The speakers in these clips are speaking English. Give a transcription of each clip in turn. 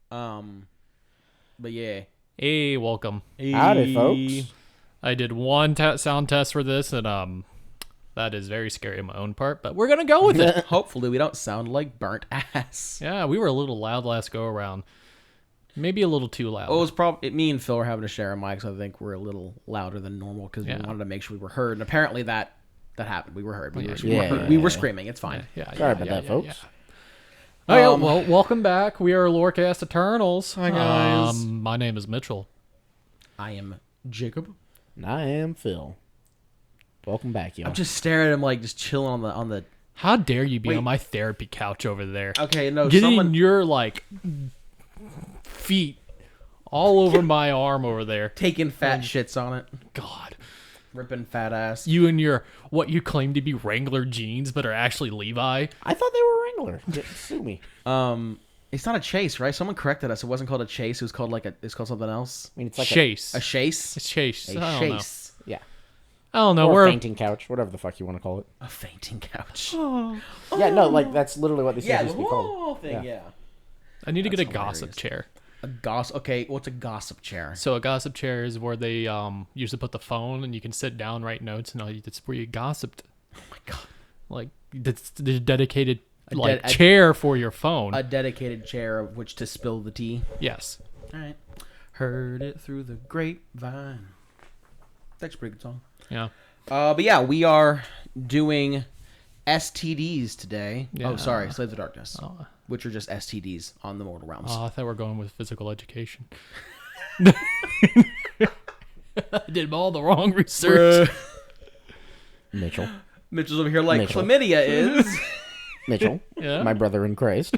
But yeah. Hey, welcome. Howdy, folks. I did one sound test for this, and that is very scary on my own part, but we're gonna go with it. Hopefully we don't sound like burnt ass. Yeah, we were a little loud last go around. Maybe a little too loud. Well, it was probably me and Phil were having to share a mic, so I think we're a little louder than normal because we wanted to make sure we were heard. And apparently that happened. We were heard. We were screaming. It's fine. Sorry about that, folks. Oh, yeah, well, welcome back. We are Lorecast Eternals. Hi, guys. My name is Mitchell. I am Jacob. And I am Phil. Welcome back, y'all. I'm just staring at him, like just chilling on the. How dare you be Wait. on my therapy couch over there? Okay, no, Getting your feet all over my arm over there. taking fat shits on it, God. ripping fat ass. You and your what you claim to be Wrangler jeans, but are actually Levi. I thought they were Wrangler. Sue me. It's not a chase, right? Someone corrected us. It wasn't called a chase. It was called it's called something else. I mean, it's like Chase. A chase. It's Chase. A I don't know. chase. Yeah. I don't know. Or We're a fainting couch, whatever the fuck you want to call it. A fainting couch. Yeah, no, like that's literally what these things used to be called. thing. Yeah. I need to get a That's gossip hilarious. chair. A gossip. Okay, what's a gossip chair? So a gossip chair is where they usually put the phone and you can sit down, write notes, and it's where you gossiped. Oh my god. Like it's the dedicated a- chair for your phone. A dedicated chair of which to spill the tea. Yes. All right. Heard it through the grapevine. That's a pretty good song. Yeah. But yeah, we are doing STDs today. Yeah. Oh, sorry, Slaves of Darkness, Oh, which are just STDs on the Mortal Realms. I thought we were going with physical education. I did all the wrong research. Mitchell. Mitchell's over here like Mitchell. chlamydia is. Mitchell. Yeah. My brother in Christ.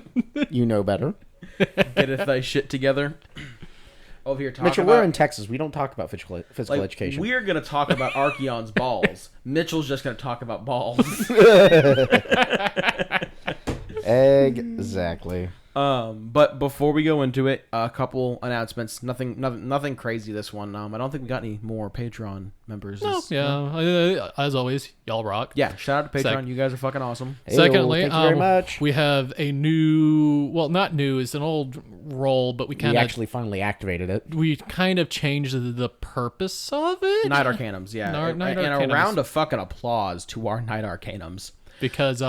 You know better. Get thy shit together. Over here talking Mitchell, about. we're in Texas. We don't talk about physical education. We're gonna talk about Archeon's balls. Mitchell's just gonna talk about balls. Exactly. But before we go into it, a couple announcements. Nothing crazy this one. I don't think we got any more Patreon members. No, as always, y'all rock. Yeah, shout out to Patreon. Sec- You guys are fucking awesome. Hey, Secondly, thank you very much. we have a new, well, not new, it's an old role, but we We kind of actually finally activated it. changed the purpose of it. Night Arcanums, yeah. Night and Arcanums. a round of fucking applause to our Night Arcanums. Because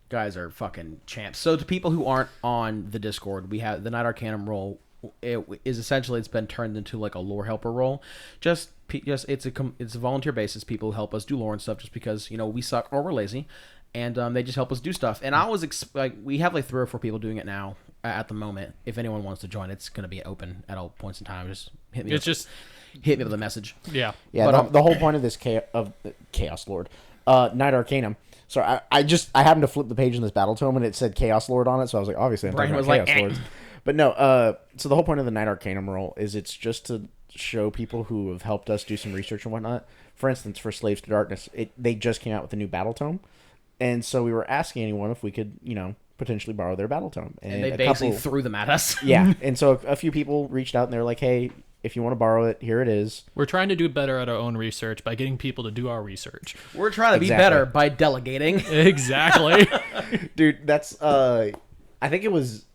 Guys are fucking champs. So to people who aren't on the Discord, we have the Night Arcanum role. It is essentially, it's been turned into like a lore helper role. Just it's a volunteer basis. People who help us do lore and stuff just because we suck or we're lazy, and they just help us do stuff. And I was we have like 3 or 4 people doing it now at the moment. If anyone wants to join, it's going to be open at all points in time. Just hit me. Hit me with a message. yeah. Yeah, But, the whole point of this Chaos Lord, Night Arcanum. So I happened to flip the page in this battle tome and it said Chaos Lord on it, so I was like, obviously I'm talking Brian about was like, Chaos Lords. But no, so the whole point of the Night Arcanum role is it's just to show people who have helped us do some research and whatnot. For instance, for Slaves to Darkness, they just came out with a new battle tome, and so we were asking anyone if we could, potentially borrow their battle tome. And they basically threw them at us. Yeah, and so a few people reached out and they were like, hey, if you want to borrow it, here it is. We're trying to do better at our own research by getting people to do our research. We're trying to be Exactly. better by delegating. Exactly. Dude, that's I think it was,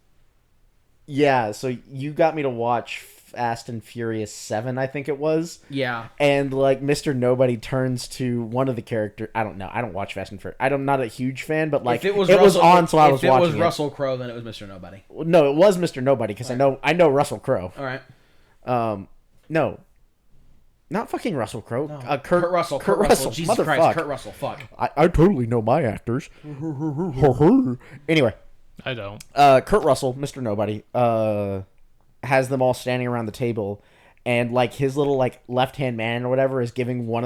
yeah, so you got me to watch Fast and Furious 7, I think it was. Yeah. And like Mr. Nobody turns to one of the characters. I don't know. I don't watch Fast and Furious. I'm not a huge fan, but like If it was on, so I was watching. If watching it was Russell Crowe, then it was Mr. Nobody. No, it was Mr. Nobody because I know Russell Crowe. All right. No, not fucking Russell Crowe. Kurt Russell. Kurt Russell. Jesus Motherfuck. Christ. Kurt Russell. Fuck. I totally know my actors. Anyway. I don't. Kurt Russell, Mr. Nobody, has them all standing around the table, and like his little like left-hand man or whatever is giving one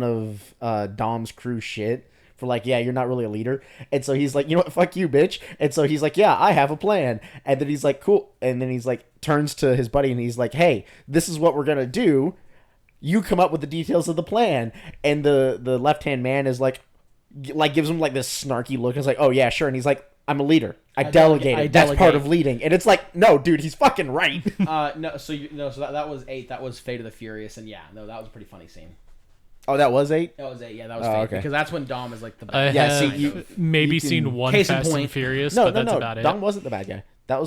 of Dom's crew shit for like, yeah, you're not really a leader. And so he's like, you know what, fuck you, bitch. And so he's like, yeah, I have a plan. And then he's like, cool. And then he's like, turns to his buddy and he's like, hey, this is what we're gonna do. You come up with the details of the plan. And the left-hand man is like gives him like this snarky look. It's like, oh yeah, sure. And he's like, I'm a leader. I delegate. That's part of leading. And it's like, no, dude, he's fucking right. No. So that was 8. That was Fate of the Furious, and yeah, no, that was a pretty funny scene. Oh, that was 8? That was 8. Yeah, that was Oh, Fate okay. because that's when Dom is like the I bad. Yeah, have see, you maybe can- seen one Case in Fast and point. Furious, No, but that's no. about it. Dom wasn't the bad guy. That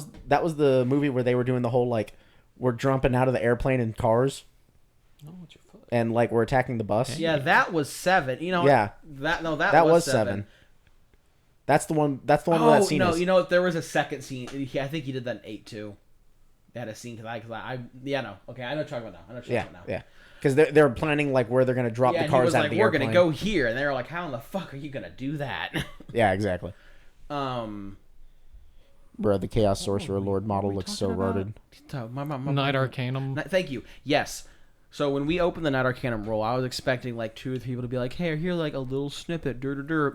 was the movie where they were doing the whole like we're jumping out of the airplane in cars. Oh, what's your foot? And like we're attacking the bus. Yeah, that was 7. You know. Yeah. That was 7. 7. That's the one. That's the one where Oh that scene no! is. You know there was a second scene. I think he did that in 8 too. They had a scene because I yeah no okay I know what you're talking about now. I know what you're Yeah, talking about now. yeah. Because they're planning like where they're gonna drop Yeah, the and he cars was out like, of the "We're airplane. gonna go here," and they were like, "How in the fuck are you gonna do that?" Yeah, exactly. Bro, the Chaos Sorcerer Lord model looks so rotted. Night Arcanum. Thank you. Yes. So when we opened the Night Arcanum roll, I was expecting like 2 or 3 people to be like, "Hey, here like a little snippet."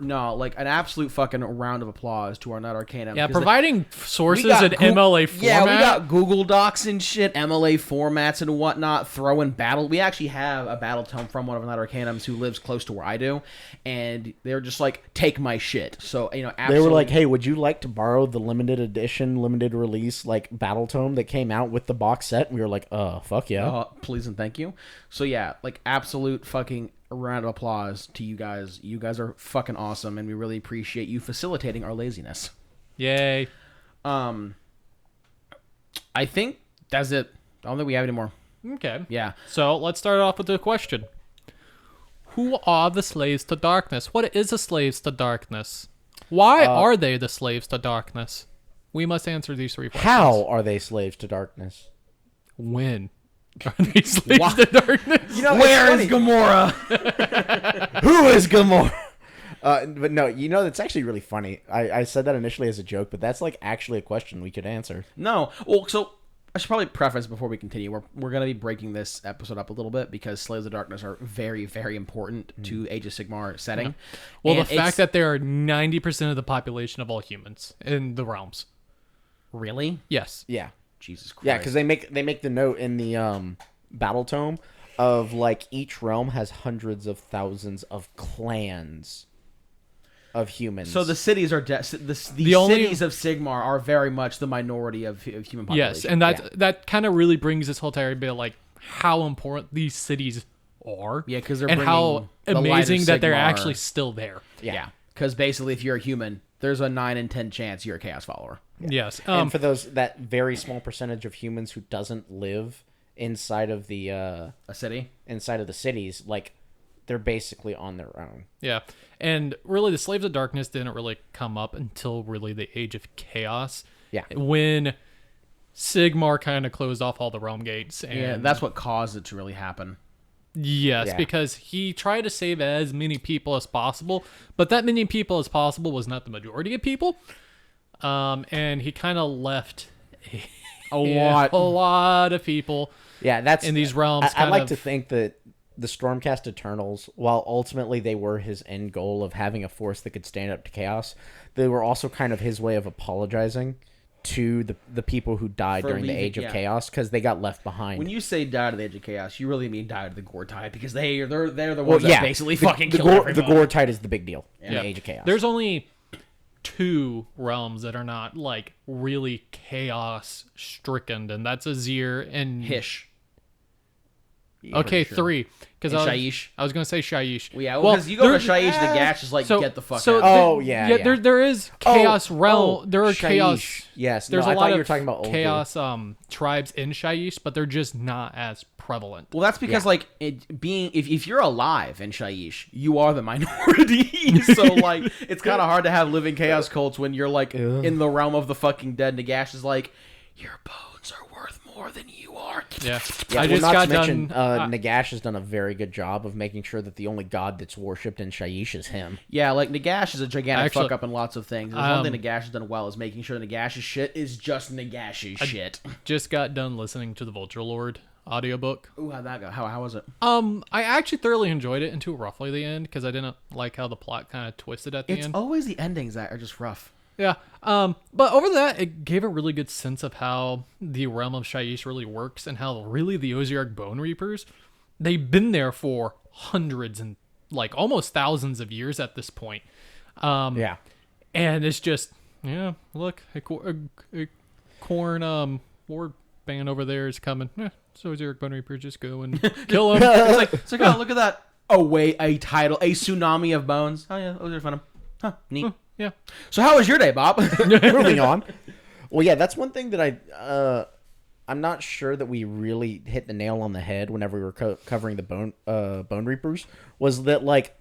No, like an absolute fucking round of applause to our Night Arcanum. Yeah, because providing we sources got in MLA format. Yeah, we got Google Docs and shit, MLA formats and whatnot. Throwing battle. We actually have a battle tome from one of the Night Arcanums who lives close to where I do, and they're just like, "Take my shit." So They absolutely. were like, "Hey, would you like to borrow the limited edition, limited release like battle tome that came out with the box set?" And we were like, fuck yeah." Please and thank you. So yeah, like absolute fucking round of applause to you guys. You guys are fucking awesome, and we really appreciate you facilitating our laziness. Yay. I think that's it. I don't think we have any more. Okay. Yeah. So let's start off with the question. Who are the slaves to darkness? What is the slaves to darkness? Why are they the slaves to darkness? We must answer these 3 questions. How are they slaves to darkness? When are they slaves to darkness? You know, Where is Gamora? Who is Gamora? But no, you know, that's actually really funny. I said that initially as a joke, but that's like actually a question we could answer. No. Well, so I should probably preface before we continue. We're going to be breaking this episode up a little bit because Slaves of Darkness are very, very important to Age of Sigmar setting. Well, And the fact that there are 90% of the population of all humans in the realms. really, Yes. Yeah, Jesus Christ, yeah, because they make the note in the battle tome of like each realm has hundreds of thousands of clans of humans. So the cities are the only- cities of Sigmar are very much the minority of human population. Yes, and that kind of really brings this whole entire bit like how important these cities are. Yeah, 'cause they're and how bringing the light of amazing that they're Sigmar. actually still there. Yeah, because basically, if you're a human, there's a 9 in 10 chance you're a Chaos follower. Yes. and for that very small percentage of humans who doesn't live inside of the A city. cities, like they're basically on their own. Yeah. And really, the Slaves of Darkness didn't really come up until really the Age of Chaos. Yeah. When Sigmar kind of closed off all the realm gates. And Yeah, that's what caused it to really happen. Yes, Yeah. because he tried to save as many people as possible, but that many people as possible was not the majority of people. And he kind of left A lot. of people. Yeah, that's In these realms, I kind like of- to think that the Stormcast Eternals, while ultimately they were his end goal of having a force that could stand up to chaos, they were also kind of his way of apologizing to the people who died For during the leaving- Age of yeah. Chaos because they got left behind. When you say die to the Age of Chaos, you really mean die to the Gore Tide because they're the well, ones yeah, that basically fucking the kill gore, everybody. the Gore Tide is the big deal in Yeah. the Age of Chaos. There's only 2 realms that are not like really chaos stricken, and that's Azir and Hish. Okay, 3. Because And Shaiish. I was gonna say Shaiish. Well, yeah, because you go to there- Shaiish, the Gash is like, get the fuck out. Oh, yeah. There is chaos realm. There are Shaiish. chaos. Yes, There's no, a I lot thought you of were talking about Uldur. chaos tribes in Shaiish, but they're just not as prevalent. Well, that's because like it being if you're alive in Shaiish, you are the minority. So like it's kind of hard to have living chaos cults when you're like in the realm of the fucking dead. Nagash is like, your bones are worth more than you are. Yeah, Yeah, I well, just not got to mention, done. Nagash has done a very good job of making sure that the only god that's worshipped in Shaiish is him. Yeah, like Nagash is a gigantic Actually, fuck up in lots of things. There's one thing Nagash has done well is making sure Nagash's shit is just Nagash's shit. Just got done listening to the Vulture Lord audiobook. Ooh, how'd that go? How was it? I actually thoroughly enjoyed it until roughly the end because I didn't like how the plot kind of twisted at the It's end. always the endings that are just rough. Yeah. But over that, it gave a really good sense of how the realm of Shaiish really works and how really the Osiark Bone Reapers, they've been there for hundreds and like almost thousands of years at this point. Yeah. And it's just, yeah, look, a Khorne Lord band over there is coming. So Osiark Bone Reapers, just go and kill him. It's like, oh, look at that. Oh, wait, a title, a tsunami of bones. Oh, yeah, those are fun. Huh, neat. Yeah. So how was your day, Bob? Moving on. Well, yeah, that's one thing that I'm not sure that we really hit the nail on the head whenever we were covering the Bone Reapers. Was that like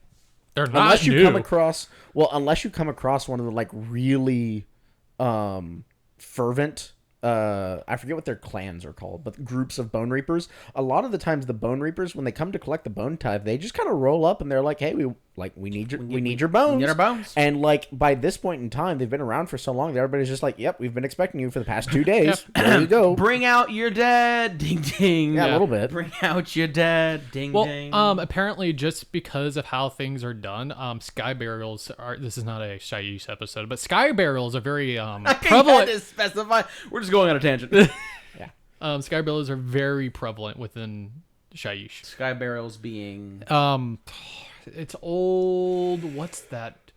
They're not unless you new. come across one of the like really fervent I forget what their clans are called, but groups of Bone Reapers. A lot of the times, the Bone Reapers, when they come to collect the Bone Tithe, they just kind of roll up and they're like, "Hey, we need your bones. We need our bones." And like by this point in time, they've been around for so long that everybody's just like, "Yep, we've been expecting you for the past 2 days. There you go." Bring out your dead, ding ding. Yeah, a little bit. Bring out your dead, ding ding. Well, apparently, just because of how things are done, sky burials are. This is not a Shyish episode, but sky burials are very I prevalent. had to specify. We're just going on a tangent. Sky burials are very prevalent within Shyish. Sky barrels being It's old. What's that?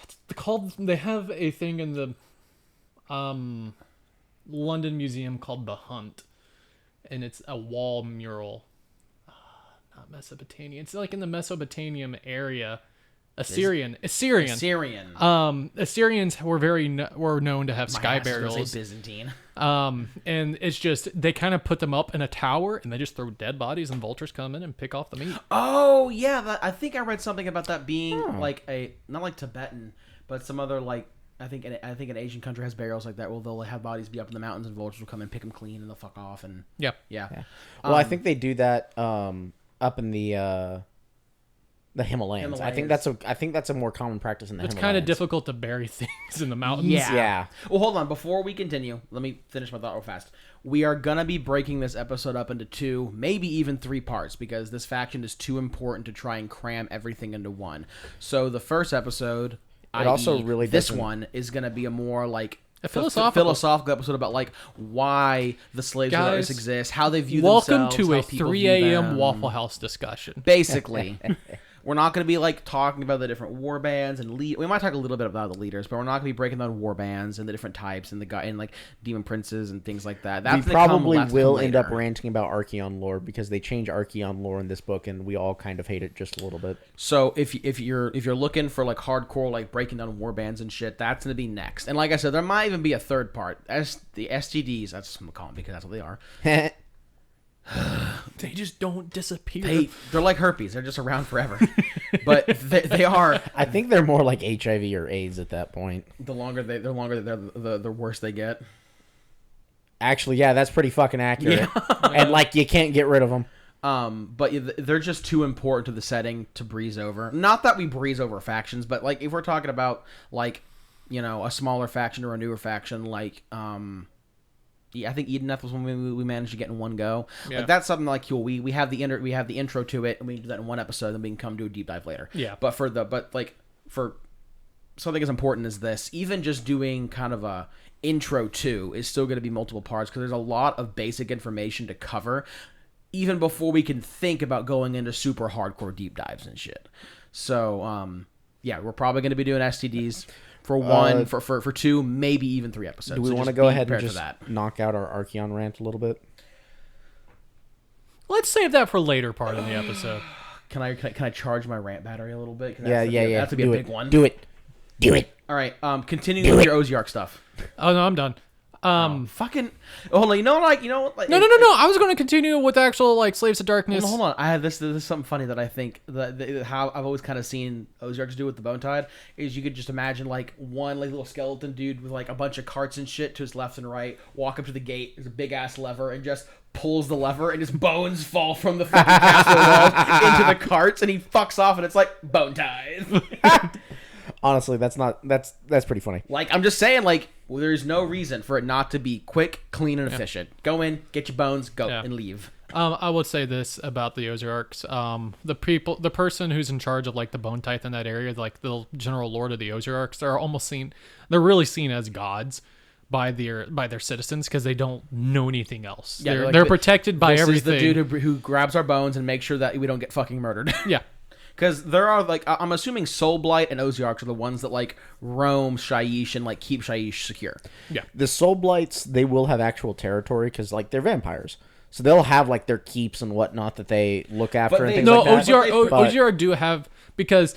It's called. They have a thing in the London Museum called The Hunt, and it's a wall mural. Not Mesopotamian. It's like in the Mesopotamian area. Assyrian. Assyrians were known to have sky burials. Byzantine. And it's just they kind of put them up in a tower and they just throw dead bodies and vultures come in and pick off the meat. Oh yeah, I think I read something about that being like not like Tibetan, but some other like I think an Asian country has burials like that. Well, they'll have bodies be up in the mountains and vultures will come and pick them clean and they'll fuck off and Yeah. Well, I think they do that up in the Himalayas. I think that's a more common practice in the It's Himalayas. kind of difficult to bury things in the mountains. Yeah. Well, hold on. Before we continue, let me finish my thought real fast. We are going to be breaking this episode up into 2, maybe even 3 parts because this faction is too important to try and cram everything into one. So the first episode, this one, is going to be a more like a philosophical episode about like why the slaves Guys, exist, how they view welcome themselves. to a how people 3 view a.m. them. Waffle House discussion. Basically. We're not going to be like talking about the different war bands and we might talk a little bit about the leaders, but we're not going to be breaking down war bands and the different types and and like demon princes and things like that. We probably will end up ranting about Archeon lore because they change Archeon lore in this book and we all kind of hate it just a little bit. So if you're looking for like hardcore like breaking down war bands and shit, that's going to be next. And like I said, there might even be a third part. As the STDs, that's what I'm calling because that's what they are. They just don't disappear. They're like herpes. They're just around forever. But they are. I think they're more like HIV or AIDS at that point. The longer they're the worse they get. Actually, yeah, that's pretty fucking accurate. Yeah. And like you can't get rid of them. But they're just too important to the setting to breeze over. Not that we breeze over factions, but like if we're talking about like, a smaller faction or a newer faction, like yeah, I think Edeneth was one we managed to get in one go. Yeah. Like that's something like cool. We have the intro to it, and we do that in one episode, then we can come do a deep dive later. Yeah. But for something as important as this, even just doing kind of a intro to is still going to be multiple parts because there's a lot of basic information to cover, even before we can think about going into super hardcore deep dives and shit. So yeah, we're probably going to be doing STDs. For 1, for 2, maybe even 3 episodes. Do we want to go ahead and just knock out our Archeon rant a little bit? Let's save that for later part of the episode. Can I charge my rant battery a little bit? Yeah. That's to be a big one. Do it. All right. Continuing with your Oziark stuff. Oh no, I'm done. Fucking hold on. You know what? No. I was going to continue with actual like Slaves of Darkness. Hold on. I have this. This is something funny that I think that how I've always kind of seen Oziarks do with the Bone Tithe is you could just imagine like one like little skeleton dude with like a bunch of carts and shit to his left and right. Walk up to the gate. There's a big ass lever and just pulls the lever and his bones fall from the fucking castle walls into the carts and he fucks off and it's like Bone Tithe. Honestly, that's pretty funny. Like, I'm just saying, like, there's no reason for it not to be quick, clean, and efficient. Go in, get your bones, go, and leave. I would say this about the Ozarks. The person who's in charge of, like, the Bone Tithe in that area, like, the general lord of the Ozarks, they're really seen as gods by their citizens because they don't know anything else. Yeah, they're protected by everything. This is the dude who grabs our bones and makes sure that we don't get fucking murdered. Yeah. Because there are, like, I'm assuming Soul Blight and Oziarks are the ones that, like, roam Shyish and, like, keep Shyish secure. Yeah. The Soul Blights, they will have actual territory because, like, they're vampires. So they'll have, like, their keeps and whatnot that they look after and things like that. Oziark do have, because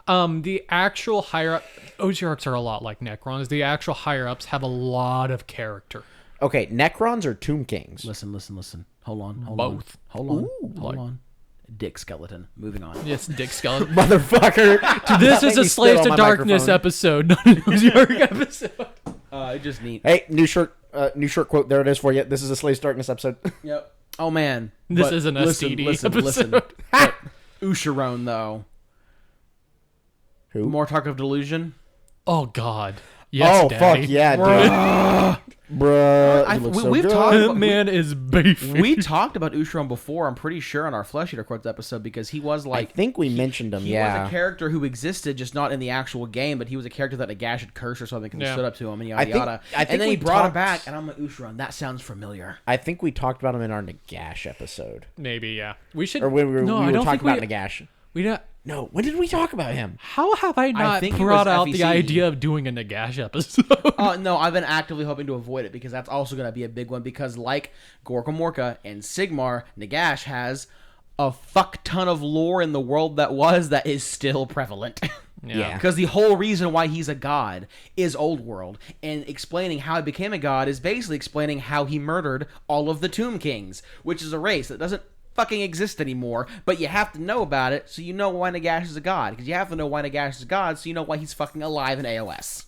The actual higher up Ozarks are a lot like Necrons. The actual higher ups have a lot of character. Okay, Necrons or Tomb Kings? Listen. Hold on. Both. Hold on. Dick skeleton. Moving on. Yes, Dick Skeleton. Motherfucker. This is Make me a Slaves spit to on my Darkness microphone. episode, not an Ozark episode. Just neat. Hey, new short quote. There it is for you. This is a Slaves to Darkness episode. Yep. Oh man. This But isn't a STD Listen. episode. But Usharon though. Who? More talk of delusion. Oh God. Yes, Oh, Daddy. fuck yeah, dude. Bruh, you look so we've good. talked That about, man is beefy. we talked about Usharon before, I'm pretty sure, on our Flesh Eater Quotes episode, because he was I like... think we mentioned him, He yeah. was a character who existed, just not in the actual game, but he was a character that Nagash had cursed or something because he Yeah. stood up to him and I yada think- yada. I think and then we he brought him talked- back, and I'm like, Usharon, that sounds familiar. I think we talked about him in our Nagash episode. Maybe, yeah. We should. Or when we were I don't talking think about Nagash. we don't. No, when did we talk about him? How have I not think it brought was out the FEC. idea of doing a Nagash episode? No, I've been actively hoping to avoid it because that's also going to be a big one because like Gorka Morka and Sigmar, Nagash has a fuck ton of lore in the world that is still prevalent. Yeah. Because the whole reason why he's a god is Old World, and explaining how he became a god is basically explaining how he murdered all of the Tomb Kings, which is a race that doesn't fucking exist anymore, but you have to know about it so you know why Nagash is a god, because you have to know why Nagash is a god so you know why he's fucking alive in AOS.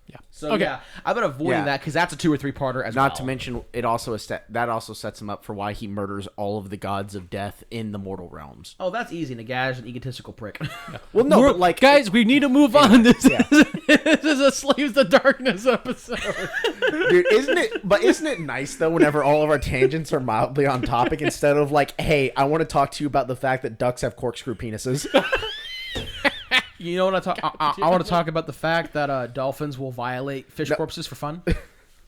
Yeah. So Okay. yeah, I've been avoiding Yeah. that because that's a 2 or 3 parter as well. Not to mention, it also that also sets him up for why he murders all of the gods of death in the mortal realms. Oh, that's easy. Nagash is an egotistical prick. Well, no, but like guys, we need to move on. This, yeah. this is a Slaves to Darkness episode. dude, isn't it nice though whenever all of our tangents are mildly on topic instead of like, hey, I want to talk to you about the fact that ducks have corkscrew penises. You know what I talk? I want to talk about the fact that dolphins will violate fish corpses for fun.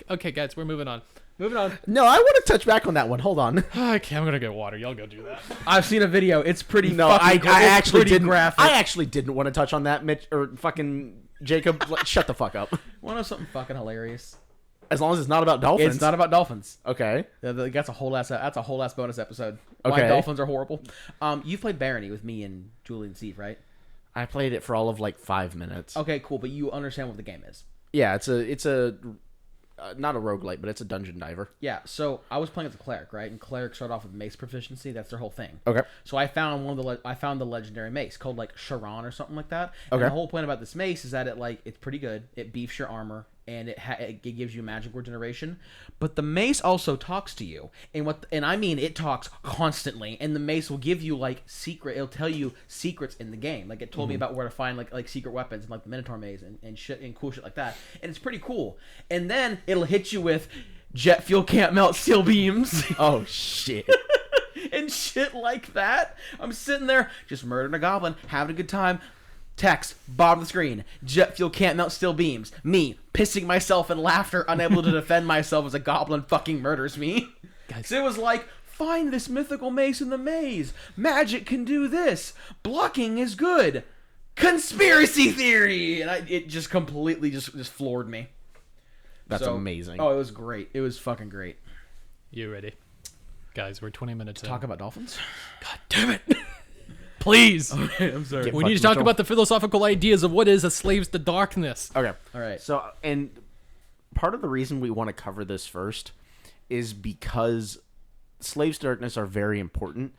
Okay, guys, we're moving on. Moving on. No, I want to touch back on that one. Hold on. Okay, I'm gonna get water. Y'all go do that. I've seen a video. It's pretty. No, fucking I it's actually pretty didn't. graphic. I actually didn't want to touch on that, Mitch or fucking Jacob. Shut the fuck up. Want to know something fucking hilarious? As long as it's not about dolphins. It's not about dolphins. Okay. That's a whole ass bonus episode. Why Okay. dolphins are horrible. You've played Barony with me and Julie and Steve, right? I played it for all of like 5 minutes. Okay, cool. But you understand what the game is. Yeah, it's a not a roguelite, but it's a dungeon diver. Yeah. So I was playing as a cleric, right? And clerics start off with mace proficiency. That's their whole thing. Okay. So I found I found the legendary mace called like Charon or something like that. And Okay. the whole point about this mace is that it's pretty good. It beefs your armor and it gives you magic regeneration. But the mace also talks to you, and I mean it talks constantly. And the mace will give you it'll tell you secrets in the game. Like it told me about where to find like secret weapons and like the Minotaur maze and shit and cool shit like that. And it's pretty cool. And then it'll hit you with jet fuel can't melt steel beams. Oh shit. And shit like that. I'm sitting there just murdering a goblin, having a good time. Text, bottom of the screen. Jet fuel can't melt steel beams. Me, pissing myself in laughter, unable to defend myself as a goblin fucking murders me. Guys. So it was like, find this mythical mace in the maze. Magic can do this. Blocking is good. Conspiracy theory! And it just completely just floored me. That's So- amazing. Oh, it was great. It was fucking great. You ready? Guys, we're 20 minutes in. Talk about dolphins? God damn it. Please. I'm sorry. Get We fucked, need to talk Mitchell. about the philosophical ideas of what is a Slaves to Darkness. Okay. All right. So, and part of the reason we want to cover this first is because Slaves to Darkness are very important,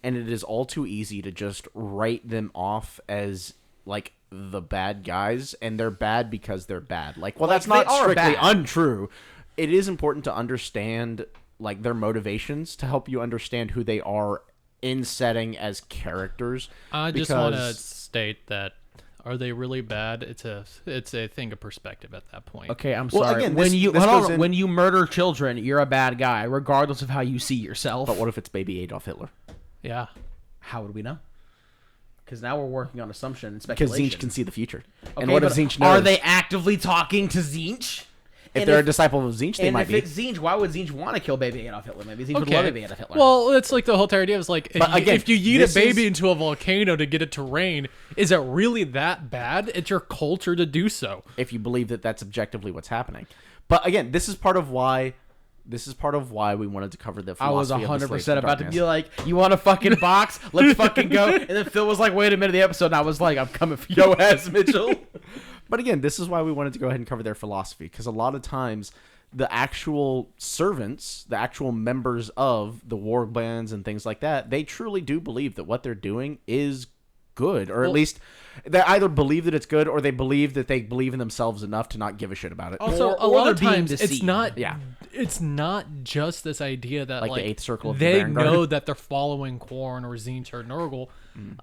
and it is all too easy to just write them off as like the bad guys, and they're bad because they're bad. Like, well, that's Like, not they are strictly bad. untrue. It is important to understand like their motivations to help you understand who they are in setting as characters. I just want to because- state that are they really bad? It's a thing of perspective at that point. Okay, I'm Well, sorry. again, when this- you this hold goes on, in- when you murder children, you're a bad guy, regardless of how you see yourself. But what if it's baby Adolf Hitler? Yeah. How would we know? Because now we're working on assumption and Because speculation. Zinch can see the future. Okay, And what if but Zinch knows? Are they actively talking to Zinch? If And they're a disciple of Zinch, they and might if be. it's Zinch, why would Zinch want to kill baby Adolf Hitler? Maybe Zinch would Okay. love baby Adolf Hitler. Well, it's like the whole idea is like, But again, if you yeet this a baby is- into a volcano to get it to rain, is it really that bad? It's your culture to do so. If you believe that that's objectively what's happening. But again, this is part of why This is part of why we wanted to cover the I was philosophy of the 100% Slaves to about to Darkness. be like, you want a fucking box? Let's fucking go. And then Phil was like, wait a minute, the episode. And I was like, I'm coming for your ass, Mitchell. But again, this is why we wanted to go ahead and cover their philosophy, because a lot of times the actual servants, the actual members of the war bands and things like that, they truly do believe that what they're doing is good, or at least they either believe that it's good or they believe in themselves enough to not give a shit about it. Also, Or- a or lot they're of being times it's deceived. not. Yeah. It's not just this idea that Like the eighth circle of the they Baron Guard. know that they're following Korn or Zinch or Nurgle.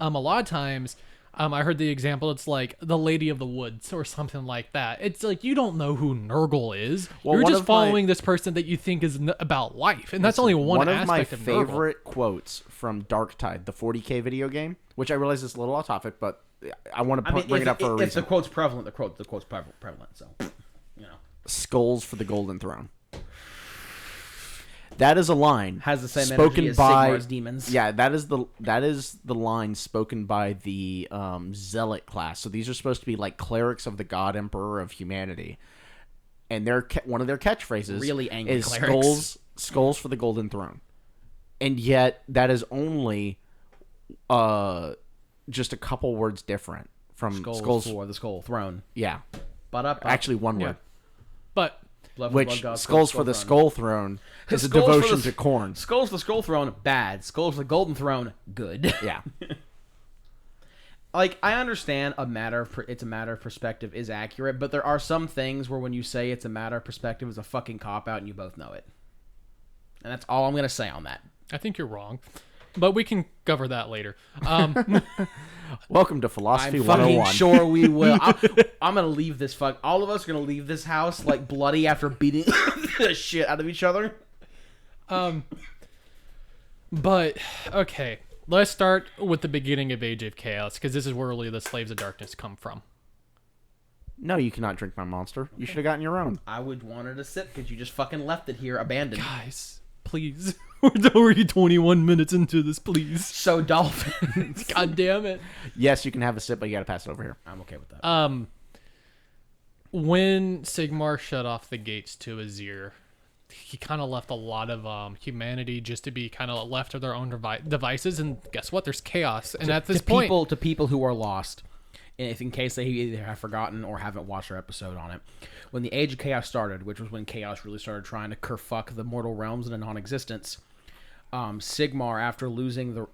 A lot of times, I heard the example. It's like the Lady of the Woods or something like that. It's like you don't know who Nurgle is. Well, You're one just of my- following this person that you think is about life, and that's only one of my aspect of Nurgle. favorite quotes from Darktide, the 40K video game, which I realize is a little off topic, but I want to bring it up for a if the reason. quote's prevalent, the quote's prevalent. So, you know, Skulls for the Golden Throne. That is a line has the same spoken energy as by Sigmar's demons. Yeah, that is the line spoken by the zealot class. So these are supposed to be like clerics of the God Emperor of humanity, and one of their catchphrases Really angry is clerics. skulls for the Golden Throne, and yet that is only just a couple words different from Skulls for the skull throne. Yeah, But up, actually one Yeah. word. But blood Which God, skulls for the throne. skull throne is a Skulls for devotion the- to corn. Skulls for the skull throne, bad. Skulls for the golden throne, good. Yeah. Like, I understand it's a matter of perspective is accurate, but there are some things where when you say it's a matter of perspective, it's a fucking cop out, and you both know it. And that's all I'm gonna say on that. I think you're wrong. But we can cover that later. Welcome to Philosophy I'm fucking 101. sure we will. I'm gonna leave this all of us are gonna leave this house like bloody after beating the shit out of each other. But okay, let's start with the beginning of Age of Chaos, because this is where really the Slaves of Darkness come from. No, you cannot drink my monster. You should have gotten your own. I would wanted a sip because you just fucking left it here abandoned. Guys, please. We're already 21 minutes into this, please. So dolphins. God damn it. Yes, you can have a sip, but you got to pass it over here. I'm okay with that. When Sigmar shut off the gates to Azir, he kind of left a lot of humanity just to be kind of left to their own devices, and guess what? There's chaos. And at this point, to people who are lost, if in case they either have forgotten or haven't watched our episode on it, when the Age of Chaos started, which was when Chaos really started trying to kerfuck the mortal realms into non-existence, Sigmar, after losing the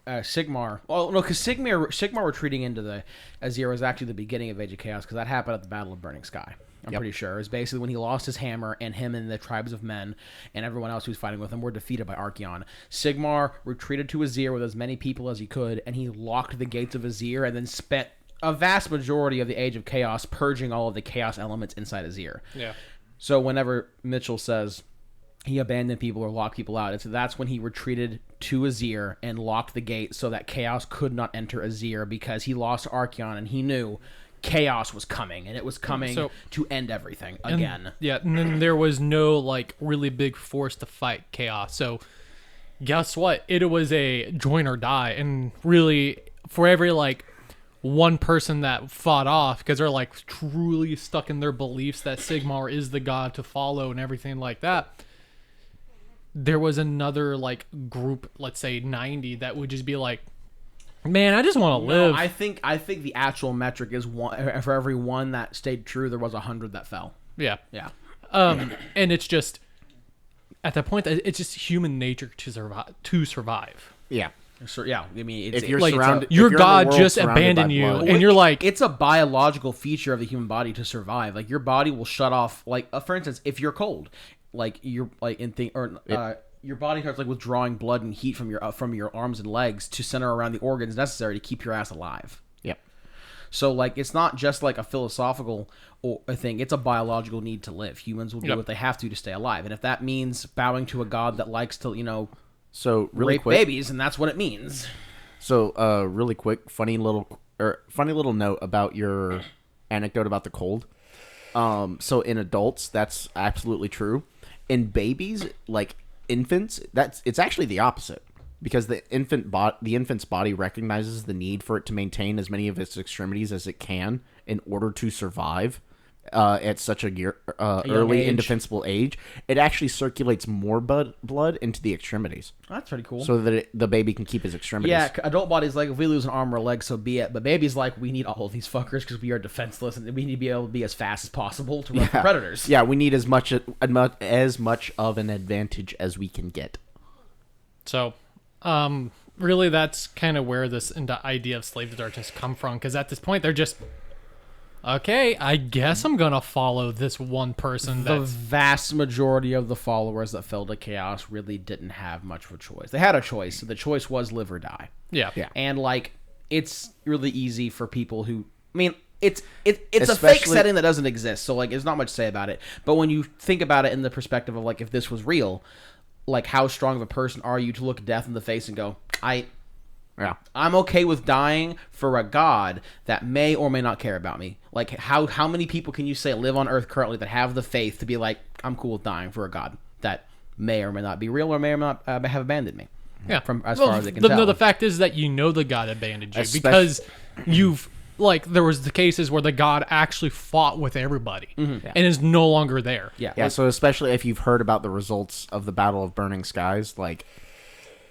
Sigmar, well, no, because Sigmar retreating into the Azir was actually the beginning of Age of Chaos, because that happened at the Battle of Burning Sky. I'm pretty sure. It was basically when he lost his hammer, and him and the tribes of men and everyone else who was fighting with him were defeated by Archeon. Sigmar retreated to Azir with as many people as he could, and he locked the gates of Azir and then spent a vast majority of the Age of Chaos purging all of the chaos elements inside Azir. yeah. So whenever Mitchell says he abandoned people or locked people out, that's when he retreated to Azir and locked the gate so that chaos could not enter Azir, because he lost Archeon and he knew chaos was coming, and it was coming So- to end everything And- again. Yeah, and then there was no like really big force to fight chaos. So guess what? It was a join or die, and really for every like one person that fought off because they're like truly stuck in their beliefs that Sigmar is the god to follow and everything like that, there was another like group, let's say 90, that would just be like, man, I just want to live. No, I think the actual metric is one for every one that stayed true, there was 100 that fell. Yeah. Yeah. And it's just at that point it's just human nature to survive. Yeah. So yeah, I mean, it's, If you're Like surrounded, your if you're in a god world just surrounded by abandoned you, blood- and you're like, it's a biological feature of the human body to survive. Like your body will shut off. Like for instance, if you're cold, like you're like your body starts like withdrawing blood and heat from your arms and legs to center around the organs necessary to keep your ass alive. Yep. So like it's not just like a philosophical thing; it's a biological need to live. Humans will do Yep. what they have to stay alive, and if that means bowing to a god that likes to So really rape quick. babies, and that's what it means. So really quick, funny little note about your anecdote about the cold. So in adults, that's absolutely true. In babies, like infants, it's actually the opposite, because the infant's body recognizes the need for it to maintain as many of its extremities as it can in order to survive, at such a early age. indefensible age, it actually circulates more blood into the extremities, That's pretty cool. so that the baby can keep his extremities. Yeah, adult body's like, if we lose an arm or a leg, so be it. But baby's like, we need all of these fuckers because we are defenseless and we need to be able to be as fast as possible to run from predators. Yeah, we need as much of an advantage as we can get. So, really, that's kind of where this idea of slave to darkness come from. Because at this point, they're just, okay, I guess I'm gonna follow this one person. The That's vast majority of the followers that fell to chaos really didn't have much of a choice. They had a choice. So the choice was live or die. yeah. And like, it's really easy for people who, I mean, it's a fake Especially- setting that doesn't exist. So like, there's not much to say about it. But when you think about it in the perspective of like, if this was real, like how strong of a person are you to look death in the face and go, Yeah. I'm okay with dying for a god that may or may not care about me. Like how many people can you say live on Earth currently that have the faith to be like, I'm cool with dying for a god that may or may not be real or may or may not have abandoned me. Yeah. From as far as they can tell. No, the fact is that you know the god abandoned you Especially- because you've like there was the cases where the god actually fought with everybody and is no longer there. Yeah. Yeah, so especially if you've heard about the results of the Battle of Burning Skies, like,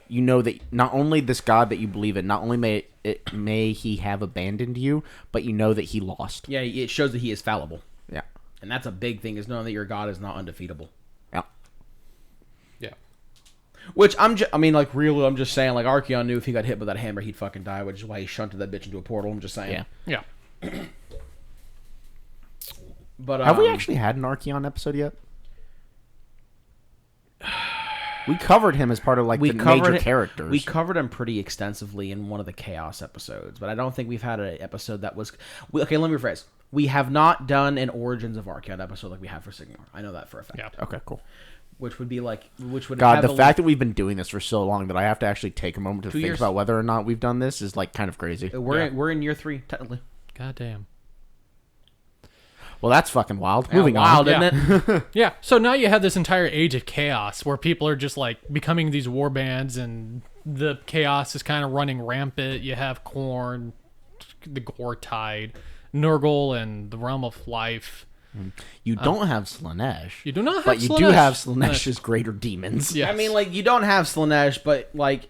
you know that not only this god that you believe in, not only may he have abandoned you, but you know that he lost. Yeah, it shows that he is fallible. Yeah. And that's a big thing, is knowing that your god is not undefeatable. Yeah. Yeah. Which I'm really, I'm just saying, like, Archeon knew if he got hit with that hammer, he'd fucking die, which is why he shunted that bitch into a portal. I'm just saying. Yeah. Yeah. But Have we actually had an Archeon episode yet? We covered him as part of, like, the major characters. We covered him pretty extensively in one of the Chaos episodes, but I don't think we've had an episode that was... okay, let me rephrase. We have not done an Origins of Archeon episode like we have for Sigmar. I know that for a fact. Yeah. Okay, cool. Which would be like... Which would God, have the fact that we've been doing this for so long that I have to actually take a moment to 2 think years. about whether or not we've done this is, like, kind of crazy. We're in year 3, technically. God damn. Well, that's fucking wild. Moving Wild, on. isn't it? Yeah. So now you have this entire age of chaos where people are just like becoming these war bands and the chaos is kind of running rampant. You have Khorne, the Gore Tide, Nurgle, and the Realm of Life. You don't have Slaanesh. You do not have But you do Slaanesh. have Slaanesh's greater demons. Yes. I mean, like, you don't have Slaanesh, but, like...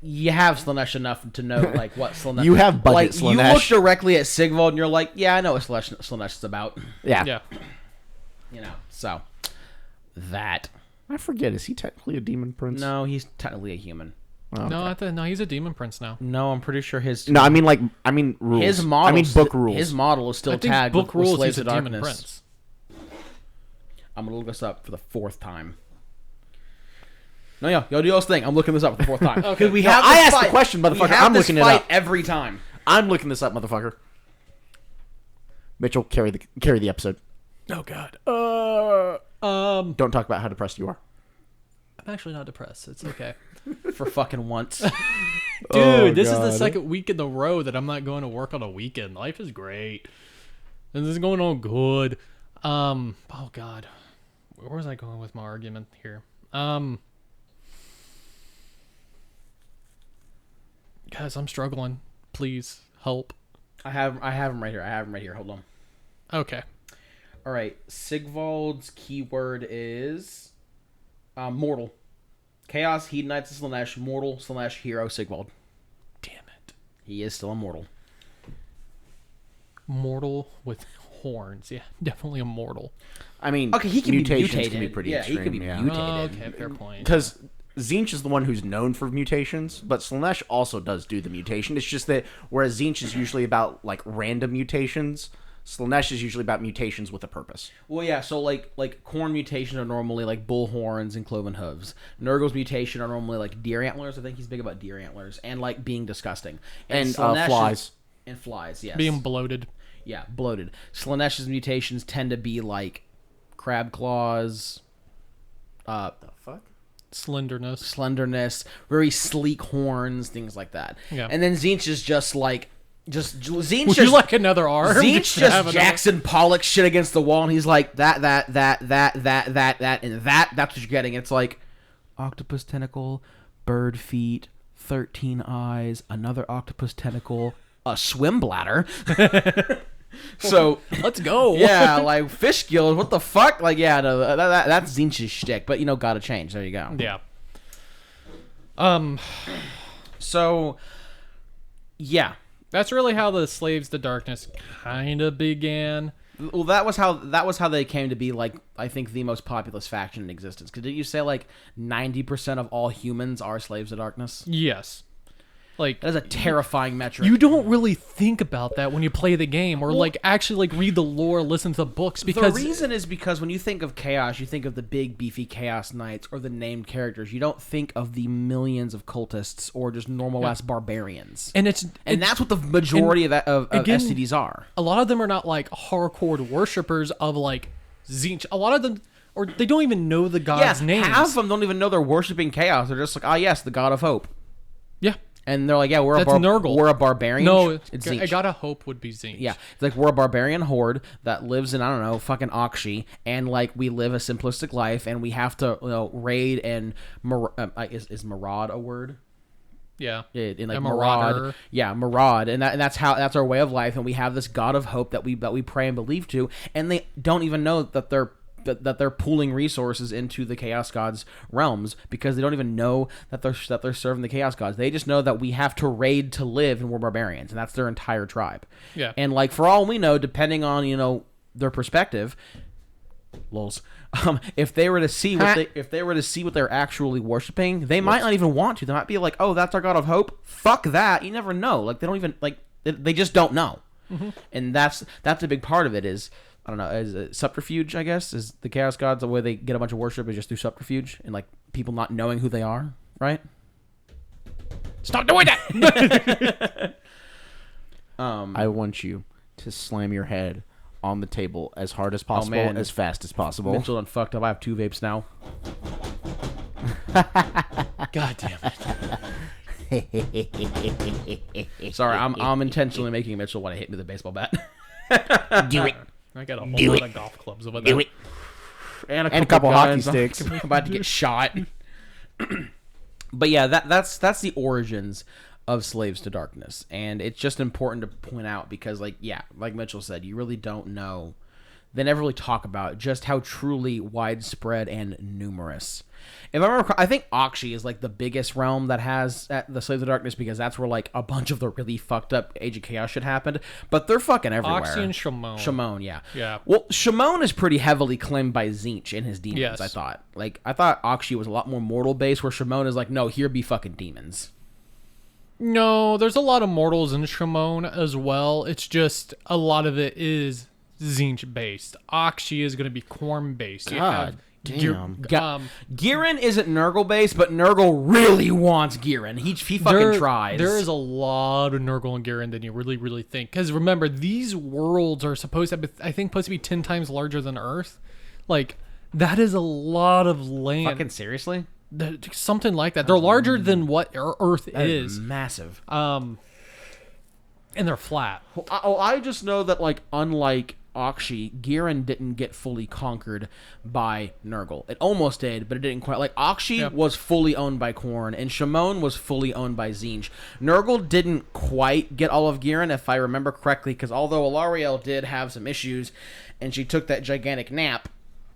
You have Slaanesh enough to know, like, what Slaanesh... You have budget like, Slaanesh. You look directly at Sigvald and you're like, yeah, I know what Slaanesh is about. Yeah. Yeah. You know, so... That. I forget. Is he technically a demon prince? No, he's technically a human. Oh, No, okay. no, he's a demon prince now. No, I'm pretty sure his... No, I mean rules. His model... I mean book rules. His model is still I think tagged book with rules Slaves he's a of demon Darkness. prince. I'm gonna look this up for the 4th time. No, yo, do y'all's thing. I'm looking this up for the 4th time. Okay. We No, have I this asked the fight. question, motherfucker. We have I'm this looking it fight up. every time. I'm looking this up, motherfucker. Mitchell, carry the episode. Oh God. Don't talk about how depressed you are. I'm actually not depressed. It's okay. For fucking once. Dude, this is God. the second week in the row that I'm not going to work on a weekend. Life is great. And this is going on good. Oh God. Where was I going with my argument here? Guys, I'm struggling. Please help. I have him right here. Hold on. Okay. All right. Sigvald's keyword is mortal. Chaos, Hedonites, and Slaanesh. Mortal, Slaanesh, hero, Sigvald. Damn it. He is still immortal. Mortal with horns. Yeah, definitely a mortal. I mean, Okay, he can be mutations mutated. can be pretty Yeah, extreme. he can be yeah. mutated. Oh, okay, fair point. Because Tzeentch is the one who's known for mutations, but Slaanesh also does do the mutation. It's just that whereas Tzeentch is usually about like random mutations, Slaanesh is usually about mutations with a purpose. Well, yeah. So like Khorne mutations are normally like bull horns and cloven hooves. Nurgle's mutation are normally like deer antlers. I think he's big about deer antlers and like being disgusting. And Slaanesh flies. is- and flies. Yes. Being bloated. Yeah, bloated. Slaanesh's mutations tend to be like crab claws, Fuck. Slenderness. slenderness, very sleek horns, things like that. Yeah. And then Tzeentch is just like, Tzeentch Would just you like another arm? Tzeentch To have just another- Jackson Pollock shit against the wall, and he's like that, and that's what you're getting. It's like octopus tentacle, bird feet, 13 eyes, another octopus tentacle, a swim bladder. So Let's go. yeah, like fish gills. What the fuck? Like yeah, no, that's Tzeentch's shtick. But gotta change. There you go. Yeah. So yeah. That's really how the Slaves to Darkness kind of began. Well, that was how they came to be. Like I think the most populous faction in existence. Because did you say like 90% of all humans are slaves to darkness? Yes. Like, That is a terrifying metric. you don't really think about that when you play the game or like actually like read the lore, listen to the books, because the reason is because when you think of chaos, you think of the big beefy chaos knights or the named characters. You don't think of the millions of cultists or just normal ass barbarians. and And that's what the majority of again, STDs are. a lot of them are not like hardcore worshippers of like Tzeentch. A lot of them, or they don't even know the god's names. Half of them don't even know they're worshiping chaos. They're just like, ah, yes, the god of hope. Yeah. And they're like, yeah, we're That's Nurgle. we're a barbarian. No, it's I Tzeentch. gotta hope would be Tzeentch. Yeah, it's like we're a barbarian horde that lives in, I don't know, fucking Akshi, and like we live a simplistic life, and we have to raid and is maraud a word? Yeah. In like A maraud, marauder. yeah, maraud, and that's our way of life, and we have this god of hope that we pray and believe to, and they don't even know that they're pooling resources into the Chaos Gods realms because they don't even know that they're serving the Chaos Gods. They just know that we have to raid to live and we're barbarians, and that's their entire tribe. Yeah. And like for all we know, depending on their perspective, lols. If they were to see what they're actually worshiping, they might not even want to. They might be like, "Oh, that's our god of hope." Fuck that. You never know. Like they don't even they just don't know. And that's a big part of it. Is I don't know, is subterfuge, I guess, is the Chaos Gods, the way they get a bunch of worship is just through subterfuge and like people not knowing who they are, right? Stop doing that. I want you to slam your head on the table as hard as possible, man. as fast as possible. Mitchell done fucked up. I have 2 vapes now. God damn it. Sorry, I'm intentionally making Mitchell want to hit me with a baseball bat. Do it. I got a whole lot of golf clubs over there. Do it. And And a couple hockey guns. sticks. I'm about to get shot. But yeah, that's the origins of Slaves to Darkness, and it's just important to point out because, like Mitchell said, you really don't know. They never really talk about just how truly widespread and numerous. If I remember, I think Akshi is like the biggest realm that has the Slaves of Darkness because that's where like a bunch of the really fucked up Age of Chaos shit happened. But they're fucking everywhere. Oxy and Shimon. Shimon, yeah. Yeah. Well, Shimon is pretty heavily claimed by Tzeentch in his demons, Yes. I thought. Like, I thought Akshi was a lot more mortal based, where Shimon is like, no, here be fucking demons. No, there's a lot of mortals in Shimon as well. It's just a lot of it is Tzeentch based. Oxy is going to be Khorne based. You God have damn. Giran isn't Nurgle based, but Nurgle really wants Giran. He fucking tries. There is a lot of Nurgle and Garen than you really, really think. Because remember, these worlds are supposed to be, I think, supposed to be 10 times larger than Earth. Like, that is a lot of land. Fucking seriously? Something like that. They're larger than what Earth That is. massive. And they're flat. I just know that, like, unlike Akshi, Giran didn't get fully conquered by Nurgle. It almost did, but it didn't quite. Like, Akshi was fully owned by Khorne, and Shimon was fully owned by Tzeentch. Nurgle didn't quite get all of Giran, if I remember correctly, because although Alarielle did have some issues, and she took that gigantic nap,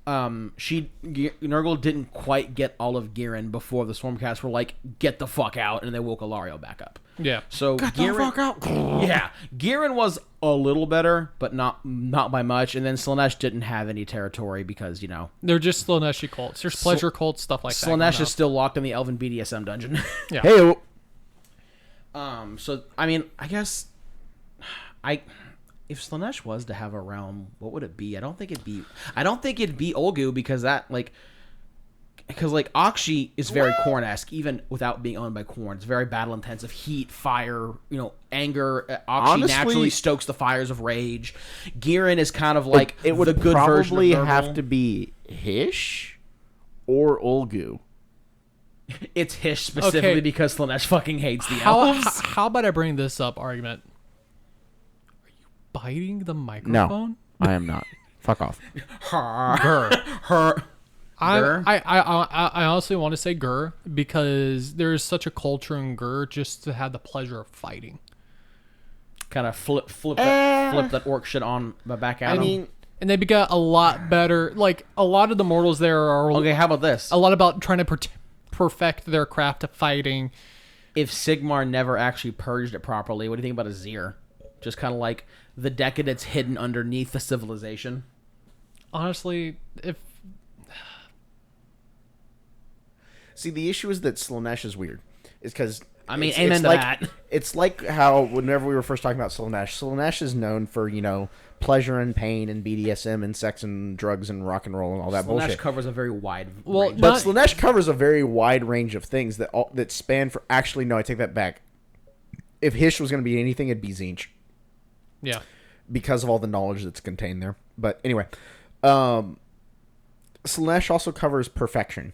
Nurgle didn't quite get all of Giran before the Stormcast were like, get the fuck out, and they woke Alarielle back up. Yeah. So yeah, Giran was a little better, but not by much. And then Slaanesh didn't have any territory because They're just Slaaneshi cults. There's pleasure cults, stuff like that. Slaanesh is still locked in the Elven BDSM dungeon. Yeah. Hey, So I mean, I guess if Slaanesh was to have a realm, what would it be? I don't think it'd be Olgu because Akshi is very Khorne-esque, even without being owned by Khorne. It's very battle intensive, heat, fire, anger. Akshi Honestly, naturally stokes the fires of rage. Giran is kind of like it would the good version probably of Nurgle. have to be Hish or Olgu. It's Hish specifically Okay. because Slaanesh fucking hates the How elves. about I bring this up argument? Are you biting the No, microphone? I am not. Fuck off. Grr. Gur? I honestly want to say Gur because there's such a culture in Gur just to have the pleasure of fighting. Kind of flip that. flip that orc shit on back at I him. mean, And they got a lot better. Like, a lot of the mortals there are okay, how about this? a lot about trying to perfect their craft of fighting. If Sigmar never actually purged it properly, what do you think about Azir? Just kind of like the decadence hidden underneath the civilization. Honestly, if see, the issue is that Slaanesh is weird. Is because I mean, amen to like, that. It's like how whenever we were first talking about Slaanesh is known for pleasure and pain and BDSM and sex and drugs and rock and roll and all that Slaanesh bullshit. covers a very wide Well, range. But Not- Slaanesh covers a very wide range of things that span for. Actually, no, I take that back. If Hish was going to be anything, it'd be Tzeentch yeah, because of all the knowledge that's contained there. But anyway, Slaanesh also covers perfection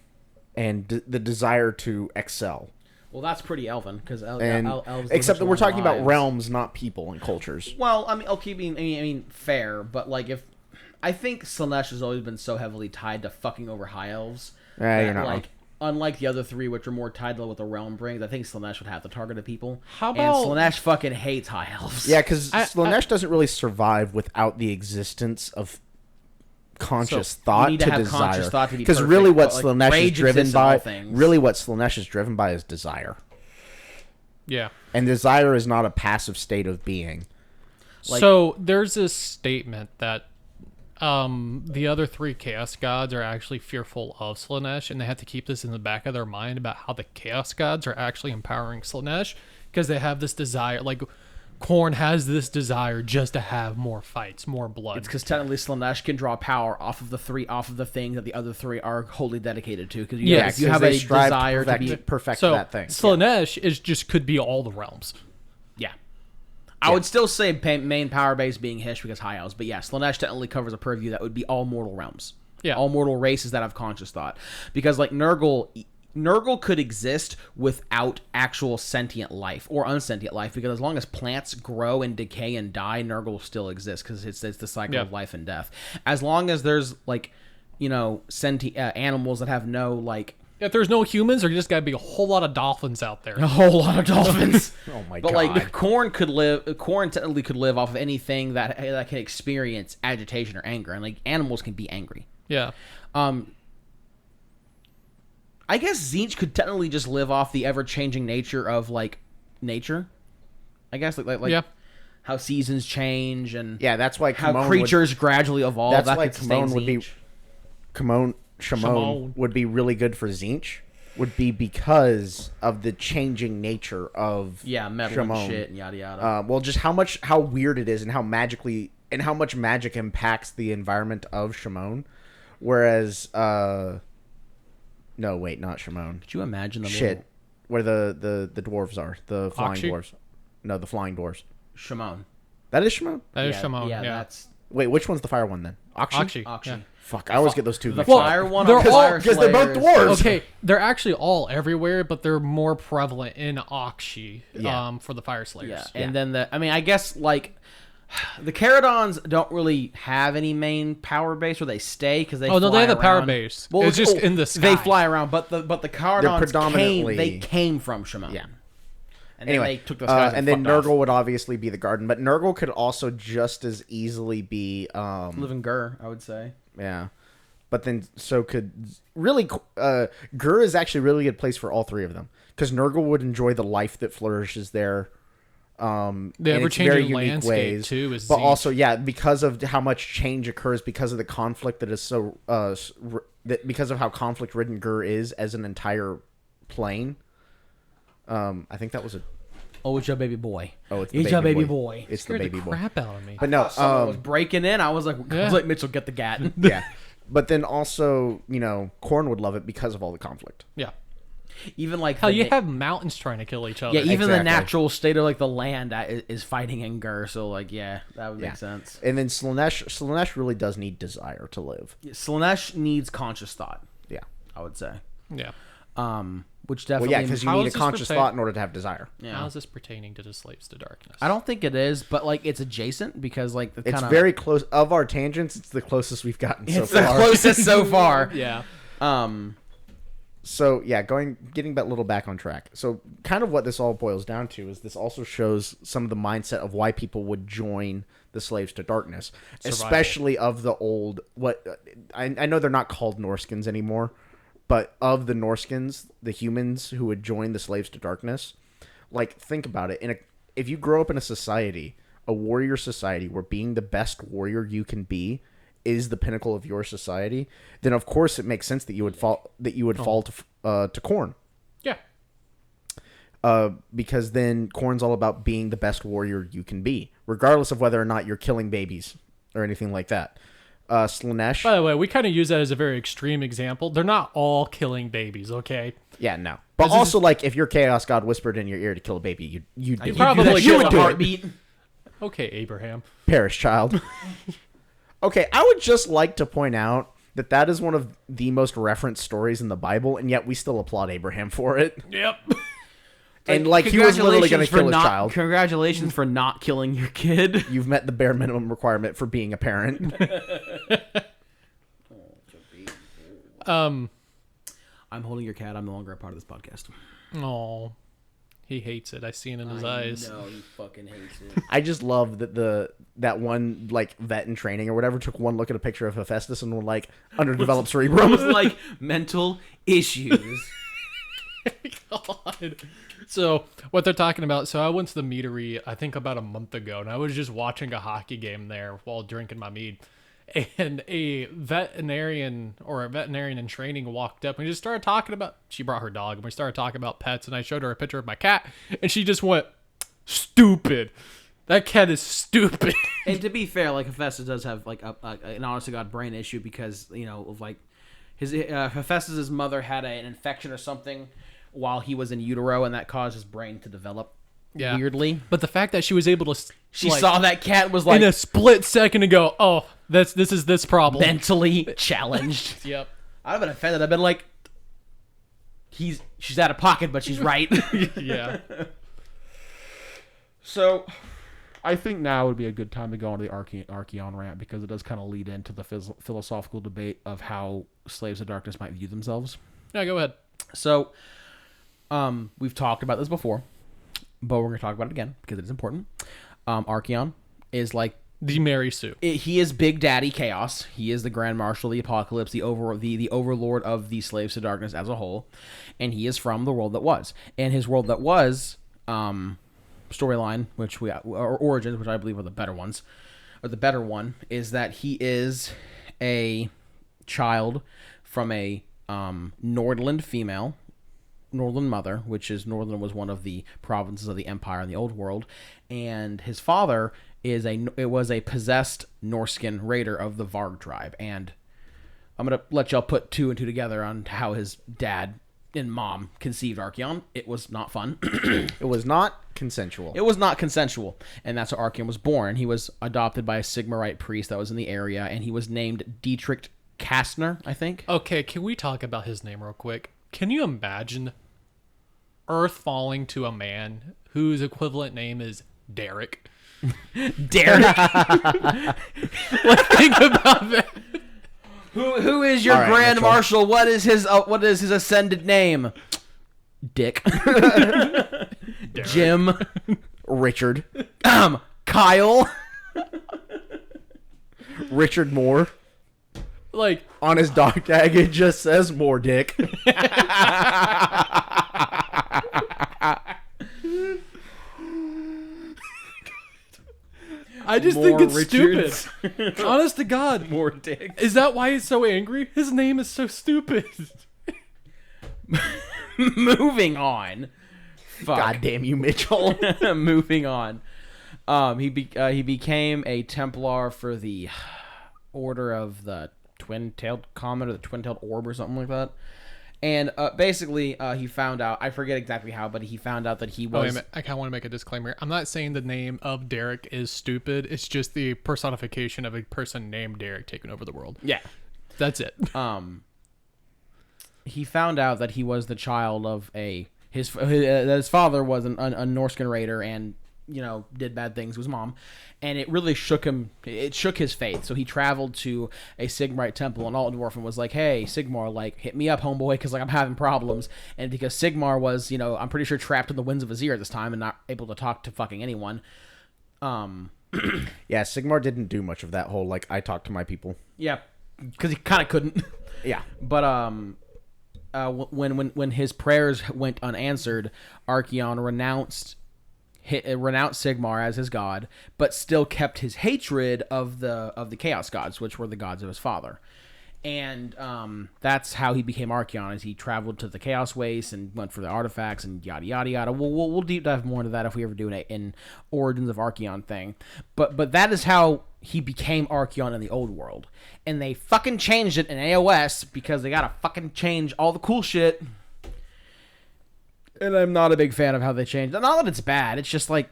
and the desire to excel. Well, that's pretty elven because And elves live except that much we're talking longer about lives. realms, not people and cultures. Well, I mean, okay, I mean, fair, but like if I think Slaanesh has always been so heavily tied to fucking over high elves. Yeah, you're that, not wrong. like. Unlike the other three, which are more tied to what the realm brings, I think Slaanesh would have to target the people. How about- And Slaanesh fucking hates high elves. Yeah, because I- Slaanesh doesn't really survive without the existence of conscious So, you thought need to to have desire. conscious thought to be Because perfect, really, what but, like, Slaanesh is rage driven exists in by, all things. really what Slaanesh is driven by, is desire. yeah. And desire is not a passive state of being. Like- So there's this statement that the other three chaos gods are actually fearful of Slaanesh, and they have to keep this in the back of their mind about how the chaos gods are actually empowering Slaanesh because they have this desire. Like, Khorne has this desire just to have more fights, more blood. It's because technically Slaanesh can draw power off of the things that the other three are wholly dedicated to. Because Yeah, you have a desire to be. perfect So that thing. Slaanesh is just could be all the realms. Yeah. I would still say main power base being Hish because high elves, but yeah, Slaanesh technically covers a purview that would be all mortal realms. Yeah. All mortal races that have conscious thought. Because like Nurgle could exist without actual sentient life or unsentient life, because as long as plants grow and decay and die, Nurgle still exists because it's the cycle Yeah. of life and death. As long as there's like, sentient animals that have no like If there's no humans, there just got to be a whole lot of dolphins out there. a whole lot of dolphins. Oh my But god! like Khorne technically could live off of anything that can experience agitation or anger, and like animals can be angry. Yeah. I guess Tzeentch could technically just live off the ever changing nature of like nature. I guess like Yeah. how seasons change and yeah, that's why how Kimon creatures gradually evolve. That's that why could sustain Kimon would be- Tzeentch. Shimon Shimon. would be really good for Tzeentch. Would be because of the changing nature of metal Shimon. and shit and yada yada. Well, just how weird it is, and how much magic impacts the environment of Shimon. Whereas, no, wait, not Shimon. Could you imagine the Shit, little where the dwarves are, the flying Akshi? dwarves. No, the flying dwarves. Shimon? That is Shimon. That is yeah, Shimon. Yeah, Yeah. that's Wait, which one's the fire one then? Akshi. Akshi. Akshi. Yeah. Fuck, I always get those two. The mixed up. fire one they're on all- Fire because they're both Slayer dwarves. is- Okay, they're actually all everywhere, but they're more prevalent in Akshi Yeah. for the Fire Slayers. Yeah, and then I guess like the Caradons don't really have any main power base where they stay because they. Oh, no, they fly have a power around. base. It's just in the They sky. fly around, but the Caradons predominantly- came from Shimon. Yeah. And Anyway, then they took those guys and then fucked off. Nurgle would obviously be the garden, but Nurgle could also just as easily be live in Gur, I would say. yeah. But then so could really Gur is actually a really good place for all three of them, because Nurgle would enjoy the life that flourishes there. The in its very ever-changing unique landscape, ways, too, is but Tzeentch. also because of how much change occurs because of the conflict that is so because of how conflict-ridden Gur is as an entire plane. I think that was a Oh, it's your baby boy. oh, it's It's the your baby baby boy. boy. It's the Scared baby boy. crap out of me. But no, Someone was breaking in. I was like, Yeah. Mitchell, get the gat. yeah. But then also, Khorne would love it because of all the conflict. Yeah. Even like Hell, the you na- have mountains trying to kill each other. yeah, even the Exactly. natural state of like the land is fighting in Gur. So like, yeah, that would Yeah. make sense. And then Slaanesh really does need desire to live. Slaanesh needs conscious thought, Yeah. I would say. Yeah. Which Well, definitely. yeah, because you How need a is this conscious pertain- thought in order to have desire. yeah. How is this pertaining to the Slaves to Darkness? I don't think it is, but like it's adjacent because like the It's kinda, very close. Of our tangents, it's the closest we've gotten so It's the far. closest so far. Yeah. So yeah, getting that little back on track. So kind of what this all boils down to is this also shows some of the mindset of why people would join the slaves to darkness, Survival. especially of the old. I know they're not called Norskins anymore, but of the Norskins, the humans who would join the slaves to darkness, like think about it. If you grow up in a society, a warrior society, where being the best warrior you can be is the pinnacle of your society, then of course it makes sense that you would fall to Khorne. Yeah. Because then Khorne's all about being the best warrior you can be, regardless of whether or not you're killing babies or anything like that. Slaanesh. By the way, we kind of use that as a very extreme example. They're not all killing babies, okay? Yeah, no. But also, like, if your Chaos God whispered in your ear to kill a baby, you'd do it. probably you kill would a do heartbeat. it. Okay, Abraham. Perish, child. Okay, I would just like to point out that is one of the most referenced stories in the Bible, and yet we still applaud Abraham for it. Yep. And, like, he was literally going to kill his child. Congratulations for not killing your kid. You've met the bare minimum requirement for being a parent. I'm holding your cat. I'm no longer a part of this podcast. Oh, he hates it. I see it in his eyes. No, he fucking hates it. I just love that that one, like, vet in training or whatever took one look at a picture of Hephaestus and were like, underdeveloped cerebrum. It was like mental issues. God. So what they're talking about, so I went to the meadery I think about a month ago, and I was just watching a hockey game there while drinking my mead, and a veterinarian in training walked up and just started talking about, she brought her dog, and we started talking about pets, and I showed her a picture of my cat, and she just went, stupid. That cat is stupid. And to be fair, like, Hephaestus does have like an honest to God brain issue because, you know, of like his Hephaestus's mother had an infection or something while he was in utero, and that caused his brain to develop weirdly. But the fact that she was able to, She saw that cat was like in a split second to go, oh, this is this problem. mentally challenged. Yep. I'd have been offended. I've been like, she's out of pocket, but she's right. Yeah. So, I think now would be a good time to go into the Archeon rant because it does kind of lead into the philosophical debate of how slaves of darkness might view themselves. Yeah, go ahead. So, we've talked about this before, but we're going to talk about it again because it is important. Archeon is like The Mary Sue. he is Big Daddy Chaos. He is the Grand Marshal of the Apocalypse, the overlord of the slaves to darkness as a whole, and he is from the world that was. And his world that was storyline, which or origins, which I believe are the better ones, or the better one, is that he is a child from a Nordland female. Nordland mother, which is Nordland was one of the provinces of the Empire in the Old World, and his father was a possessed Norskin raider of the Varg tribe. And I'm gonna let y'all put two and two together on how his dad and mom conceived Archeon. It was not fun. It was not consensual. It was not consensual, and that's how Archeon was born. He was adopted by a Sigmarite priest that was in the area, and he was named Dietrich Kastner, I think. Okay, can we talk about his name real quick? Can you imagine Earth falling to a man whose equivalent name is Derek? Derek. Like, think about that. Who is your All right, Grand Mitchell. Marshal? What is his ascended name? Dick. Jim. Richard. Kyle. Richard Moore. Like, On his dog tag, it just says more dick. I just More think it's Richards. stupid. Honest to God. More dick. Is that why he's so angry? His name is so stupid. Moving on. Fuck. God damn you, Mitchell. Moving on. He became a Templar for the Order of the Twin-Tailed Comet or the Twin-Tailed Orb or something like that. And basically, he found out, I forget exactly how, but he found out that he Oh, wait a was... minute. I kind of want to make a disclaimer. I'm not saying the name of Derek is stupid. It's just the personification of a person named Derek taking over the world. Yeah. That's it. He found out that he was the child of his father was a Norskin raider and, you know, did bad things to his mom, and it really shook him. It shook his faith. So he traveled to a Sigmarite temple in Altdorf and was like, "Hey, Sigmar, like, hit me up, homeboy, because like I'm having problems." And because Sigmar was, you know, I'm pretty sure trapped in the winds of his ear at this time and not able to talk to fucking anyone, Yeah, Sigmar didn't do much of that whole like I talk to my people. Yeah, because he kind of couldn't. Yeah. But when his prayers went unanswered, Archeon renounced Sigmar as his god, but still kept his hatred of the Chaos gods, which were the gods of his father. And that's how he became Archeon, as he traveled to the Chaos Waste and went for the artifacts and yada yada yada. We'll deep dive more into that if we ever do an Origins of Archeon thing. But that is how he became Archeon in the old world. And they fucking changed it in AOS because they gotta fucking change all the cool shit. And I'm not a big fan of how they changed it. Not that it's bad, it's just like,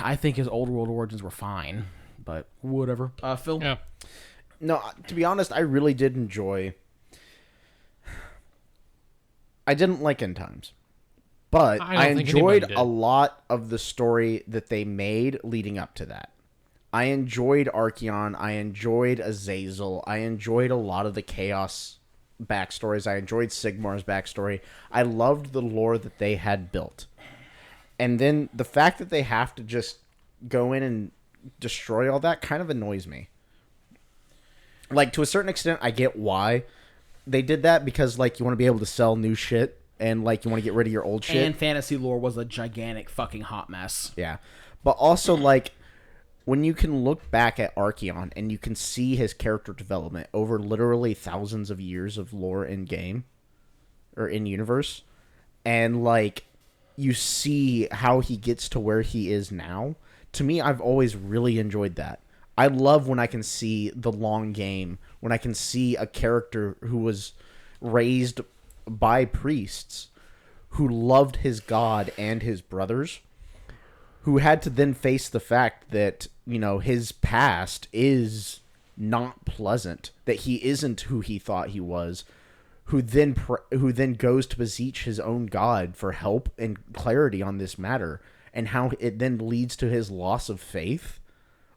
I think his old world origins were fine. But whatever. Phil? Yeah. No, to be honest, I really did enjoy. I didn't like End Times, but I don't think enjoyed anybody did. a lot of the story that they made leading up to that. I enjoyed Archeon. I enjoyed Azazel. I enjoyed a lot of the Chaos backstories. I enjoyed Sigmar's backstory. I loved the lore that they had built. And then the fact that they have to just go in and destroy all that kind of annoys me. Like, to a certain extent, I get why they did that, because, like, you want to be able to sell new shit, and, like, you want to get rid of your old shit. And fantasy lore was a gigantic fucking hot mess. Yeah. But also, like, when you can look back at Archeon and you can see his character development over literally thousands of years of lore in game, or in universe, and, like, you see how he gets to where he is now, to me, I've always really enjoyed that. I love when I can see the long game, when I can see a character who was raised by priests, who loved his god and his brothers, who had to then face the fact that, you know, his past is not pleasant, that he isn't who he thought he was, who then goes to beseech his own god for help and clarity on this matter, and how it then leads to his loss of faith.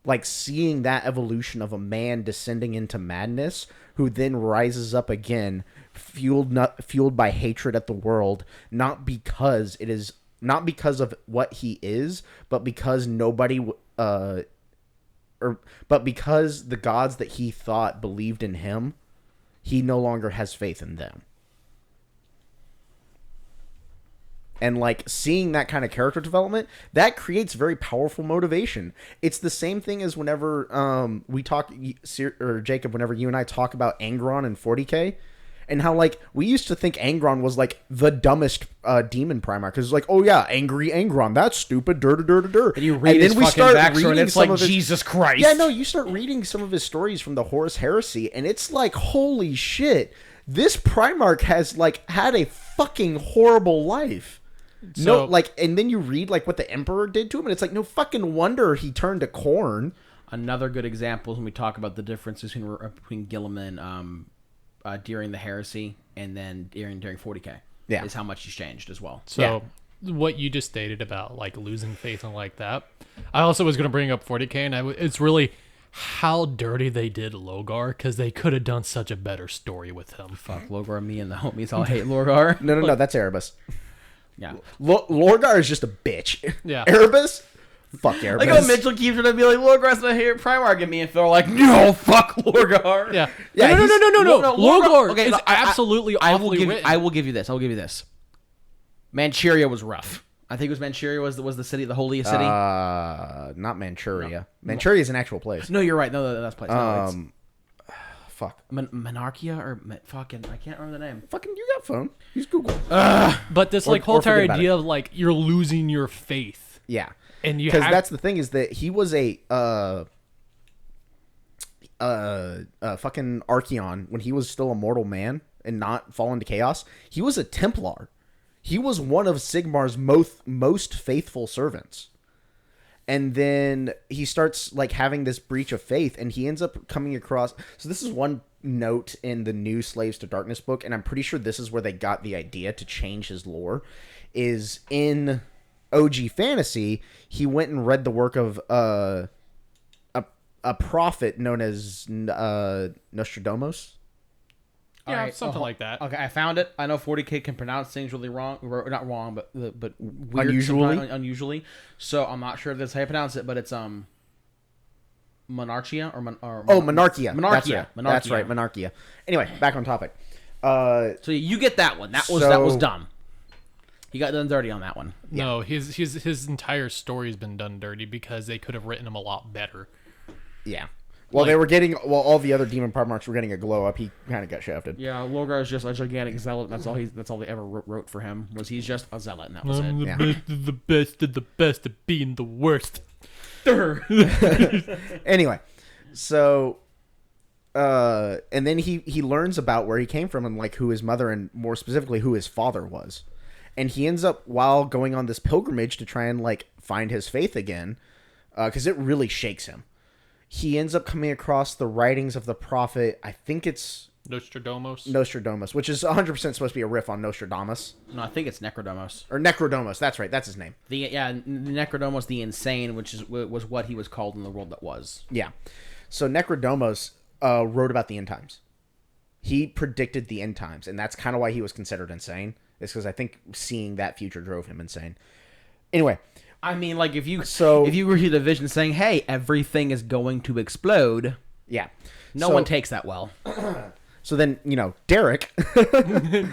Like, seeing that evolution of a man descending into madness, who then rises up again, fueled by hatred at the world, not because of what he is, but because but because the gods that he thought believed in him, he no longer has faith in them. And, like, seeing that kind of character development, that creates very powerful motivation. It's the same thing as whenever we talk, or Jacob, whenever you and I talk about Angron and 40K, and how, like, we used to think Angron was, like, the dumbest demon Primarch. Because it's like, oh, yeah, angry Angron, that's stupid, dur. And you read his fucking backstory, and it's like, Jesus Christ. Yeah, no, you start reading some of his stories from the Horus Heresy, and it's like, holy shit, this Primarch has, like, had a fucking horrible life. So, and then you read, like, what the Emperor did to him, and it's like, no fucking wonder he turned to corn. Another good example is when we talk about the differences between Guilliman during the Heresy and then during 40K. Yeah. Is how much he's changed as well. So what you just stated about, like, losing faith and like that, I also was going to bring up 40K, and it's really how dirty they did Logar, because they could have done such a better story with him. Fuck, Logar, me and the homies all hate Logar. No, that's Erebus. Yeah. Lorgar is just a bitch. Yeah. Erebus? Fuck Erebus. Like how Mitchell keeps trying to be like, Lorgar's not here, Primarch at me, and they're like, no, fuck Lorgar. Yeah. Yeah, No. Logar okay, is no, absolutely awfully written. I will give you this. Manchuria was rough. I think it was Manchuria was the city, the holiest city. Not Manchuria. No. Manchuria is an actual place. No, you're right. No, that's place. No, fuck. Monarchia or fucking, I can't remember the name. Fucking, you got a phone. Use Google. But this, like, whole entire forget about idea of, like, you're losing your faith. Yeah. And you because have... that's the thing, is that he was a fucking Archeon when he was still a mortal man and not fallen to chaos. He was a Templar. He was one of Sigmar's most faithful servants. And then he starts, like, having this breach of faith, and he ends up coming across... So this is one note in the new Slaves to Darkness book, and I'm pretty sure this is where they got the idea to change his lore, is in OG Fantasy, he went and read the work of a prophet known as Nostradamus. Yeah, Alright, something like that. Okay, I found it. I know 40K can pronounce things really wrong, or not wrong, but weird Unusually? unusually. So I'm not sure if that's how you pronounce it, but it's Monarchia or Monarchia. Monarchia. That's right. Monarchia. That's right. Monarchia. Anyway, back on topic. So you get that one. That was dumb. He got done dirty on that one. No, his entire story's been done dirty because they could have written him a lot better. Yeah. Well, they were getting. Well, all the other demon primarchs were getting a glow up. He kind of got shafted. Yeah, Lorgar is just a gigantic zealot. And that's all they ever wrote for him was he's just a zealot, and that was it. I'm Yeah. the best of the best at being the worst. Anyway, so, and then he learns about where he came from and like who his mother and more specifically who his father was, and he ends up while going on this pilgrimage to try and like find his faith again, because it really shakes him. He ends up coming across the writings of the prophet. I think it's Nostradamus, which is 100% supposed to be a riff on Nostradamus. No, I think it's Necrodomos. Or Necrodomos, that's right, that's his name. The Necrodomos the Insane, which was what he was called in the world that was. Yeah. So Necrodomos wrote about the end times. He predicted the end times, and that's kind of why he was considered insane. It's because I think seeing that future drove him insane. Anyway, I mean, like if you So- read the vision saying, "Hey, everything is going to explode," yeah. no one takes that well. So then, Derek.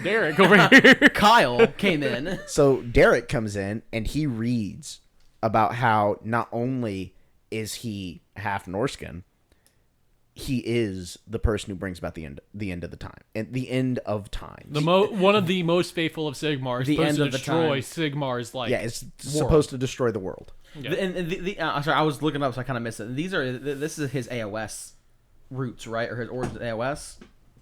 Derek over here. Kyle came in. So Derek comes in and he reads about how not only is he half Norscan, he is the person who brings about the end of the time and the end of time. One of the most faithful of Sigmar is The supposed end to of the destroy time. Sigmar's like. Yeah, it's supposed to destroy the world. Yeah. And sorry, I was looking up, so I kind of missed it. This is his AOS roots, right, or his origins AOS.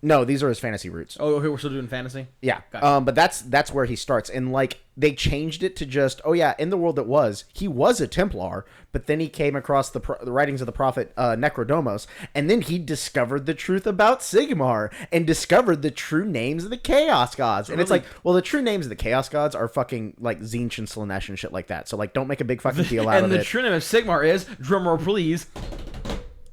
No, these are his fantasy roots. Oh, okay, we're still doing fantasy. Yeah, Gotcha. but that's where he starts, and like they changed it to just in the world that was, he was a Templar, but then he came across the writings of the prophet Necrodomos, and then he discovered the truth about Sigmar and discovered the true names of the Chaos Gods, and it's really- like, well, the true names of the Chaos Gods are fucking like Tzeentch and Slaanesh and shit like that. So like, don't make a big fucking deal out And of the it. true name of Sigmar is, drumroll please,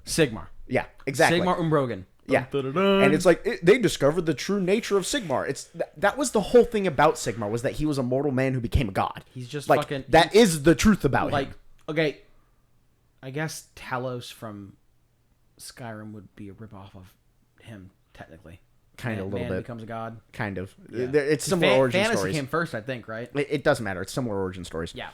Sigmar. Yeah, exactly. Sigmar Umbrogan. Yeah, Dun-dun-dun. and it's like they discovered the true nature of Sigmar. It's that was the whole thing about Sigmar, was that he was a mortal man who became a god. He's just like fucking- that is the truth about Like, him. okay, I guess Talos from Skyrim would be a ripoff of him, technically. Kind of a little Man bit, becomes a god. kind of. Yeah. It's similar origin Fantasy stories. came first, I think, right? It doesn't matter. It's similar origin stories. Yeah.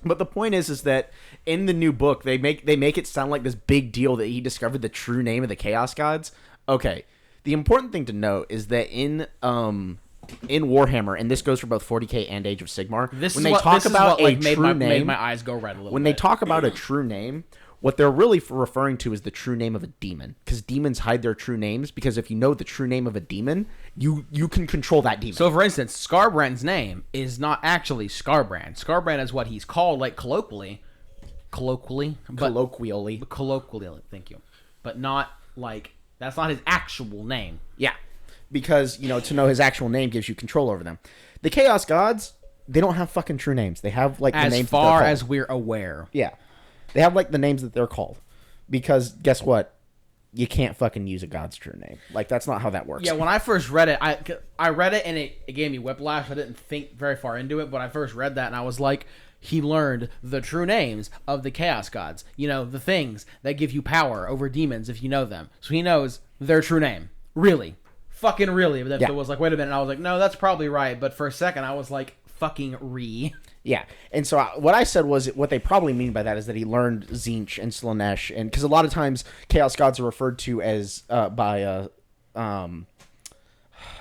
But the point is that in the new book, they make it sound like this big deal that he discovered the true name of the Chaos Gods. Okay, the important thing to note is that in Warhammer, and this goes for both 40K and Age of Sigmar, This when is they what, talk this is about what, like, a made true my, name, made my eyes go red a little when bit. they talk about a true name, what they're really referring to is the true name of a demon, because demons hide their true names. Because if you know the true name of a demon, you can control that demon. So, for instance, Scarbrand's name is not actually Scarbrand. Scarbrand is what he's called, like, colloquially, but colloquially, thank you, but not like that's not his actual name. yeah, because to know his actual name gives you control over them. The Chaos Gods, they don't have fucking true names. They have like the As names that far they're called. as we're aware, Yeah, they have like the names that they're called. Because guess what? You can't fucking use a god's true name. Like that's not how that works. yeah. When I first read it, I read it and it gave me whiplash. I didn't think very far into it, but I first read that and I was like, he learned the true names of the Chaos Gods. The things that give you power over demons if you know them. So he knows their true name. Really. Fucking really. But then Yeah. it was like, wait a minute. And I was like, no, that's probably right. But for a second, I was like, fucking Yeah, and so what I said was what they probably mean by that is that he learned Tzeentch and Slaanesh, and because a lot of times Chaos Gods are referred to as by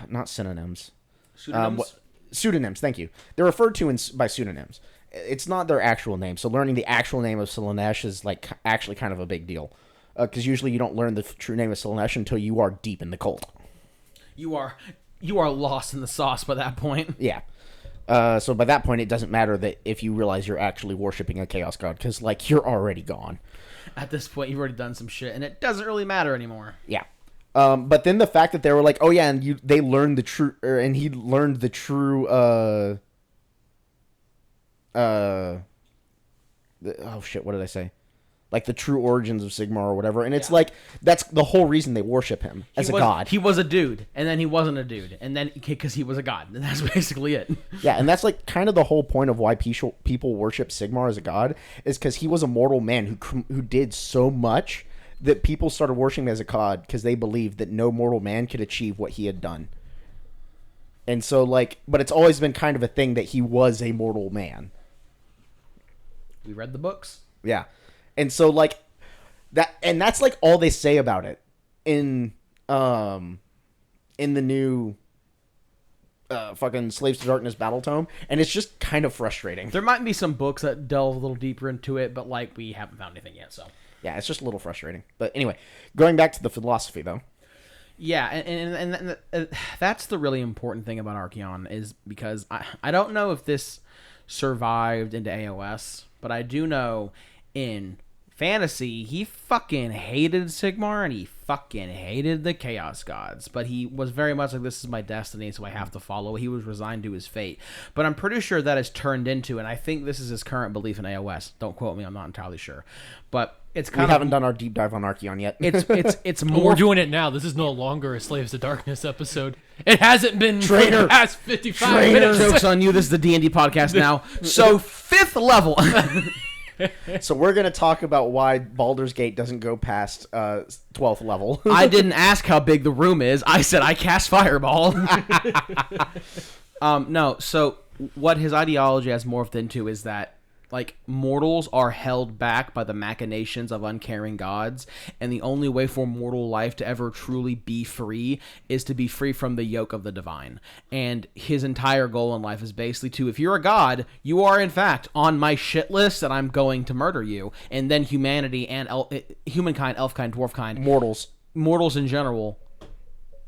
not synonyms, Pseudonyms? pseudonyms. Thank you. They're referred to by pseudonyms. It's not their actual name. So learning the actual name of Slaanesh is like actually kind of a big deal, because usually you don't learn the true name of Slaanesh until you are deep in the cult. You are lost in the sauce by that point. Yeah. So by that point, it doesn't matter that if you realize you're actually worshiping a Chaos God, because like you're already gone. At this point, you've already done some shit, and it doesn't really matter anymore. Yeah. But then the fact that they were like, oh yeah, and they learned the true, and he learned the true, oh shit, what did I say? like the true origins of Sigmar or whatever. And it's like that's the whole reason they worship him as a god. He was a dude, and then he wasn't a dude, and then because he was a god, and that's basically it. Yeah, and that's like kind of the whole point of why people worship Sigmar as a god is because he was a mortal man who did so much that people started worshiping him as a god because they believed that no mortal man could achieve what he had done. And so like, but it's always been kind of a thing that he was a mortal man. We read the books. Yeah. And so like that, and that's like all they say about it in the new fucking Slaves to Darkness battle tome, and it's just kind of frustrating. There might be some books that delve a little deeper into it, but like we haven't found anything yet. So Yeah, it's just a little frustrating. But anyway, going back to the philosophy though. yeah, and that's the really important thing about Archeon is because I don't know if this survived into AOS, but I do know in Fantasy, he fucking hated Sigmar and he fucking hated the Chaos Gods. But he was very much like, this is my destiny, so I have to follow. He was resigned to his fate. But I'm pretty sure that has turned into, and I think this is his current belief in AOS. Don't quote me, I'm not entirely sure. But it's kind We of... haven't done our deep dive on Archeon yet. It's Well, more... we're doing it now. This is no longer a Slaves to Darkness episode. It hasn't been for Traitor. the past 55 minutes. Joke's on you, this is the D&D podcast now. So, 5th level... So we're going to talk about why Baldur's Gate doesn't go past 12th level. I didn't ask how big the room is. I said I cast Fireball. No, so what his ideology has morphed into is that like mortals are held back by the machinations of uncaring gods, and the only way for mortal life to ever truly be free is to be free from the yoke of the divine. And his entire goal in life is basically to, if you're a god, you are in fact on my shit list and I'm going to murder you. And then humanity and humankind, elfkind, dwarfkind, mortals in general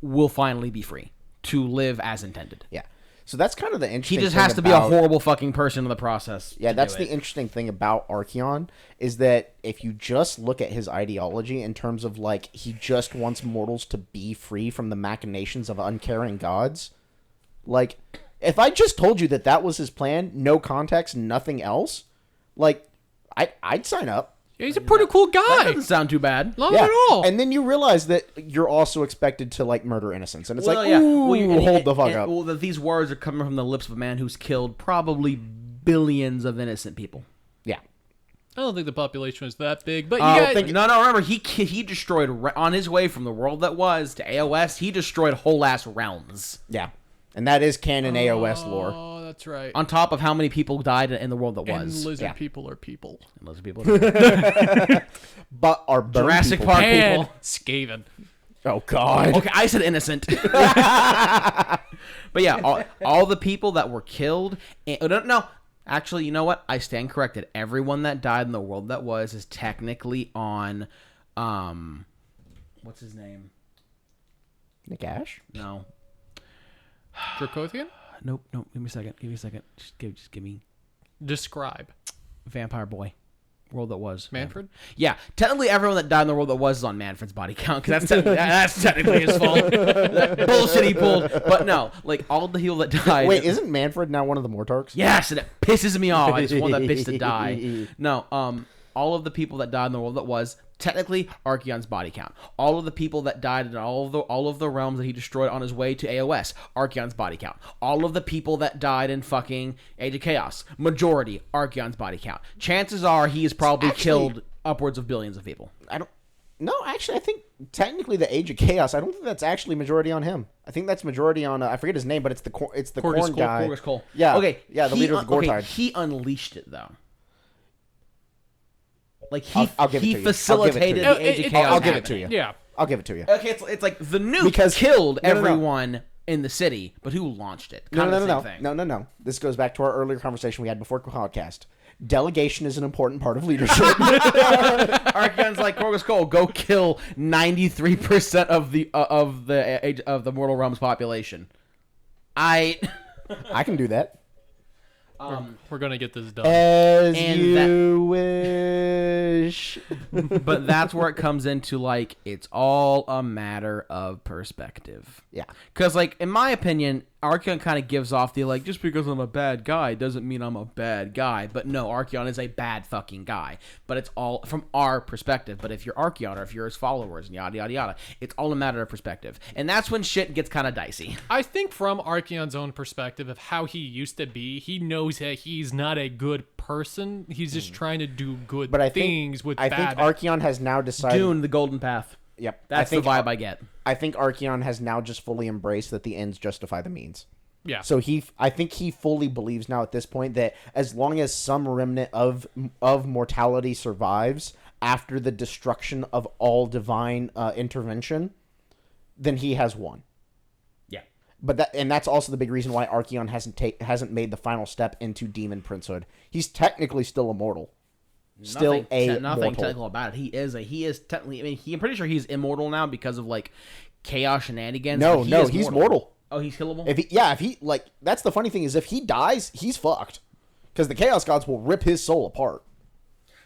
will finally be free to live as intended. Yeah. So that's kind of the He interesting just thing has to be a about- horrible fucking person in the process. Yeah, to that's do the it. interesting thing about Archeon is that if you just look at his ideology in terms of like he just wants mortals to be free from the machinations of uncaring gods, like if I just told you that that was his plan, no context, nothing else, like I'd sign up. Yeah, he's a pretty cool That guy. doesn't sound too bad. Not at all. And then you realize that you're also expected to like murder innocents, and it's like, yeah. ooh, and- hold the fuck and- up. Well, these words are coming from the lips of a man who's killed probably billions of innocent people. Yeah. I don't think the population was that big, but you Oh, guys, no, remember, he destroyed, on his way from the world that was to AOS, he destroyed whole ass realms. Yeah. And that is canon AOS lore. Oh, that's right. On top of how many people died in the world that And was. lizard yeah. people are people. And those people. But our burn Jurassic people- Park And people. Skaven. Oh god. Okay, I said innocent. But yeah, all the people that were killed. No, actually, you know what? I stand corrected. Everyone that died in the world that was is technically on. What's his name? Nick Ash? No. Dracothian? Nope. Give me a second. Just give me Describe. Vampire Boy. World that was. Manfred? Yeah, technically everyone that died in the world that was is on Manfred's body count, because that's technically his fault. That bullshit he pulled. But no, like all the people that died. Wait, isn't Manfred now one of the Mortarks? Yes, and it pisses me off. I just want that bitch to die. No, all of the people that died in the world that was technically Archeon's body count. All of the people that died in all of the realms that he destroyed on his way to AOS, Archeon's body count. All of the people that died in fucking Age of Chaos, majority Archeon's body count. Chances are he has probably killed upwards of billions of people. No, actually, I think technically the Age of Chaos. I don't think that's actually majority on him. I think that's majority on I forget his name, but it's the Corgus corn Cole, guy. Corgus Cole. Yeah. Okay. Yeah, the leader of the Gortide. He unleashed it though. Like I'll give it he to you. facilitated I'll the give it to Age you. of Chaos. I'll give it to happening. you. Yeah. I'll give it to you. Okay, it's like the nuke Because- killed No, no, no. everyone in the city, but who launched it? No, Kind no, of the no, same thing. no. This goes back to our earlier conversation we had before the podcast. Delegation is an important part of leadership. Archeon's like Corgus Cole, go kill 93% of the Mortal Realms population. I can do that. We're gonna get this done. As And you wish. But that's where it comes into, like, it's all a matter of perspective. Yeah. Because, like, in my opinion, Archeon kind of gives off the, like, just because I'm a bad guy doesn't mean I'm a bad guy. But no, Archeon is a bad fucking guy. But it's all from our perspective. But if you're Archeon or if you're his followers and yada, yada, yada, it's all a matter of perspective. And that's when shit gets kind of dicey. I think from Archeon's own perspective of how he used to be, he knows that he's not a good person. He's just trying to do good But I things think with I bad. think Archeon has now decided. Dune, the golden path. Yep. That's the vibe I get. I think Archeon has now just fully embraced that the ends justify the means. yeah. So I think he fully believes now at this point that as long as some remnant of mortality survives after the destruction of all divine intervention, then he has won. Yeah. But that's also the big reason why Archeon hasn't made the final step into demon princehood. He's technically still immortal. Still nothing mortal. technical about it. He is technically. I mean, I'm pretty sure he's immortal now because of, like, chaos shenanigans. No, but he's mortal. Oh, he's killable. If he like, that's the funny thing is if he dies, he's fucked, because the Chaos Gods will rip his soul apart.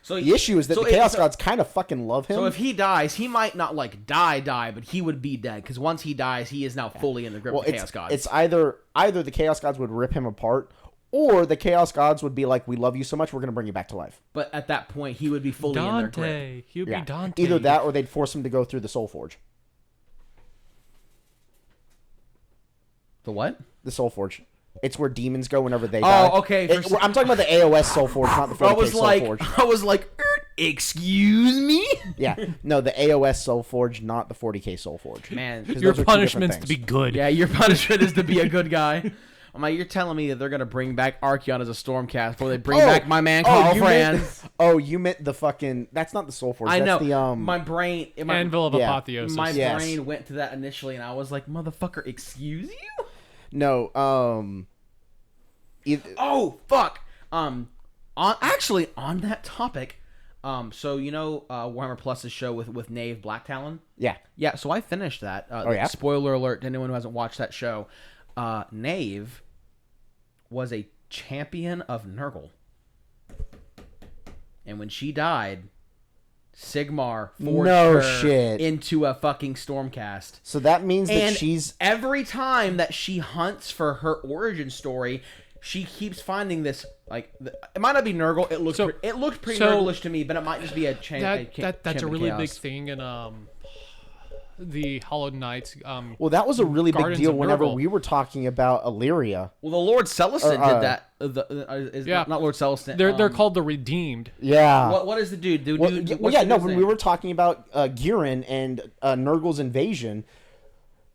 So The issue is that the Chaos Gods kind of fucking love him. So if he dies, he might not, like, die, but he would be dead, because once he dies, he is now fully in the grip of the Chaos Gods. It's either the Chaos Gods would rip him apart, or the Chaos Gods would be like, "We love you so much, we're gonna bring you back to life." But at that point, he would be fully in their grip. Dante. He would be Dante. Either that, or they'd force him to go through the Soul Forge. The what? The Soul Forge. It's where demons go whenever they die. Oh, okay. I'm talking about the AOS Soul Forge, not the 40K Soul Forge. I was like, excuse me, Yeah, no, the AOS Soul Forge, not the 40K Soul Forge. man. 'Cause Your those are two different punishment's to things. be good. Yeah, your punishment is to be a good guy. I'm like, you're telling me that they're gonna bring back Archeon as a Stormcast before they bring back my man Carl Franz? You meant the fucking. That's not the Soul Forge. I know. That's the my brain, Anvil of Yeah. Apotheosis. my Yes. brain went to that initially, and I was like, motherfucker, excuse you? No. Oh fuck. On that topic, so you know Warhammer Plus's show with Knave Black Talon. Yeah. Yeah, so I finished that. yeah? Spoiler alert to anyone who hasn't watched that show. Knave was a champion of Nurgle. And when she died, Sigmar forged No her shit. into a fucking Stormcast. So that means that And she's. every time that she hunts for her origin story, she keeps finding this, like, it might not be Nurgle. It looked pretty Nurgle-ish to me, but it might just be a That's a really big chaos. thing in the Hollow Knights. Well, that was a really big Gardens deal of whenever Nurgle. we were talking about Illyria. Well, the Lord Celestin Or, did that. Not Lord Celestin. They're called the Redeemed. Yeah. What is the dude? Well, when we were talking about Giran and Nurgle's invasion,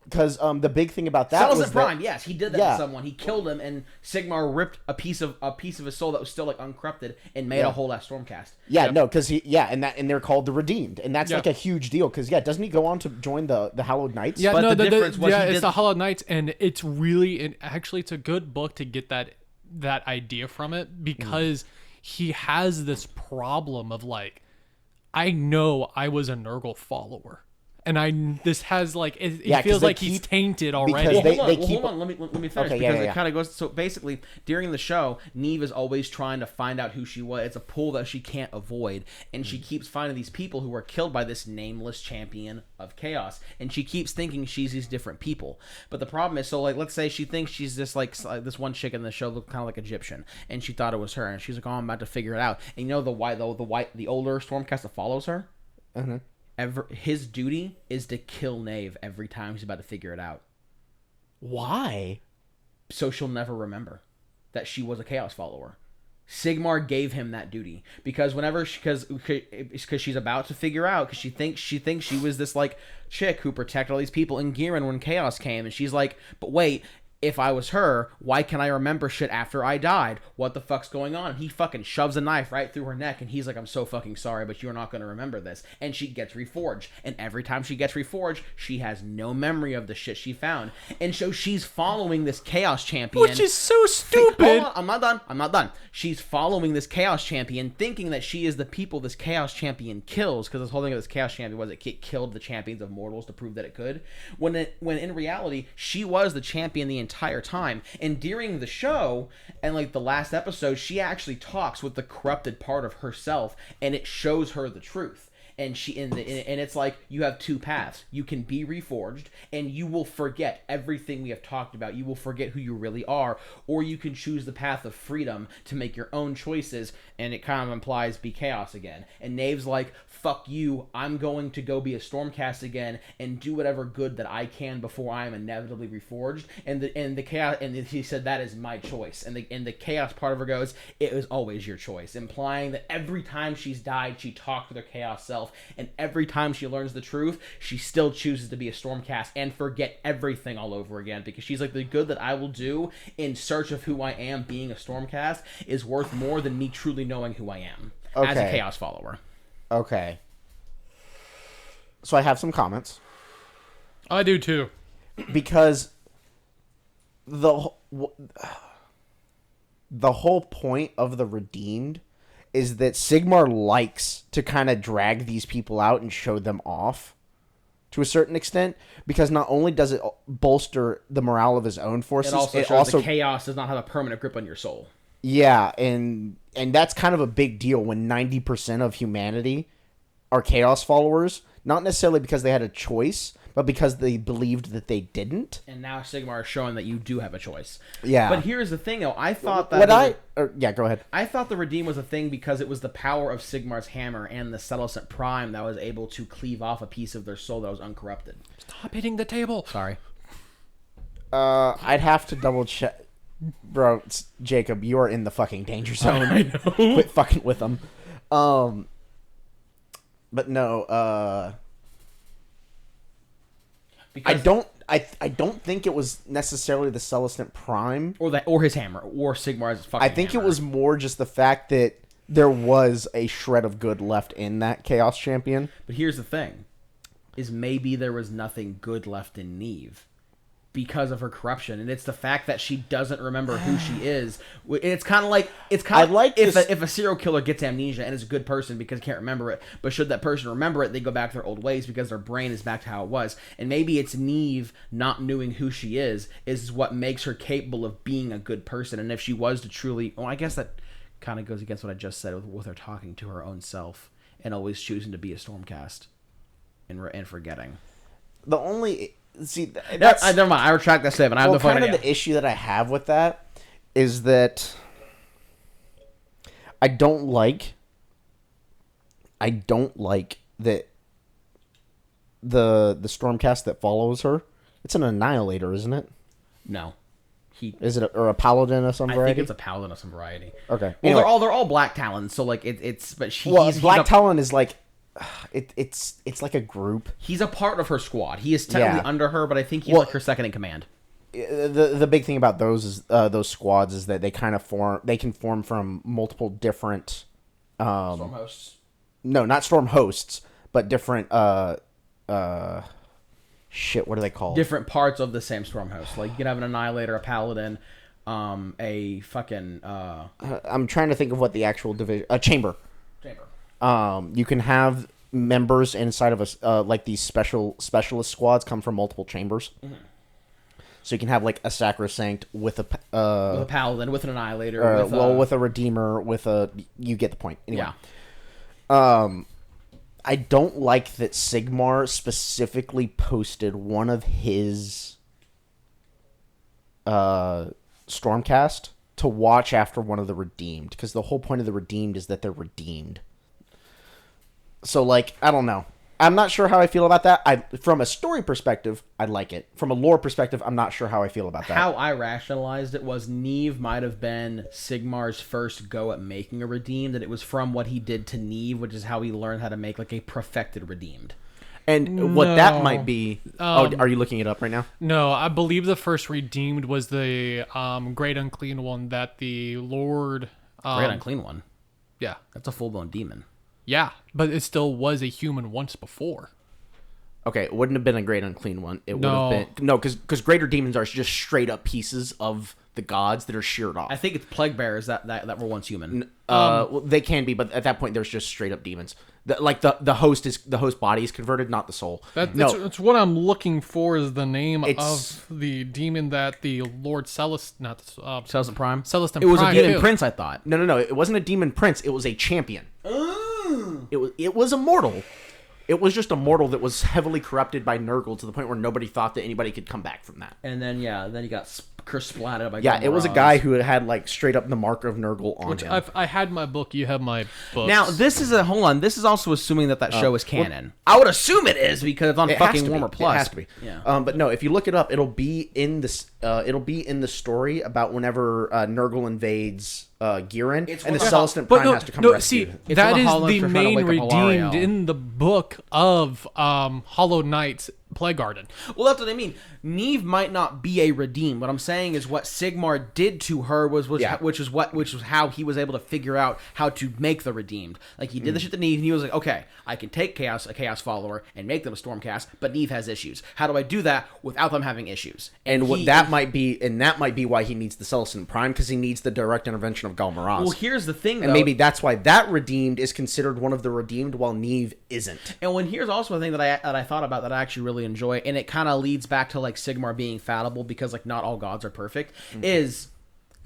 because the big thing about that was Celestin Prime. Yes, he did that Yeah. to someone. He killed him, and Sigmar ripped a piece of his soul that was still, like, uncorrupted and made a whole ass Stormcast. and they're called the Redeemed, and that's Yeah. like a huge deal because doesn't he go on to join the Hallowed Knights? Yeah, But no, the difference was he it's did- the Hollow Knights, and it's really, actually, it's a good book to get that idea from it because he has this problem of, like, I know I was a Nurgle follower. And this has, like, it 'cause feels they like he's keep- tainted already. because Well, they hold on. Let me finish Okay, because yeah. it kind of goes. So basically, during the show, Neve is always trying to find out who she was. It's a pull that she can't avoid, and she keeps finding these people who were killed by this nameless champion of chaos, and she keeps thinking she's these different people. But the problem is, so, like, let's say she thinks she's this, like, this one chick in the show looked kind of like Egyptian, and she thought it was her, and she's like, "Oh, I'm about to figure it out." And you know the older Stormcast that follows her. His duty is to kill Knave every time he's about to figure it out, Why? so she'll never remember that she was a Chaos follower. Sigmar gave him that duty because whenever because she's about to figure out, because she thinks she was this, like, chick who protected all these people in Giran when Chaos came, and she's like, but wait, if I was her, why can I remember shit after I died? What the fuck's going on? He fucking shoves a knife right through her neck, and he's like, I'm so fucking sorry, but you're not going to remember this. And she gets reforged. And every time she gets reforged, she has no memory of the shit she found. And so she's following this Chaos Champion. Which is so stupid. Hold on, I'm not done. She's following this Chaos Champion, thinking that she is the people this Chaos Champion kills, because this whole thing of this Chaos Champion was it killed the champions of mortals to prove that it could. When in reality, she was the champion the entire time. And during the show, and like the last episode, she actually talks with the corrupted part of herself, and it shows her the truth. And and it's like you have two paths. You can be reforged, and you will forget everything we have talked about. You will forget who you really are, or you can choose the path of freedom to make your own choices. And it kind of implies be chaos again. And Knave's like, "Fuck you! I'm going to go be a Stormcast again and do whatever good that I can before I am inevitably reforged." And the chaos, and he said that is my choice. And the chaos part of her goes, "It was always your choice," implying that every time she's died, she talked with her chaos self. And every time she learns the truth, she still chooses to be a Stormcast and forget everything all over again, because she's like, the good that I will do in search of who I am being a Stormcast is worth more than me truly knowing who I am as a Chaos follower. Okay. So I have some comments. I do too. Because the whole point of the Redeemed is that Sigmar likes to kind of drag these people out and show them off to a certain extent, because not only does it bolster the morale of his own forces, It also shows that chaos does not have a permanent grip on your soul. Yeah, and that's kind of a big deal when 90% of humanity are chaos followers, not necessarily because they had a choice, but because they believed that they didn't. And now Sigmar is showing that you do have a choice. Yeah. But here's the thing, though. I thought that... go ahead. I thought the Redeem was a thing because it was the power of Sigmar's hammer and the Celestant Prime that was able to cleave off a piece of their soul that was uncorrupted. Stop hitting the table. Sorry. I'd have to double check. Bro, Jacob, you are in the fucking danger zone. I know. Quit fucking with them. But no, because I don't think it was necessarily the Celestant Prime or his hammer or Sigmar's fucking I think hammer. it was more just the fact that there was a shred of good left in that Chaos Champion. But here's the thing, is maybe there was nothing good left in Neve because of her corruption, and it's the fact that she doesn't remember who she is. It's kind of like if a serial killer gets amnesia and is a good person because he can't remember it, but should that person remember it, they go back to their old ways because their brain is back to how it was. And maybe it's Neve not knowing who she is what makes her capable of being a good person. And if she was to truly, I guess that kind of goes against what I just said with her talking to her own self and always choosing to be a Stormcast and forgetting. The only never mind. I retract that statement. I have the issue that I have with that is that I don't like that the Stormcast that follows her. It's an Annihilator, isn't it? No, is it or a Paladin of some variety? I think it's a Paladin of some variety. Okay. Well, anyway. they're all Black Talons, so like it's but Black Talon is like. It's like a group. He's a part of her squad. He is technically under her, but I think he's like her second in command. The big thing about those squads is that they kind of can form from multiple different Storm hosts. No, not Storm hosts, but different shit, what are they called? Different parts of the same Storm host. Like you can have an Annihilator, a Paladin, a fucking I'm trying to think of what the actual division Chamber. You can have members inside of a like these specialist squads come from multiple chambers. Mm-hmm. So you can have like a Sacrosanct with a Paladin, with an Annihilator, with a Redeemer, you get the point. Anyway. Yeah. I don't like that Sigmar specifically posted one of his Stormcast to watch after one of the Redeemed, because the whole point of the Redeemed is that they're redeemed. So, like, I don't know. I'm not sure how I feel about that. From a story perspective, I like it. From a lore perspective, I'm not sure how I feel about that. How I rationalized it was Neve might have been Sigmar's first go at making a Redeemed, and it was from what he did to Neve, which is how he learned how to make, like, a perfected Redeemed. And what that might be... are you looking it up right now? No, I believe the first Redeemed was the Great Unclean One that the Lord... Great Unclean One? Yeah. That's a full-blown demon. Yeah, but it still was a human once before. Okay, it wouldn't have been a Great Unclean One. It would have been... No, because greater demons are just straight up pieces of the gods that are sheared off. I think it's plague bearers that were once human. Well, they can be, but at that point, there's just straight up demons. The host body is converted, not the soul. That's what I'm looking for is the name It's- of the demon that the Lord Celestin, not Celestin Prime. Celestin It was Prime a demon killed. prince, I thought. No. It wasn't a demon prince. It was a champion. It was a mortal. It was just a mortal that was heavily corrupted by Nurgle to the point where nobody thought that anybody could come back from that. And then he got splatted by. Yeah, it was a guy who had like straight up the mark of Nurgle on him. I had my book. You have my book. Now this is hold on. This is also assuming that show is canon. I would assume it is because it's on It has fucking to be. Warmer Plus. It has to be. Yeah. But no, if you look it up, it'll be in this. It'll be in the story about whenever Nurgle invades Giran, and the Celestin Prime has to come rescue. see, It's that on the is Hollow the for trying to main wake up redeemed Alarielle. in the book of Hollow Knight's Plague Garden. Well, that's what I mean. Neve might not be a redeemed. What I'm saying is what Sigmar did to her was Yeah. which was how he was able to figure out how to make the redeemed. Like he did the shit to Neve, and he was like, okay, I can take a chaos follower and make them a Stormcast, but Neve has issues. How do I do that without them having issues? And that might be why he needs the Celestin Prime, because he needs the direct intervention of Galmaraz. Well, here's the thing, though. And maybe that's why that redeemed is considered one of the redeemed, while Neve isn't. And when here's also a thing that I thought about that I actually really enjoy, and it kind of leads back to like Sigmar being fallible because like not all gods are perfect, is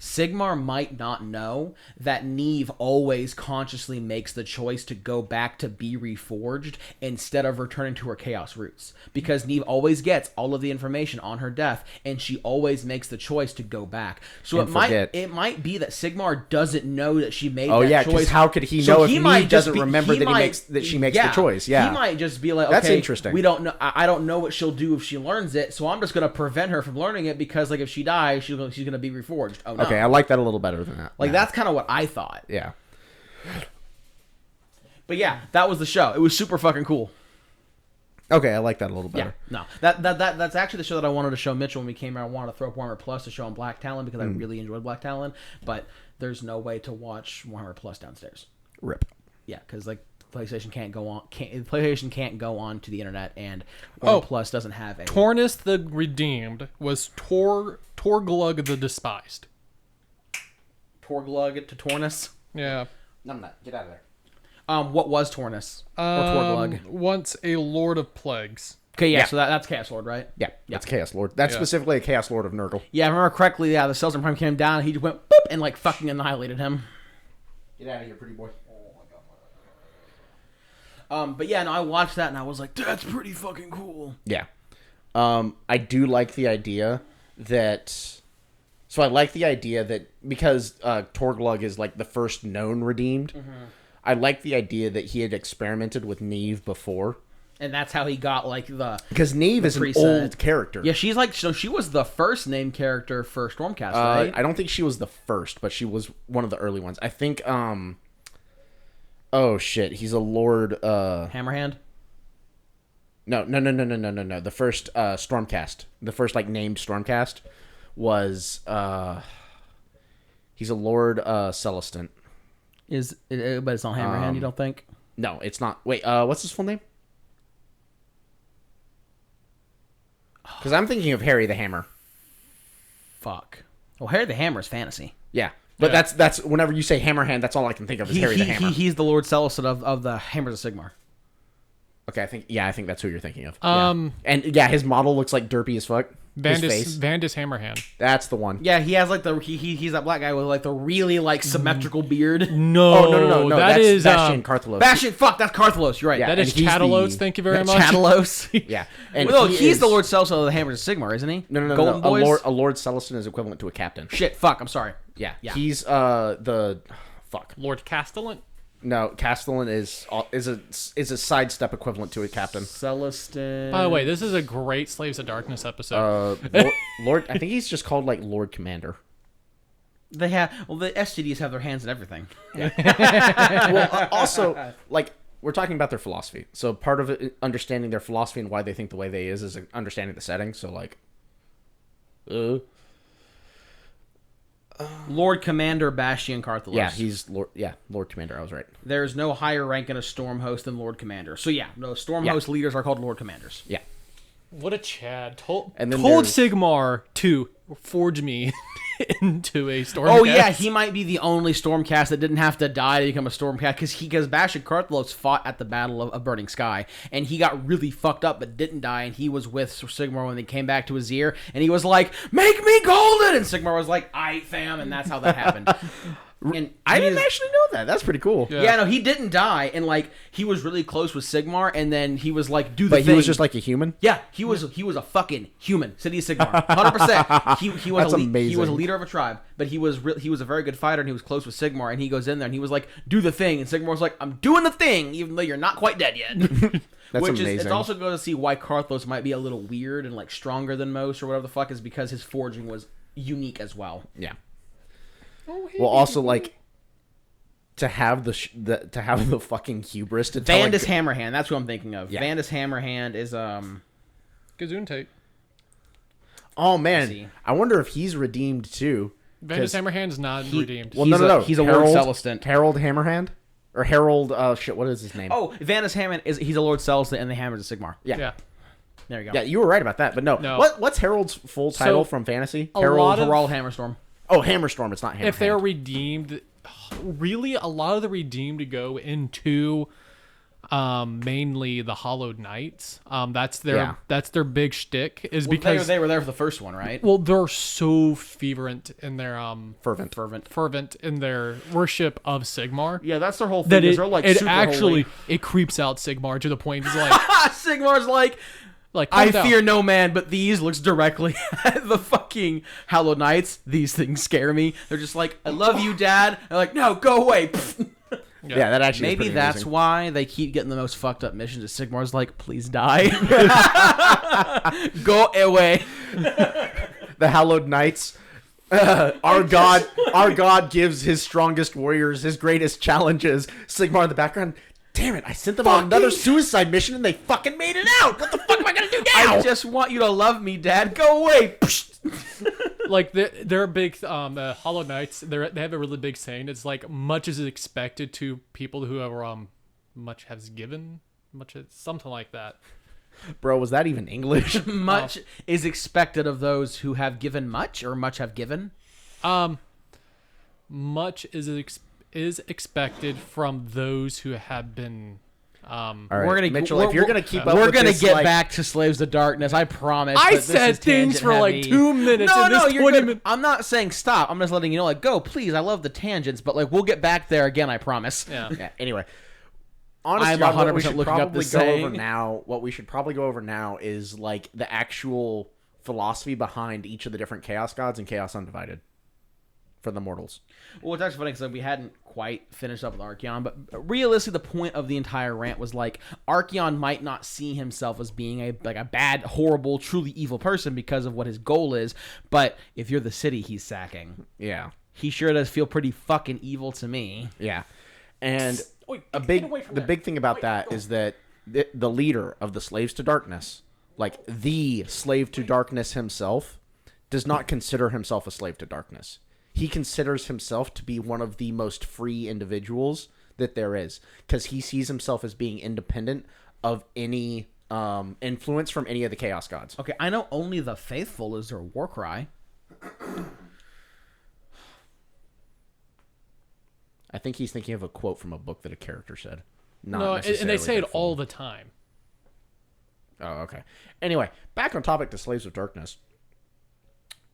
Sigmar might not know that Neve always consciously makes the choice to go back to be reforged instead of returning to her chaos roots, because Neve always gets all of the information on her death and she always makes the choice to go back. So And forget. it might be that Sigmar doesn't know that she made Oh, that yeah, 'cause choice. how could he know if Neve doesn't remember that she makes the choice? Yeah. He might just be like, okay, That's interesting. we don't know. I don't know what she'll do if she learns it, so I'm just gonna prevent her from learning it because, like, if she dies, she's gonna be reforged. Oh no. Okay, I like that a little better than that. Like Yeah. that's kind of what I thought. Yeah. But yeah, that was the show. It was super fucking cool. Okay, I like that a little Yeah, better. no, that's actually the show that I wanted to show Mitchell when we came out. I wanted to throw up Warhammer Plus to show him Black Talon because I really enjoyed Black Talon, but there's no way to watch Warhammer Plus downstairs. Rip. Yeah, because like PlayStation can't go on. PlayStation can't go on to the internet, and Warhammer Plus doesn't have a. Tornus the Redeemed was Torglug the Despised. Torglug to Tornus. Yeah. No, I'm not. Get out of there. What was Tornus or Torglug? Once a Lord of Plagues. Okay, yeah, Yeah. so that's Chaos Lord, right? Yeah, that's Chaos Lord. That's Yeah. specifically a Chaos Lord of Nurgle. Yeah, if I remember correctly, yeah, the Celestin Prime came down, and he just went boop and like fucking annihilated him. Get out of here, pretty boy. But yeah, no, I watched that and I was like, that's pretty fucking cool. Yeah. I do like the idea that... So I like the idea that because Torglug is like the first known redeemed, I like the idea that he had experimented with Neve before. And that's how he got like the. Because Neve is an preset. old character. Yeah, she's like, so she was the first named character for Stormcast, right? I don't think she was the first, but she was one of the early ones. I think, oh shit, he's a Lord, Hammerhand? No. The first Stormcast, the first like named Stormcast was he's a Lord Celestin. But it's not Hammerhand, you don't think? No, it's not. Wait, what's his full name? Because I'm thinking of Harry the Hammer. Fuck. Well, Harry the Hammer is fantasy. Yeah, but that's whenever you say Hammerhand, that's all I can think of is Harry the Hammer. He's the Lord Celestin of the Hammers of Sigmar. Okay, I think that's who you're thinking of. Um, And yeah, his model looks like derpy as fuck. His face. Vandus Hammerhand. That's the one. Yeah, he has like he's that black guy with like the really like symmetrical beard. No, Oh, no. that That's is Bastian Karthalos. Bastion, fuck, that's Carthalos. You're right. Yeah. that is and he's Chatalos. the- Thank you very much. Chatalos. Yeah, and No, he he's is- the Lord Celestin of the Hammers of Sigmar, isn't he? No. Golden Boys. A Lord Celestin is equivalent to a captain. Shit, fuck. I'm sorry. Yeah, Yeah. he's the fuck. Lord Castellan. No, Castellan is a sidestep equivalent to a captain. Celestin. By the way, this is a great Slaves of Darkness episode. Lord, I think he's just called like Lord Commander. They have the STDs have their hands in everything. Well, also like we're talking about their philosophy. So part of it, understanding their philosophy and why they think the way they is understanding the setting. So like, Lord Commander Bastion Carthalos. yeah, he's Lord. Yeah, Lord Commander. I was right. There's no higher rank in a storm host than Lord Commander. So yeah, no storm host leaders are called Lord Commanders. Yeah. What a Chad. Told And then told there's- Sigmar to forge me into a storm. Oh yeah, he might be the only Stormcast that didn't have to die to become a Stormcast because Bash and Karthlos fought at the Battle of Burning Sky, and he got really fucked up but didn't die, and he was with Sigmar when they came back to Azir, and he was like, "Make me golden," and Sigmar was like, "Aight, fam," and that's how that happened. And I he didn't is- actually know that. That's pretty cool. Yeah, no, he didn't die, and like he was really close with Sigmar, and then he was like, "Do the But thing." he was just like a human. Yeah, he was a fucking human. City of Sigmar, 100%. He was That's he was a amazing. leader of a tribe, but he was a very good fighter, and he was close with Sigmar. And he goes in there and he was like, "Do the thing," and Sigmar was like, "I'm doing the thing, even though you're not quite dead yet." That's Which is amazing. it's also good to see why Karthlos might be a little weird and like stronger than most or whatever the fuck is because his forging was unique as well. Yeah. Well, also like to have to have the fucking hubris to tell Vandus Hammerhand, that's who I'm thinking of. Yeah. Vandus Hammerhand is Gesundheit. Oh see. man, I wonder if he's redeemed too. Vandus 'Cause- Hammerhand's not redeemed. Well, He's no. he's a Lord Celestant. Harold Hammerhand, or Harold. Shit, what is his name? Oh, Vandus Hammond he's a Lord Celestant and the Hammer's a Sigmar. yeah. There you go. Yeah, you were right about that, but no. No. What's Harold's full title from fantasy? a Harold. lot of- Harald Hammerstorm. Oh, Hammerstorm. It's not Hammerhand. If they're redeemed, really a lot of the redeemed go into mainly the Hollowed Knights. That's their big shtick is because they were there for the first one, right? well they're so fervent in their fervent. in their worship of Sigmar Yeah, that's their whole thing. that Is it, they're like it super actually holy. it creeps out Sigmar to the point he's like Sigmar's like, calm I down. fear no man, but these looks directly at the fucking Hallowed Knights. These things scare me. They're just like, I love you, Dad. They're like, no, go away. Yeah, that actually. Maybe is pretty that's amazing. why they keep getting the most fucked up missions. Is Sigmar's like, please die, go away. The Hallowed Knights. Our God gives his strongest warriors his greatest challenges. Sigmar in the background. Damn it! I sent them on another suicide mission and they fucking made it out. What the fuck am I gonna do now? I just want you to love me, Dad. Go away. like they're big Hollow Knights they have a really big saying. It's like much is expected to people who are much has given much is something like that. Bro, was that even English? Much is expected of those who have given much, or much have given. Much is expected from those who have been All right, We're gonna Mitchell, we're- if you're gonna keep up, we're with gonna this, get like, back to Slaves of Darkness. I promise. I but this said is things tangent for like heavy. 2 minutes No, in this you're 20 good. minutes. I'm not saying stop. I'm just letting you know, like, go, please. I love the tangents, but like, we'll get back there again. I promise. Yeah. Yeah. Anyway, honestly, I'm what 100% we should looking up probably the go over saying. now. What we should probably go over now is like the actual philosophy behind each of the different Chaos Gods and Chaos Undivided for the mortals. Well, it's actually funny because we hadn't quite finished up with Archeon, but realistically, the point of the entire rant was like Archeon might not see himself as being a bad, horrible, truly evil person because of what his goal is. But if you're the city he's sacking, Yeah. he sure does feel pretty fucking evil to me. Yeah. And Wait, the big thing about that is that the leader of the Slaves to Darkness, like the slave to darkness himself, does not consider himself a slave to darkness. He considers himself to be one of the most free individuals that there is, because he sees himself as being independent of any influence from any of the Chaos Gods. Okay, I know only the faithful is their war cry. I think he's thinking of a quote from a book that a character said. Not No, and they necessarily say it their full- all the time. Oh, okay. Anyway, back on topic to Slaves of Darkness.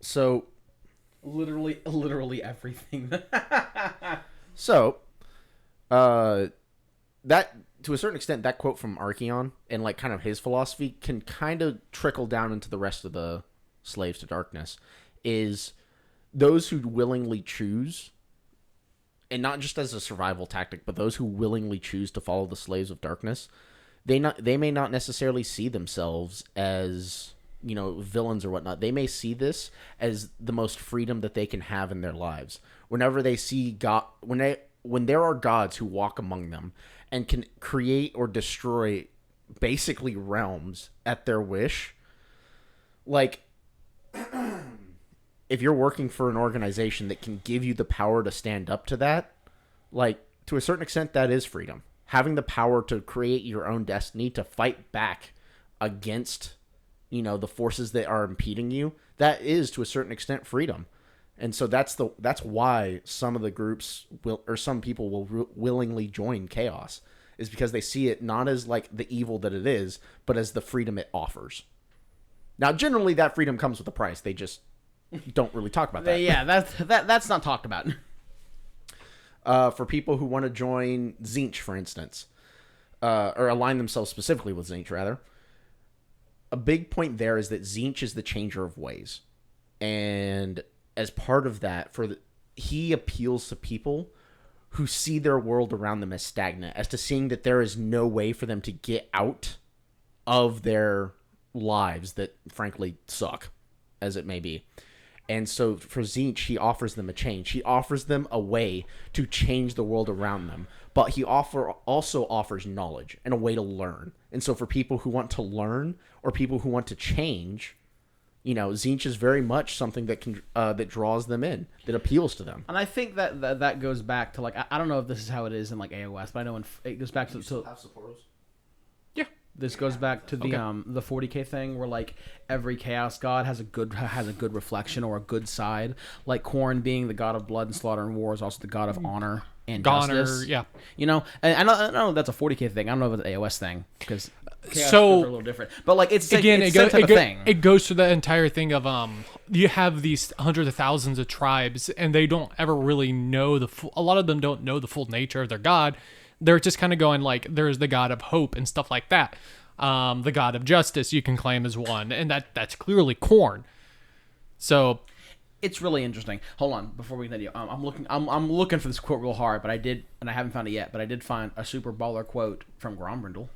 So, Literally everything. that to a certain extent, that quote from Archeon and like kind of his philosophy can kind of trickle down into the rest of the Slaves to Darkness. Is those who willingly choose, and not just as a survival tactic, but those who willingly choose to follow the Slaves of Darkness, they may not necessarily see themselves as, you know, villains or whatnot. They may see this as the most freedom that they can have in their lives. Whenever they see God, when there are gods who walk among them and can create or destroy basically realms at their wish, like if you're working for an organization that can give you the power to stand up to that, like to a certain extent, that is freedom. Having the power to create your own destiny, to fight back against, you know, the forces that are impeding you, that is to a certain extent freedom. And so that's why some of the groups some people will willingly join chaos, is because they see it not as like the evil that it is, but as the freedom it offers. Now, generally, that freedom comes with a price. They just don't really talk about that. Yeah, that's not talked about. For people who want to join Tzeentch, for instance, or align themselves specifically with Tzeentch, rather, a big point there is that Tzeentch is the changer of ways. And as part of that, he appeals to people who see their world around them as stagnant, as to seeing that there is no way for them to get out of their lives that frankly suck, as it may be. And so for Tzeentch, he offers them a change. He offers them a way to change the world around them. But he also offers knowledge and a way to learn. And so for people who want to learn or people who want to change, Tzeentch is very much something that can that draws them in, that appeals to them. And I think that goes back to, like, I don't know if this is how it is in like AOS, but I know it goes back to Have supporters? yeah. This goes back to the 40K thing, where like every chaos god has a good reflection or a good side. Like Khorne being the god of blood and slaughter and war is also the god of honor and justice. Yeah. And I know that's a 40K thing. I don't know if it's an AOS thing, because chaos So- gods are a little different. But like it's Again, it's the same type of thing. it goes to the entire thing of you have these hundreds of thousands of tribes, and they don't ever really know a lot of them don't know the full nature of their god. They're just kind of going like, there's the god of hope and stuff like that. The god of justice you can claim as one, and that's clearly Khorne. So It's really interesting. Hold on, before we continue, I'm looking for this quote real hard, but I haven't found it yet. But I did find a super baller quote from Grombrindle.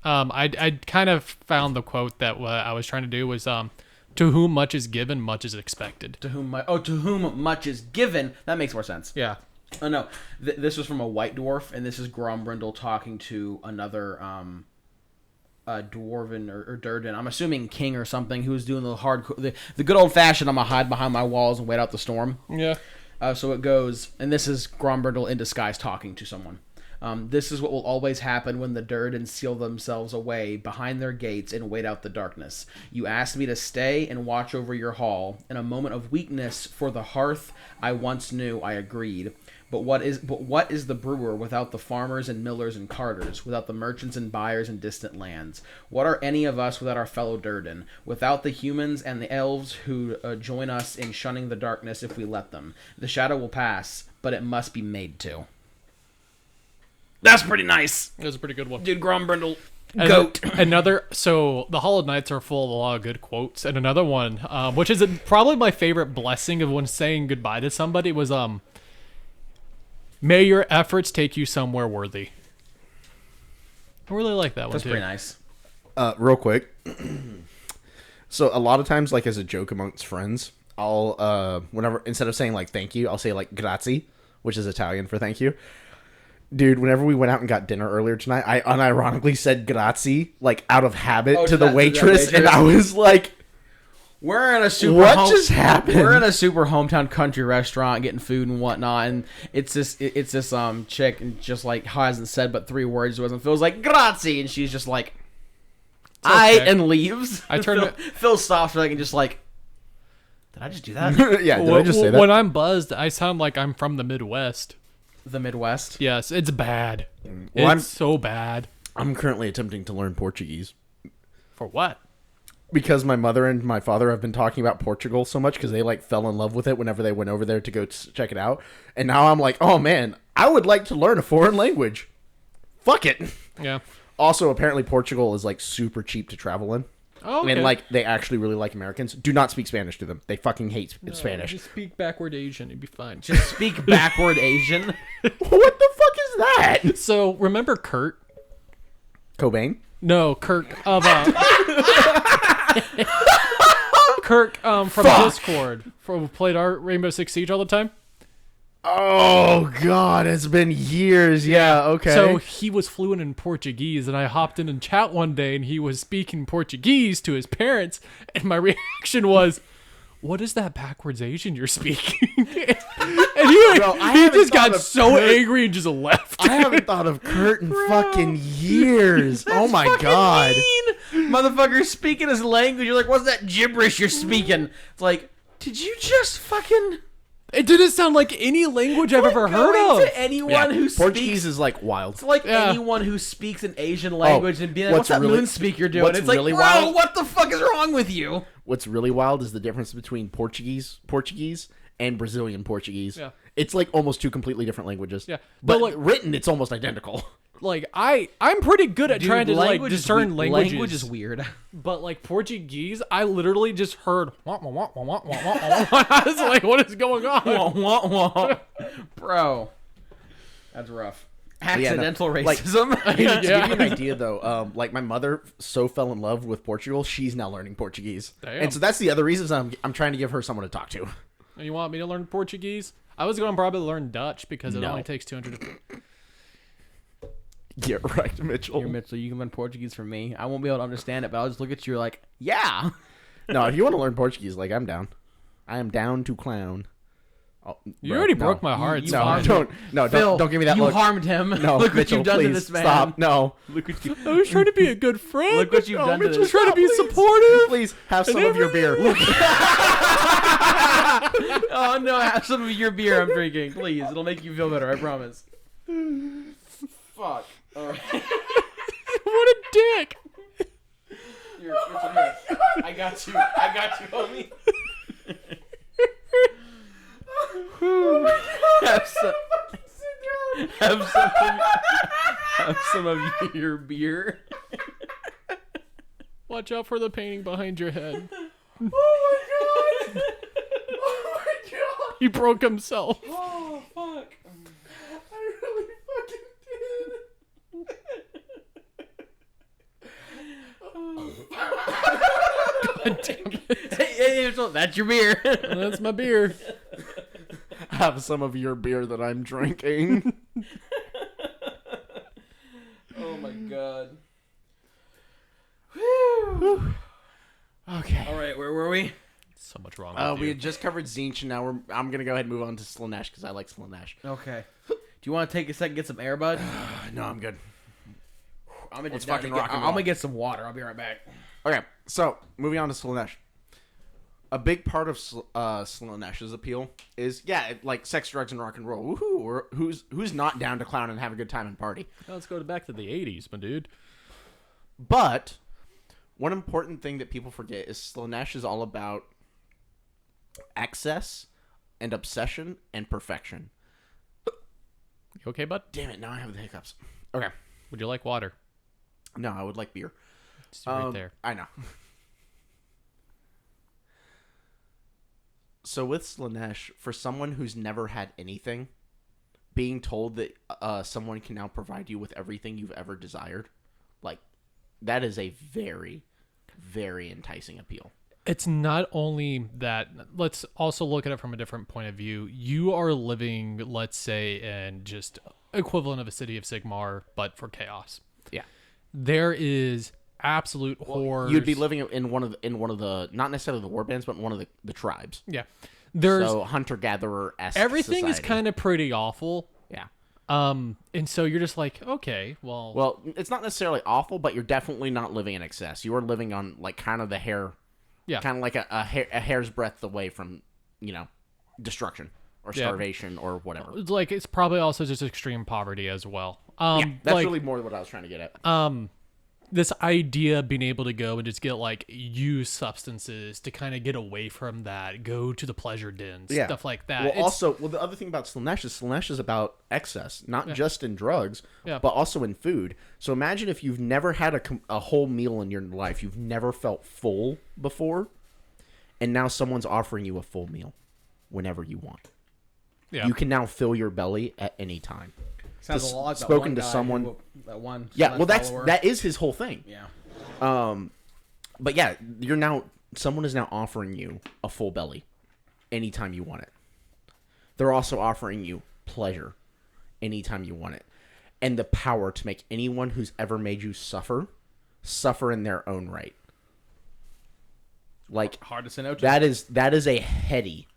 I kind of found the quote that I was trying to do was to whom much is given, much is expected. To whom much is given. That makes more sense. Yeah. Oh no, this was from a white dwarf, and this is Grombrindle talking to another dwarven or Durden. I'm assuming king or something, who was doing the good old fashioned. I'm gonna hide behind my walls and wait out the storm. Yeah. So it goes, and this is Grombrindle in disguise talking to someone. This is what will always happen when the Durden seal themselves away behind their gates and wait out the darkness. You asked me to stay and watch over your hall. In a moment of weakness for the hearth I once knew, I agreed. But what is the brewer without the farmers and millers and carters, without the merchants and buyers in distant lands? What are any of us without our fellow Durden, without the humans and the elves who join us in shunning the darkness if we let them? The shadow will pass, but it must be made to. That's pretty nice. It was a pretty good one. Dude, Grombrindle, goat. So the Hollow Knights are full of a lot of good quotes, and another one, which is probably my favorite blessing of when saying goodbye to somebody, was may your efforts take you somewhere worthy. I really like that one. That's too. pretty nice. Real quick. So a lot of times, like as a joke amongst friends, I'll whenever, instead of saying like thank you, I'll say like grazie, which is Italian for thank you. Dude, whenever we went out and got dinner earlier tonight, I unironically said grazie, like out of habit, to the waitress, and I was like, We're in a super what just happened? We're in a super hometown country restaurant getting food and whatnot, and it's this chick, and just like hasn't said but 3 words to us, and Phil's like grazie, and she's just like okay. and leaves. I turned Phil stops for like and just like, did I just do that? Yeah, did I just say that? When I'm buzzed, I sound like I'm from the Midwest. The Midwest. Yes, it's bad. Well, It's so bad. I'm currently attempting to learn Portuguese. For what? Because my mother and my father have been talking about Portugal so much because they like fell in love with it whenever they went over there to go check it out. And now I'm like, oh man, I would like to learn a foreign language. Fuck it. Yeah. Also, apparently Portugal is like super cheap to travel in. Oh, okay. And like they actually really like Americans. Do not speak Spanish to them. They fucking hate Spanish. Just speak backward Asian. It'd be fine. Just speak backward Asian. What the fuck is that? So remember Kurt? Cobain? No, Kirk of Kirk from Discord, who played our Rainbow Six Siege all the time. Oh god, it's been years. Yeah, okay. So he was fluent in Portuguese, and I hopped in and chat one day, and he was speaking Portuguese to his parents, and my reaction was, "What is that backwards Asian you're speaking?" and he just got so angry and just left. I haven't thought of Kurt in fucking years. Oh my god. Motherfucker speaking his language. You're like, what's that gibberish you're speaking? It's like, Did you just fucking It didn't sound like any language I've ever heard going of. to anyone who Portuguese speaks? is like wild. It's like Yeah. anyone who speaks an Asian language and being like, what's "What's that really- moon speak you're doing?" what's It's like, really bro, wild- what the fuck is wrong with you? What's really wild is the difference between Portuguese and Brazilian Portuguese. Yeah. It's like almost two completely different languages. Yeah. But But, like- written, it's almost identical. Like I'm pretty good at trying to like discern languages. Language is weird. But like Portuguese, I literally just heard. Wah, wah, wah, wah, wah, wah, wah, wah. I was like, what is going on? Wah, wah, wah. Bro, that's rough. yeah, no, Accidental like- racism. To give you Yeah. an idea, though, like my mother so fell in love with Portugal, she's now learning Portuguese, Damn. and so that's the other reason I'm trying to give her someone to talk to. You want me to learn Portuguese? I was going to probably learn Dutch because it No. only takes 200. Yeah, right, Mitchell. Here, Mitchell, you can learn Portuguese from me. I won't be able to understand it, but I'll just look at you like, yeah. No, if you want to learn Portuguese, like I'm down. I am down to clown. Oh, You bro, already no. broke my heart. you It's No, fine. Phil, don't give me that you look. harmed him. No, Look what Mitchell, you've done please to this man. stop. No, Look what you. I was trying to be a good friend. Look what you've done to Mitchell this. trying to be Please. supportive. please have some of your beer. Oh no, have some of your beer I'm drinking, please. It'll make you feel better, I promise. Fuck. All right. What a dick. Here. I got you, homie. have some of your beer. Watch out for the painting behind your head. Oh my god! Oh my god! He broke himself. Oh fuck. I really fucking God damn it. Hey, that's your beer. That's my beer. did. Have some of your beer that I'm drinking. Oh my god. Okay. All right, where were we? So much wrong with We you. had just covered Zinch, and now I'm gonna go ahead and move on to Slanesh because I like Slanesh. Okay. Do you want to take a second, get some air, bud? No, I'm good. I'm gonna Let's just fucking rock and I'm roll. gonna get some water. I'll be right back. Okay, so moving on to Slanesh. A big part of Slanesh's appeal is like sex, drugs, and rock and roll. Woohoo! Or who's not down to clown and have a good time and party? Let's go back to the 80s, my dude. But one important thing that people forget is Slanesh is all about excess and obsession and perfection. You okay, bud? Damn it! Now I have the hiccups. Okay, Would you like water? no, I would like beer. It's right there. I know. So with Slanesh, for someone who's never had anything, being told that someone can now provide you with everything you've ever desired, like that is a very, very enticing appeal. It's not only that. Let's also look at it from a different point of view. You are living, let's say, in just equivalent of a city of Sigmar, but for chaos. Yeah. There is absolute horrors. You'd be living in one of the not necessarily the warbands, but in one of the tribes. Yeah. There's So hunter gatherer esque. everything is kind of pretty awful. yeah. And so you're just like, okay, well, Well, it's not necessarily awful, but you're definitely not living in excess. You are living on like kind of the hair. Yeah. Kind of like a hair's breadth away from, destruction or Yeah. starvation or whatever. it's like it's probably also just extreme poverty as well. Yeah, that's like, really more what I was trying to get at. this idea of being able to go and just get like use substances to kind of get away from that, go to the pleasure dens, stuff like that. Well, It's- the other thing about Slanesh is about excess, not just in drugs, Yeah. but also in food. So imagine if you've never had a whole meal in your life, you've never felt full before, and now someone's offering you a full meal whenever you want. yeah. You can now fill your belly at any time. Sounds Just a lot like that spoken one to guy someone- who- that one. Yeah, Slanesh well, follower. that is his whole thing. Yeah. But yeah, someone is now offering you a full belly anytime you want it. They're also offering you pleasure anytime you want it. And the power to make anyone who's ever made you suffer in their own right. Like Hard to say no to. that is a heady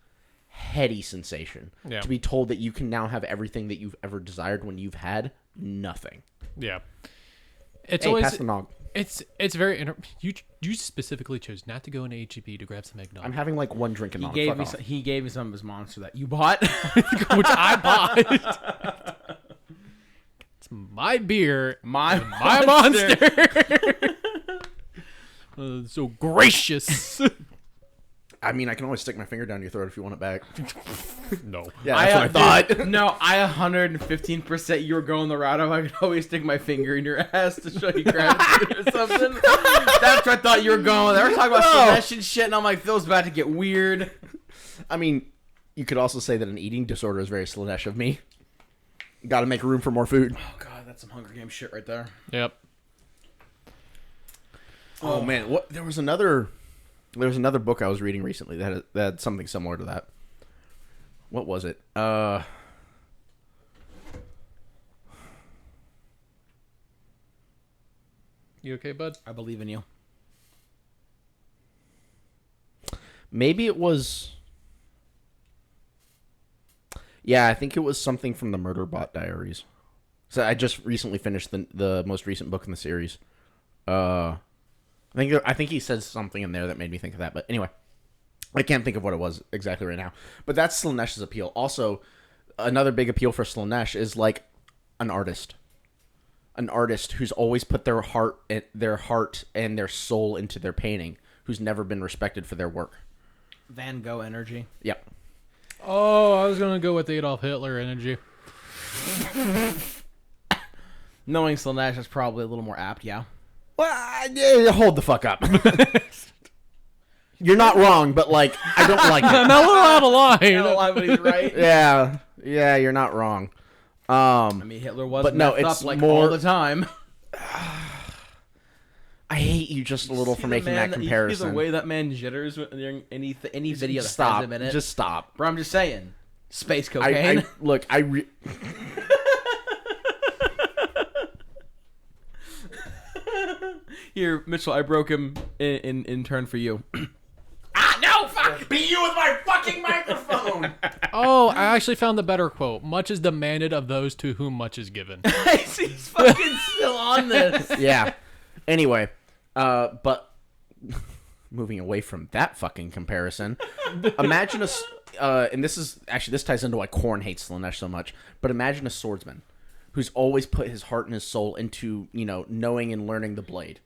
sensation. Yeah. To be told that you can now have everything that you've ever desired when you've had nothing. Yeah. It's Hey, always pass the nog. It's very you specifically chose not to go into HEB to grab some eggnog, I'm having like one drink and He on. gave Fuck me off. he gave me some of his monster that you bought. which I bought. It's my beer, my my monster. So gracious. I mean, I can always stick my finger down your throat if you want it back. No. Yeah, that's what I thought. No, I 115% you were going the route of I could always stick my finger in your ass to show you gratitude or something. That's what I thought you were going. They were talking about Slanesh and shit, and I'm like, Phil's about to get weird. I mean, you could also say that an eating disorder is very Slanesh of me. Got to make room for more food. Oh god, that's some Hunger Games shit right there. Yep. Oh man, what? There was another book I was reading recently that had something similar to that. What was it? You okay, bud? I believe in you. Maybe it was. Yeah, I think it was something from the Murderbot Diaries. So I just recently finished the most recent book in the series. I think he says something in there that made me think of that. But anyway, I can't think of what it was exactly right now. But that's Slanesh's appeal. Also, another big appeal for Slanesh is like an artist who's always put their heart and their soul into their painting, who's never been respected for their work. Van Gogh energy. Yep. Oh, I was gonna go with Adolf Hitler energy. Knowing Slanesh is probably a little more apt, yeah. Well, hold the fuck up. You're not wrong, but like I don't like it. I'm a little out of line. But he's right. Yeah, you're not wrong. I mean, Hitler was But no, messed it's up like more- all the time. I hate you just a little for See the making man that you see comparison. the way that man jitters during any video that Stop. has him in it. Just stop. Bro, I'm just saying. Space cocaine. Look, Here, Mitchell, I broke him in turn for you. no, fuck! Beat you with my fucking microphone. Oh, I actually found the better quote. Much is demanded of those to whom much is given. He's fucking still on this. Yeah. Anyway, but moving away from that fucking comparison, imagine and this ties into why Korn hates Slanesh so much. But imagine a swordsman who's always put his heart and his soul into knowing and learning the blade,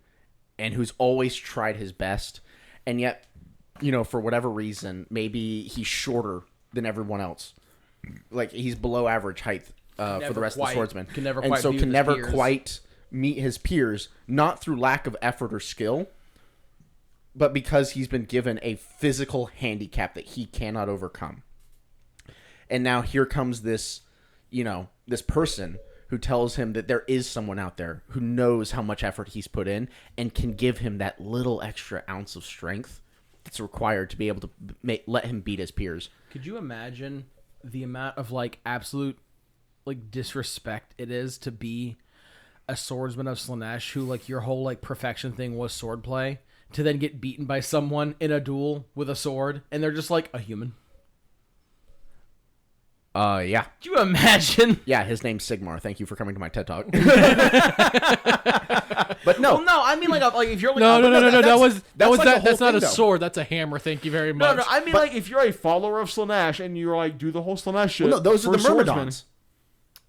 and who's always tried his best, and yet for whatever reason maybe he's shorter than everyone else, like he's below average height for the rest of the swordsmen, Can never and quite so be can with his never peers. quite meet his peers, not through lack of effort or skill, but because he's been given a physical handicap that he cannot overcome. And now here comes this person who tells him that there is someone out there who knows how much effort he's put in and can give him that little extra ounce of strength that's required to be able to let him beat his peers. Could you imagine the amount of absolute disrespect it is to be a swordsman of Slanesh who your whole perfection thing was swordplay, to then get beaten by someone in a duel with a sword and they're just a human? Yeah. Could you imagine? Yeah, his name's Sigmar. Thank you for coming to my TED Talk. But no. Well, no, I mean if you're No. That's the whole not thing, a though. sword. That's a hammer. Thank you very much. No, I mean if you're a follower of Slanesh and you're do the whole Slanesh shit. Well, no, those are for the swordsmen. Myrmidons.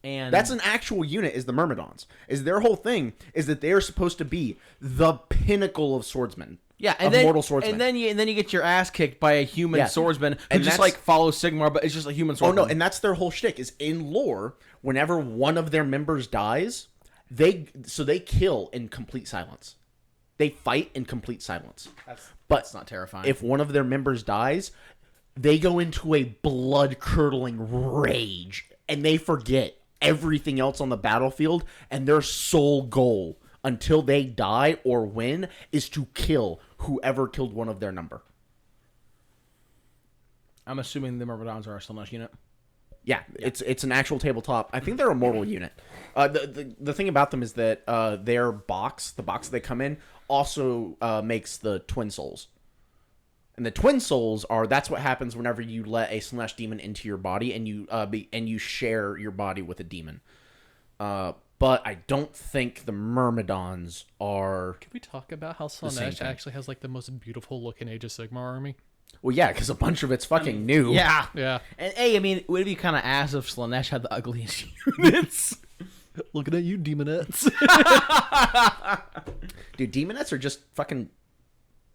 And That's an actual unit, is the Myrmidons. Is their whole thing is that they are supposed to be the pinnacle of swordsmen. yeah, and of then mortal swordsmen. and then you get your ass kicked by a human Yeah. swordsman who And just that's- follows Sigmar, but it's just a human Oh swordsman. no, and that's their whole shtick. Is in lore, whenever one of their members dies, they kill in complete silence. They fight in complete silence. That's not terrifying. If one of their members dies, they go into a blood-curdling rage, and they forget everything else on the battlefield, and their sole goal until they die or win is to kill whoever killed one of their number. I'm assuming the Myrmidons are a Slanesh unit. Yeah, it's an actual tabletop. I think they're a mortal unit. The thing about them is that their box, the box they come in, also makes the twin souls. And the twin souls that's what happens whenever you let a Slanesh demon into your body and you share your body with a demon. but I don't think the Myrmidons are. Can we talk about how same Slaanesh thing. actually has like the most beautiful looking Age of Sigmar army? Well, yeah, because a bunch of it's fucking new. Yeah. Yeah. And hey, I mean, would it be kind of ass if Slaanesh had the ugliest units? Looking at you, Demonettes. Dude, Demonettes are just fucking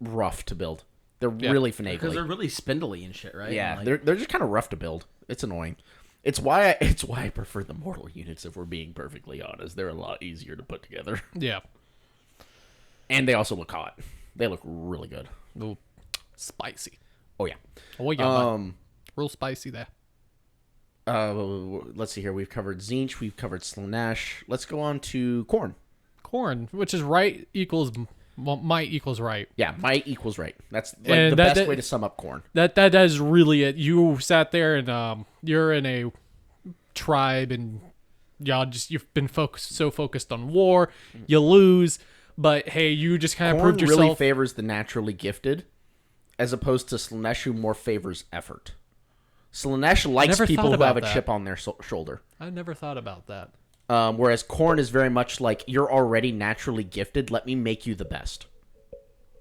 rough to build. They're really Because finagly. they're really spindly and shit, right? Yeah, Like, they're just kind of rough to build. It's annoying. It's why I prefer the mortal units. If we're being perfectly honest, they're a lot easier to put together, Yeah. and they also look hot. They look really good. Ooh, spicy. Oh yeah. Oh yeah, bud. Real spicy there. Let's see here. We've covered Tzeentch. We've covered Slaanesh. Let's go on to Khorne. Corn, which is right equals might equals right. Yeah, might equals right. That's like And the that- best way to sum up Khorne. That is really it. You sat there and you're in a tribe and you've been so focused on war, you lose, but hey, you just kind of proved Khorne really yourself. favors the naturally gifted, as opposed to Slaanesh, who more favors effort. Slaanesh likes never people thought who have a about that. chip on their shoulder. I never thought about that. Whereas Khorne is very much like, you're already naturally gifted, let me make you the best.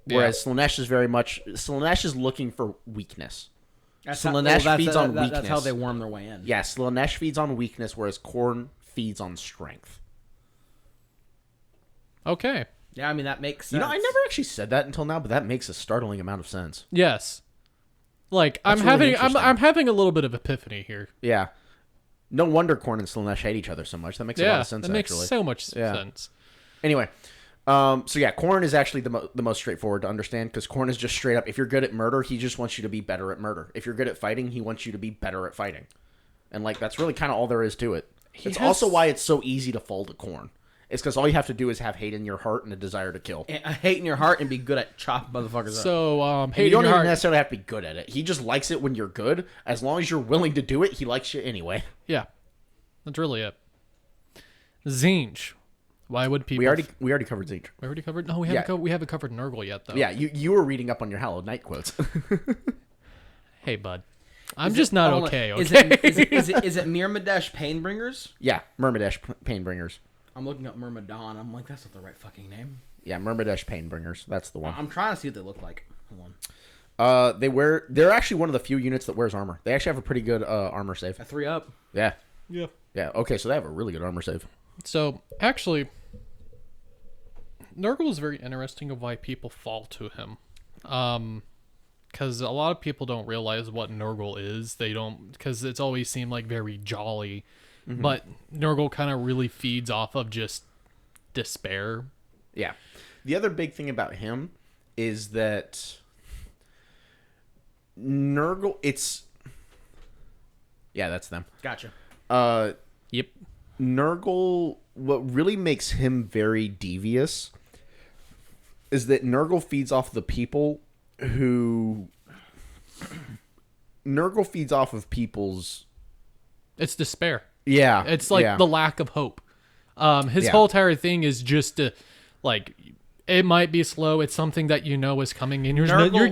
Whereas Slaanesh is very much, Slaanesh is looking for weakness. Slaanesh feeds on weakness. That's how they worm their way in. Yeah, Slaanesh feeds on weakness, whereas Khorne feeds on strength. Okay. Yeah, I mean, that makes sense. You know, I never actually said that until now, but that makes a startling amount of sense. Yes. Like That's I'm really having interesting. I'm having a little bit of epiphany here. Yeah. No wonder Khorne and Slaanesh hate each other so much. That makes a lot Yeah, of sense, that makes actually. so much Yeah. sense. Anyway, so yeah, Khorne is actually the most straightforward to understand, because Khorne is just straight up, if you're good at murder, he just wants you to be better at murder. If you're good at fighting, he wants you to be better at fighting. And like, that's really kind of all there is to it. It's has- also why it's so easy to fall to Khorne. It's because all you have to do is have hate in your heart and a desire to kill. A hate in your heart and be good at chopping motherfuckers up. So And hating you don't your even heart. necessarily have to be good at it. He just likes it when you're good. As long as you're willing to do it, he likes you anyway. Yeah. That's really it. Tzeentch. Why would people We already covered Tzeentch. we already covered? No, we haven't Yeah. we haven't covered Nurgle yet though. Yeah, you were reading up on your Hallowed Night quotes. Hey bud. I'm just not Hold on. okay, okay? Is it Myrmidesh Painbringers? Yeah, Myrmidesh Painbringers. I'm looking up Myrmidon. I'm like, that's not the right fucking name. Yeah, Myrmidesh Painbringers. That's the one. I'm trying to see what they look like. Hold on. They're actually one of the few units that wears armor. They actually have a pretty good armor save. A 3-up. Yeah. Yeah. Yeah. Okay, so they have a really good armor save. So actually Nurgle is very interesting of why people fall to him. Because a lot of people don't realize what Nurgle is. They don't, because it's always seemed like very jolly. But Nurgle kind of really feeds off of just despair. Yeah. The other big thing about him is that Nurgle, yeah, that's them. Gotcha. Yep. Nurgle, what really makes him very devious is that Nurgle feeds off the people who Nurgle feeds off of people's It's despair. yeah. It's like yeah. the lack of hope. His Yeah. whole entire thing is just to, like, it might be slow. It's something that you know is coming, and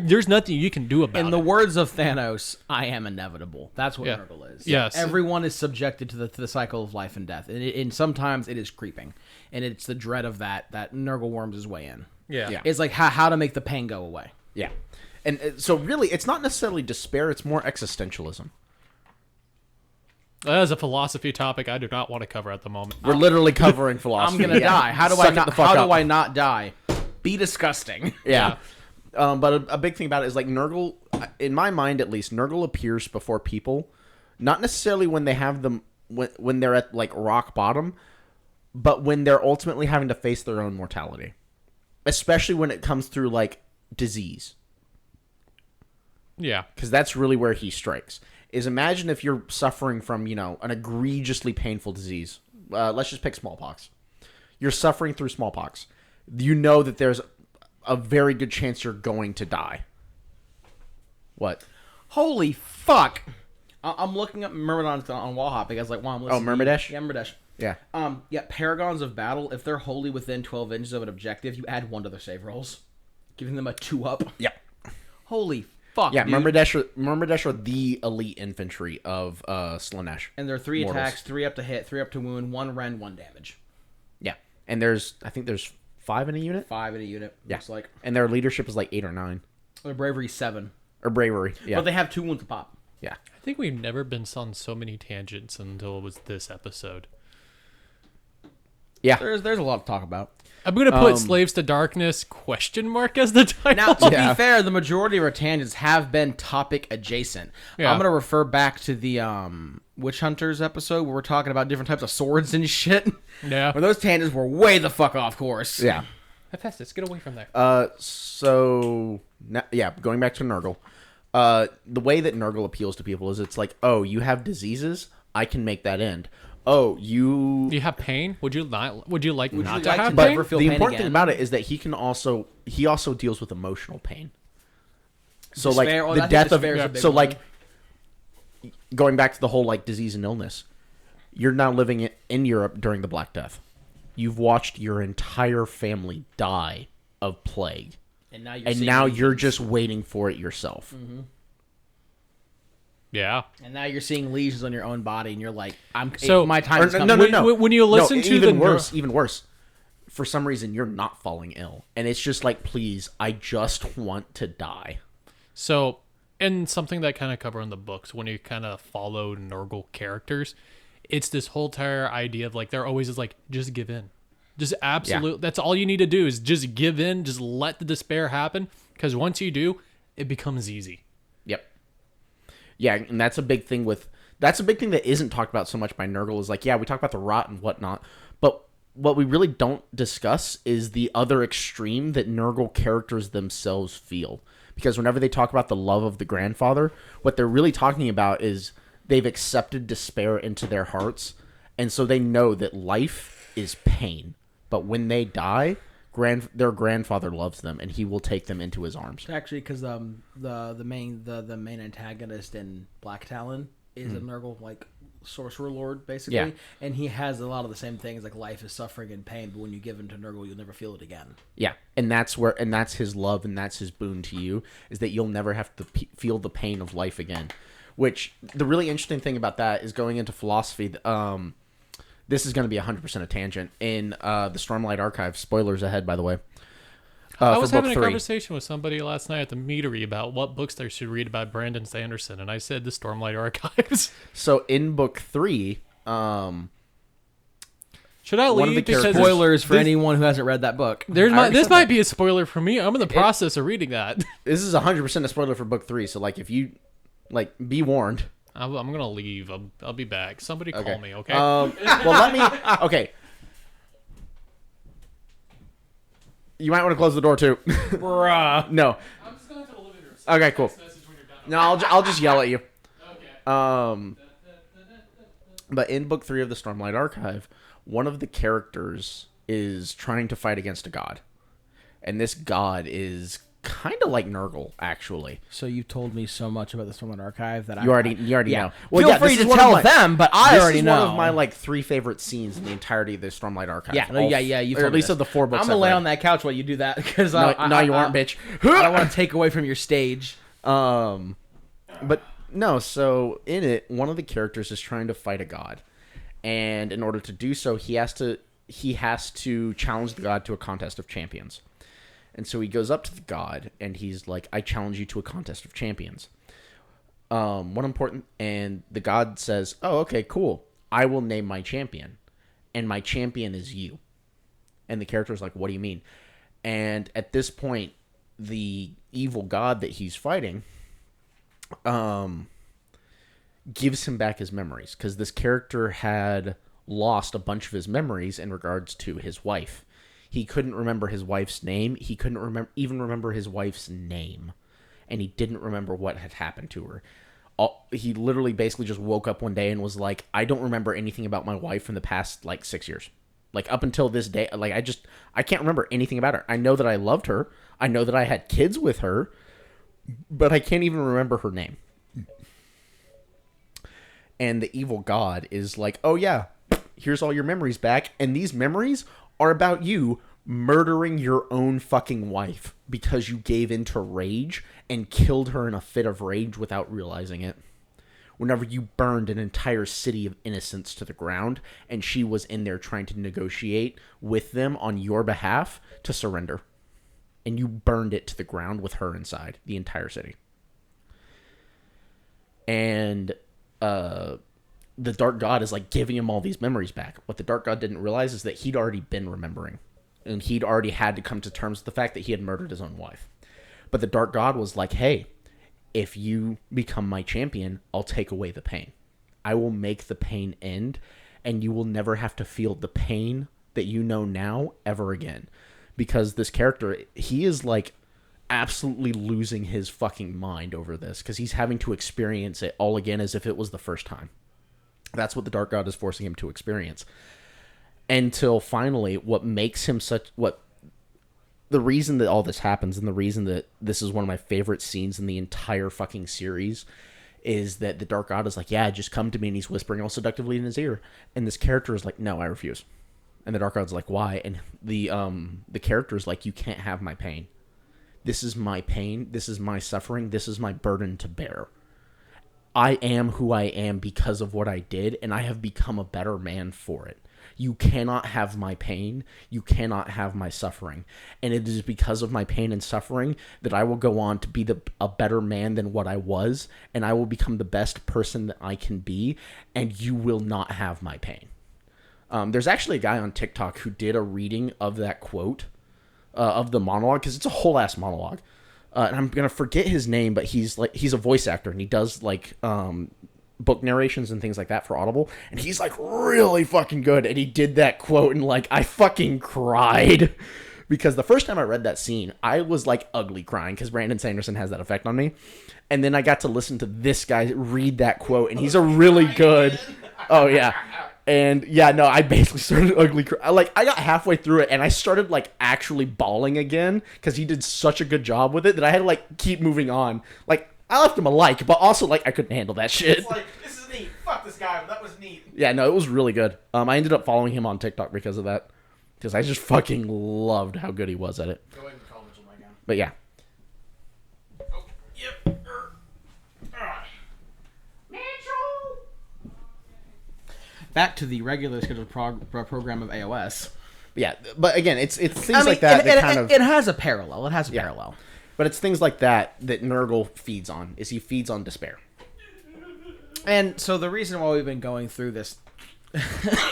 there's nothing you can do about In it. the words of Thanos, I am inevitable. That's what Yeah. Nurgle is. Yes. Everyone is subjected to the cycle of life and death. And sometimes it is creeping. And it's the dread of that Nurgle worms his way in. Yeah. Yeah. It's like how to make the pain go away. Yeah. And so really, it's not necessarily despair, it's more existentialism. That is a philosophy topic I do not want to cover at the moment. We're literally covering philosophy. I'm gonna Yeah. die. How do Suck I it not? the fuck How up. do I not die? Be disgusting. Yeah. But a big thing about it is, like, Nurgle, in my mind at least, Nurgle appears before people, not necessarily when they have them, when they're at, like, rock bottom, but when they're ultimately having to face their own mortality. Especially when it comes through, like, disease. Yeah. Because that's really where he strikes. Is imagine if you're suffering from, an egregiously painful disease. Let's just pick smallpox. You're suffering through smallpox. You know that there's a very good chance you're going to die. What? Holy fuck! I'm looking up Myrmidons on Wallhop because, like, while I'm listening. Myrmidesh? Yeah, Myrmidesh. Yeah. Yeah, Paragons of Battle, if they're wholly within 12 inches of an objective, you add 1 to their save rolls, giving them a 2-up. Yeah. Holy fuck, Yeah, dude. Myrmidesh are the elite infantry of Slaanesh. And they're 3 Mortals. attacks, 3 up to hit, 3 up to wound, 1 rend, 1 damage. Yeah, and I think there's 5 in a unit, 5 in a unit. Yeah. Looks like and their leadership is like 8 or 9, their bravery 7, or bravery. Yeah, but they have 2 wounds to pop. yeah. I think we've never been on so many tangents until it was this episode. Yeah. There's a lot to talk about. I'm gonna put Slaves to Darkness question mark as the title. Now, to Yeah. be fair, the majority of our tangents have been topic adjacent. Yeah. I'm gonna refer back to the Witch Hunters episode where we're talking about different types of swords and shit. Yeah. Where those tangents were way the fuck off course. Yeah. Hephaestus, get away from there. So going back to Nurgle. The way that Nurgle appeals to people is it's like, oh, you have diseases, I can make that end. Oh, you. Do you have pain? Would you not? Would you like not to like have to pain? never feel The pain important again? thing about it is that he also deals with emotional pain. So Despair- like I the think death of despair is a big so one. like going back to the whole like disease and illness. You're now living in Europe during the Black Death. You've watched your entire family die of plague, And now you're and seeing now legions. you're just waiting for it yourself. Yeah. And now you're seeing lesions on your own body, and you're like, So- my time Or, is no, coming. no, no. When you listen to even the worse, even worse. For some reason, you're not falling ill, and it's just like, please, I just want to die. So, and something that kind of cover in the books when you kind of follow Nurgle characters, it's this whole entire idea of like they're always just like just give in, just absolute. That's all you need to do is just give in, just let the despair happen. Because once you do, it becomes easy. Yep. Yeah, and that's a big thing that isn't talked about so much by Nurgle is like, yeah, we talk about the rot and whatnot, but what we really don't discuss is the other extreme that Nurgle characters themselves feel. Because whenever they talk about the love of the grandfather, what they're really talking about is they've accepted despair into their hearts, and so they know that life is pain. But when they die, their grandfather loves them, and he will take them into his arms. Actually, because the main antagonist in Black Talon is a Nurgle like sorcerer lord basically, Yeah. and he has a lot of the same things like life is suffering and pain, but when you give into Nurgle, you'll never feel it again. Yeah, and that's his love, and that's his boon to you, is that you'll never have to feel the pain of life again. Which the really interesting thing about that is going into philosophy. This is going to be 100% a tangent in the Stormlight Archive. Spoilers ahead, by the way. I was for book having a 3. conversation with somebody last night at the meadery about what books they should read about Brandon Sanderson, and I said the Stormlight Archives. So in book 3, Should I One of leave the because characters- Spoilers for this- anyone who hasn't read that book. There's I my, already this said might that. be a spoiler for me. I'm in the process of reading that. this is 100% a spoiler for book 3. So like, if you be warned. I'm gonna leave. I'll be back. Somebody call me, okay? Well, let me. Okay. You might want to close the door too. Bruh. No. I'm just going to the living room. Okay, cool. No, I'll just yell at you. Okay. But in book 3 of the Stormlight Archive, one of the characters is trying to fight against a god, and this god is kind of like Nurgle, actually. So you've told me so much about the Stormlight Archive that You already yeah. know. Feel free this to is one of tell my- them, but I this already is know. one of my like 3 favorite scenes in the entirety of the Stormlight Archive. Yeah, no, All- yeah. You or at least of the 4 books. I'm gonna I've lay read. on that couch while you do that because No, you aren't, bitch. I don't want to take away from your stage. But no, so in it, one of the characters is trying to fight a god, and in order to do so, he has to challenge the god to a contest of champions. And so he goes up to the god, and he's like, "I challenge you to a contest of champions." And the god says, "Oh, okay, cool. I will name my champion, and my champion is you." And the character is like, "What do you mean?" And at this point, the evil god that he's fighting gives him back his memories, because this character had lost a bunch of his memories in regards to his wife. He couldn't remember his wife's name. He couldn't even remember his wife's name, and he didn't remember what had happened to her. He literally basically just woke up one day and was like, "I don't remember anything about my wife from the past like 6 years. Like up until this day, like I can't remember anything about her. I know that I loved her. I know that I had kids with her, but I can't even remember her name." And the evil god is like, "Oh yeah, here's all your memories back, and these memories are about you murdering your own fucking wife because you gave in to rage and killed her in a fit of rage without realizing it." whenever you burned an entire city of innocents to the ground, and she was in there trying to negotiate with them on your behalf to surrender. And you burned it to the ground with her inside, the entire city. And the Dark God is like giving him all these memories back. What the Dark God didn't realize is that he'd already been remembering. And he'd already had to come to terms with the fact that he had murdered his own wife. But the Dark God was like, hey, if you become my champion, I'll take away the pain. I will make the pain end, and you will never have to feel the pain that you know now ever again. Because this character, he is like absolutely losing his fucking mind over this, because he's having to experience it all again as if it was the first time. That's what the Dark God is forcing him to experience. Until finally, the reason that all this happens, and the reason that this is one of my favorite scenes in the entire fucking series, is that the Dark God is like, yeah, just come to me, and he's whispering all seductively in his ear. And this character is like, no, I refuse. And the Dark God's like, why? And the character is like, you can't have my pain. This is my pain. This is my suffering. This is my burden to bear. I am who I am because of what I did, and I have become a better man for it. You cannot have my pain. You cannot have my suffering. And it is because of my pain and suffering that I will go on to be a better man than what I was, and I will become the best person that I can be, and you will not have my pain. There's actually a guy on TikTok who did a reading of that quote, of the monologue, because it's a whole ass monologue. And I'm gonna forget his name, but he's a voice actor, and he does like book narrations and things like that for Audible, and he's like really fucking good. And he did that quote, and like I fucking cried because the first time I read that scene, I was like ugly crying because Brandon Sanderson has that effect on me. And then I got to listen to this guy read that quote, and he's a really good. Oh yeah. And yeah, no, I basically started ugly. I got halfway through it, and I started like actually bawling again because he did such a good job with it that I had to like keep moving on. Like I left him a like, but also like I couldn't handle that shit. It's like, this is neat. Fuck this guy, but that was neat. Yeah, no, it was really good. I ended up following him on TikTok because of that, because I just fucking loved how good he was at it. Go ahead and call Mitchell right now. But yeah. Oh, yep. Back to the regular scheduled program of AOS. Yeah, but again, it's things like that kind of... It has a parallel. It has a parallel. But it's things like that Nurgle feeds on, is he feeds on despair. And so the reason why we've been going through this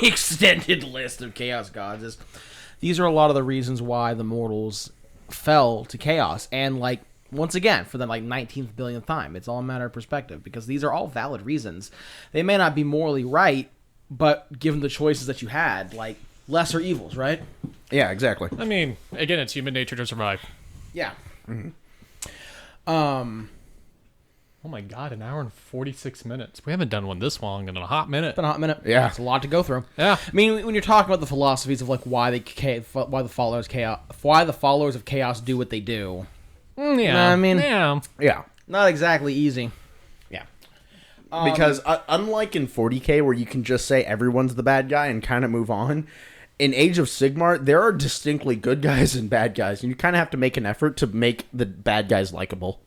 extended list of Chaos Gods is these are a lot of the reasons why the mortals fell to Chaos. And, like, once again, for the, like, 19th billionth time, it's all a matter of perspective, because these are all valid reasons. They may not be morally right, but given the choices that you had, like, lesser evils, right? Yeah, exactly. I mean, again, it's human nature to survive. Yeah. Mm-hmm. Oh my god, 1 hour and 46 minutes. We haven't done one this long in a hot minute. It's been a hot minute. Yeah. It's a lot to go through. Yeah. I mean, when you're talking about the philosophies of, like, why the followers of Chaos do what they do. Yeah. You know what I mean? Yeah. Yeah. Not exactly easy. Yeah. Because unlike in 40K, where you can just say everyone's the bad guy and kind of move on, in Age of Sigmar, there are distinctly good guys and bad guys, and you kind of have to make an effort to make the bad guys likable.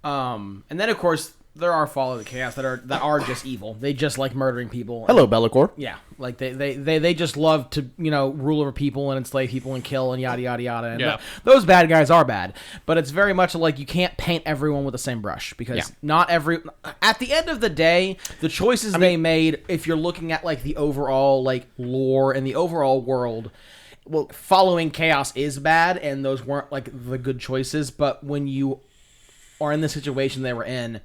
And then, of course, there are followers of Chaos that are just evil. They just like murdering people. Hello, Be'lakor. Yeah, like they just love to, you know, rule over people and enslave people and kill and yada yada yada. And Yeah. those bad guys are bad, but it's very much like you can't paint everyone with the same brush, because not every. At the end of the day, the choices they made, if you're looking at like the overall like lore and the overall world, well, following Chaos is bad, and those weren't like the good choices. But when you are in the situation they were in,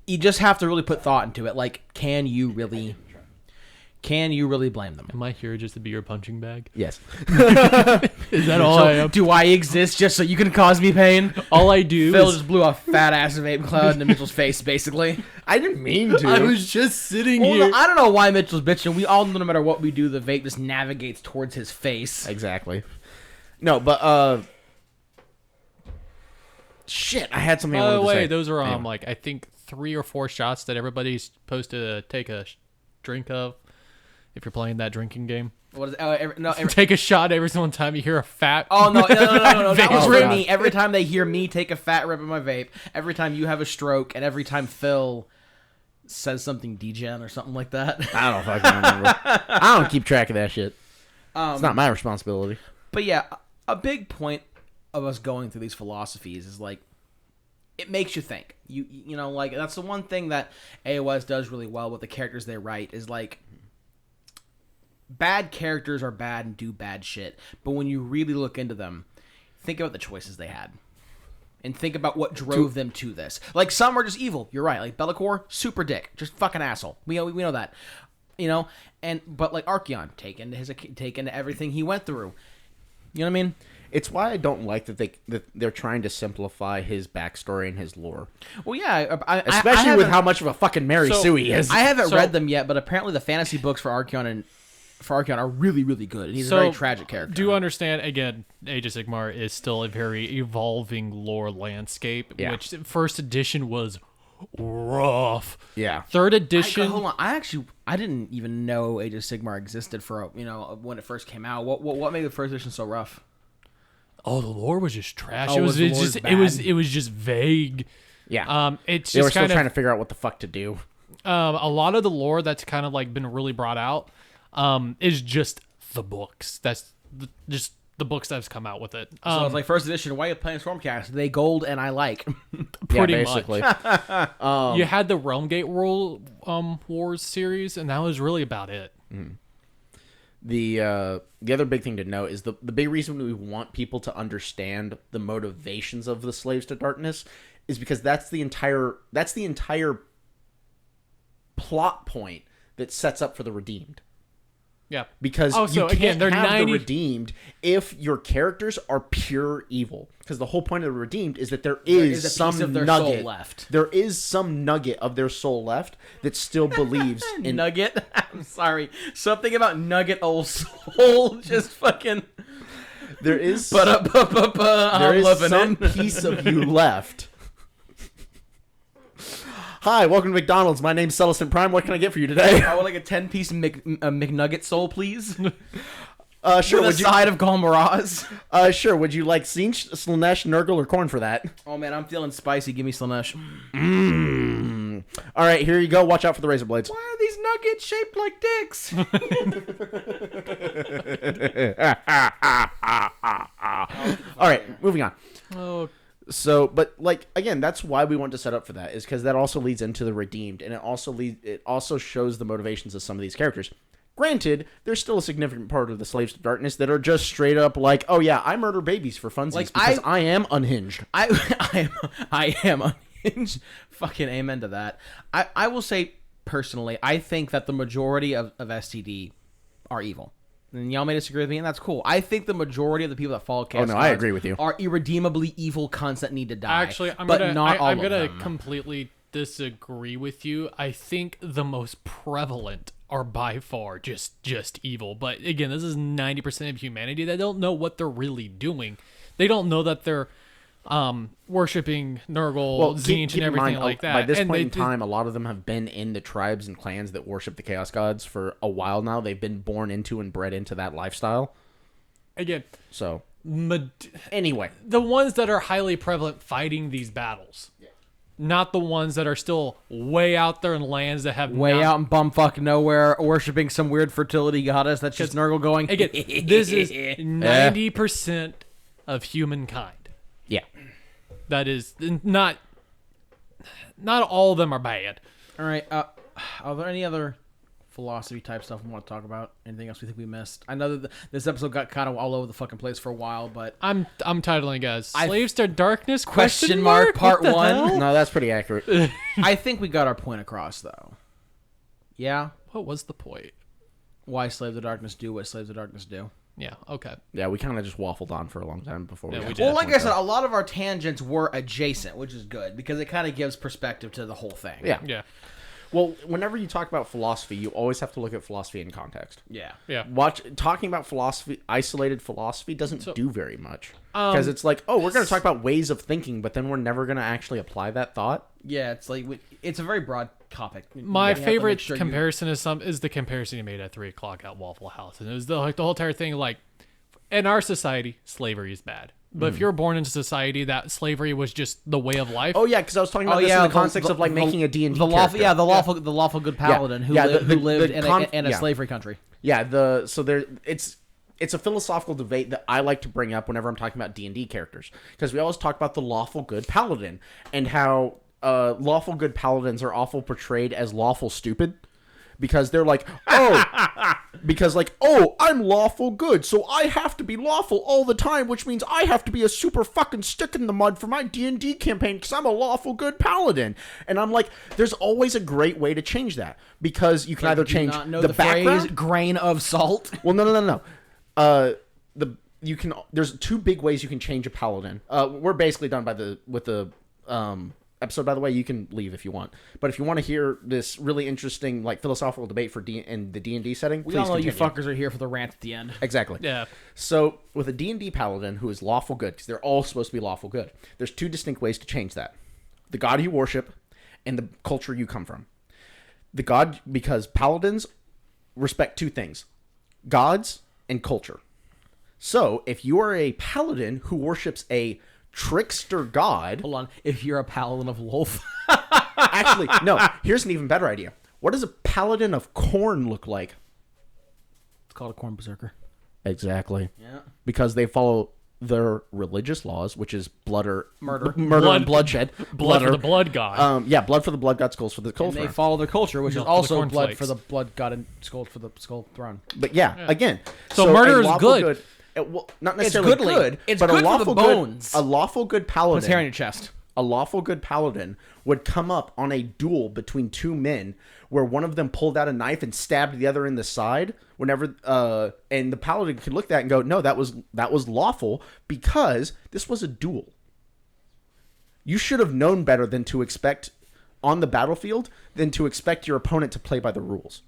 you just have to really put thought into it. Like, can you really blame them? Am I here just to be your punching bag? Yes. Is that all I am? Do I exist just so you can cause me pain? All I do Phil is... just blew a fat ass vape cloud into Mitchell's face, basically. I didn't mean to. I was just sitting Well, here. no, I don't know why Mitchell's bitching. We all know no matter what we do, the vape just navigates towards his face. Exactly. No, but shit, I had something I By the wanted to say. way, those are Anyway. like I think 3 or 4 shots that everybody's supposed to take a drink of. If you're playing that drinking game, What is it? take a shot every single time you hear a fat. Oh, no. That was Vape for rip. me. Every time they hear me take a fat rip of my vape, every time you have a stroke, and every time Phil says something degen or something like that. I don't fucking remember. I don't keep track of that shit. It's not my responsibility. But yeah, a big point of us going through these philosophies is like it makes you think. You know, like that's the one thing that AOS does really well with the characters they write is like bad characters are bad and do bad shit, but when you really look into them, think about the choices they had. And think about what drove them to this. Like, some are just evil. You're right. Like, Be'lakor, super dick. Just fucking asshole. We know that. You know? But, like, Archeon, take into everything he went through. You know what I mean? It's why I don't like that they're trying to simplify his backstory and his lore. Well, yeah. Especially with how much of a fucking Mary Sue he is. I haven't read them yet, but apparently the fantasy books for Archeon are really, really good. And he's a very tragic character. Do you understand, again, Age of Sigmar is still a very evolving lore landscape, which first edition was rough. Yeah. Third edition... Hold on. I didn't even know Age of Sigmar existed for, when it first came out. What made the first edition so rough? Oh, the lore was just trash. Oh, it was just vague. Yeah. It's they just were still trying to figure out what the fuck to do. A lot of the lore that's kind of like been really brought out is just the books. That's just the books that's come out with it. So it's like first edition. Why are you playing Stormcast? They gold and I like. Pretty basically. much. You had the Realmgate Wars series, and that was really about it. The other big thing to note is the big reason we want people to understand the motivations of the Slaves to Darkness is because that's the entire plot point that sets up for the Redeemed. Yeah. Because so you can't have the Redeemed if your characters are pure evil. Because the whole point of the Redeemed is that there is some piece of their nugget soul left. There is some nugget of their soul left that still believes in Nugget. I'm sorry. Something about Nugget old soul just fucking. There is there is some piece of you left. Hi, welcome to McDonald's. My name's Celestin Prime. What can I get for you today? I would like a 10-piece McNugget soul, please. Sure. With a side of Golmaraz. Sure. Would you like Sinch, Slanesh, Nurgle, or Corn for that? Oh man, I'm feeling spicy. Give me Slanesh. All right, here you go. Watch out for the razor blades. Why are these nuggets shaped like dicks? All right, moving on. Oh, So, but like again, that's why we want to set up for that, is because that also leads into the Redeemed, and it also shows the motivations of some of these characters. Granted, there's still a significant part of the Slaves to Darkness that are just straight up like, oh yeah, I murder babies for funsies because I am unhinged. I am unhinged. Fucking amen to that. I will say personally, I think that the majority of STD are evil. And y'all may disagree with me, and that's cool. I think the majority of the people that follow Chaos I agree with you. Are irredeemably evil cunts that need to die. Actually, I'm but gonna, not all I'm of gonna them. completely disagree with you. I think the most prevalent are by far just evil. But again, this is 90% of humanity that don't know what they're really doing. They don't know that they're worshiping Nurgle, Tzeentch, and everything like that. By this and point in time, a lot of them have been in the tribes and clans that worship the Chaos Gods for a while now. They've been born into and bred into that lifestyle. Again, So, anyway. the ones that are highly prevalent fighting these battles. Not the ones that are still way out there in lands that have Way out in bumfuck nowhere, worshiping some weird fertility goddess that's just Nurgle going. Again, this is 90% of humankind. Yeah. That is not all of them are bad. All right. Are there any other philosophy type stuff we want to talk about? Anything else we think we missed? I know that this episode got kind of all over the fucking place for a while, but I'm titling it, guys. Slaves to Darkness? Question mark, part What the 1. hell? No, that's pretty accurate. I think we got our point across, though. Yeah. What was the point? Why Slaves of Darkness do what Slaves of Darkness do. Yeah. Okay. Yeah, we kind of just waffled on for a long time before Yeah, we we got did. to Well, that like I point, said, though. a lot of our tangents were adjacent, which is good because it kind of gives perspective to the whole thing. Yeah. Yeah. Well, whenever you talk about philosophy, you always have to look at philosophy in context. Yeah. Yeah. Talking about philosophy, isolated philosophy, doesn't do very much. Because it's like, oh, we're going to talk about ways of thinking, but then we're never going to actually apply that thought. Yeah, it's like it's a very broad topic. My You have to favorite make sure you- comparison is the comparison you made at 3:00 at Waffle House, and it was the whole entire thing. Like, in our society, slavery is bad. But if you're born into society that slavery was just the way of life, Oh yeah, because I was talking about this in the context of like making a D&D the lawful, character. the lawful good paladin who, Yeah, who lived in a yeah. slavery country. Yeah, it's a philosophical debate that I like to bring up whenever I'm talking about D&D characters, because we always talk about the lawful good paladin and how lawful good paladins are awful portrayed as lawful stupid, because they're like, oh, I'm lawful good, so I have to be lawful all the time, which means I have to be a super fucking stick in the mud for my D&D campaign because I'm a lawful good paladin. And I'm like, there's always a great way to change that, because you can either Do you change not know the the background. phrase grain of salt. Well, no. There's two big ways you can change a paladin. We're basically done with the episode. By the way, you can leave if you want. But if you want to hear this really interesting like philosophical debate for in the D&D setting, We please all know you continue. fuckers are here for the rant at the end. Exactly. yeah, So with a D&D paladin who is lawful good, because they're all supposed to be lawful good, there's two distinct ways to change that: the god you worship and the culture you come from. The god, because paladins respect two things: gods and culture. So if you are a paladin who worships a trickster god, Hold on. If you're a paladin of Lolth, actually, no, here's an even better idea. What does a paladin of Khorne look like? it's called a corn berserker. Exactly. Yeah. Because they follow their religious laws, which is murder Blood- and bloodshed. blood for Blooder. the blood god. Yeah, blood for the blood god, skulls for the skull And they throne. follow their culture, which is for the also blood cornflakes. for the blood god and skull for the skull throne. But yeah, again, So murder a is lawful good. well, not necessarily goodly. good. It's but good a for the lawful bones. Good, a lawful good Put his hair on your paladin. chest. A lawful good paladin would come up on a duel between two men where one of them pulled out a knife and stabbed the other in the side. Whenever and the paladin could look at that and go, no, that was lawful because this was a duel. You should have known better than to expect on the battlefield than to expect your opponent to play by the rules.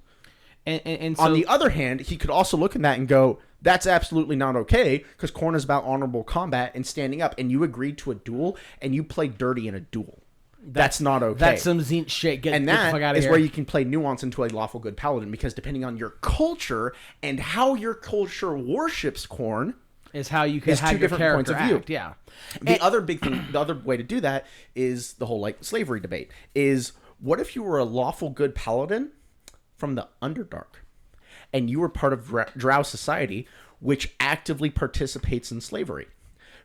And so, On the other hand, he could also look at that and go, that's absolutely not okay, because Khorne is about honorable combat and standing up, and you agreed to a duel, and you played dirty in a duel. That's not okay. that's some Zint shit. Get and the fuck that out of is here. where you can play nuance into a lawful good paladin, because depending on your culture and how your culture worships Khorne, is how you can It's have two your different character points of view. act. Yeah. the other big thing, the other way to do that is the whole like slavery debate. Is what if you were a lawful good paladin from the Underdark, and you were part of Drow society, which actively participates in slavery?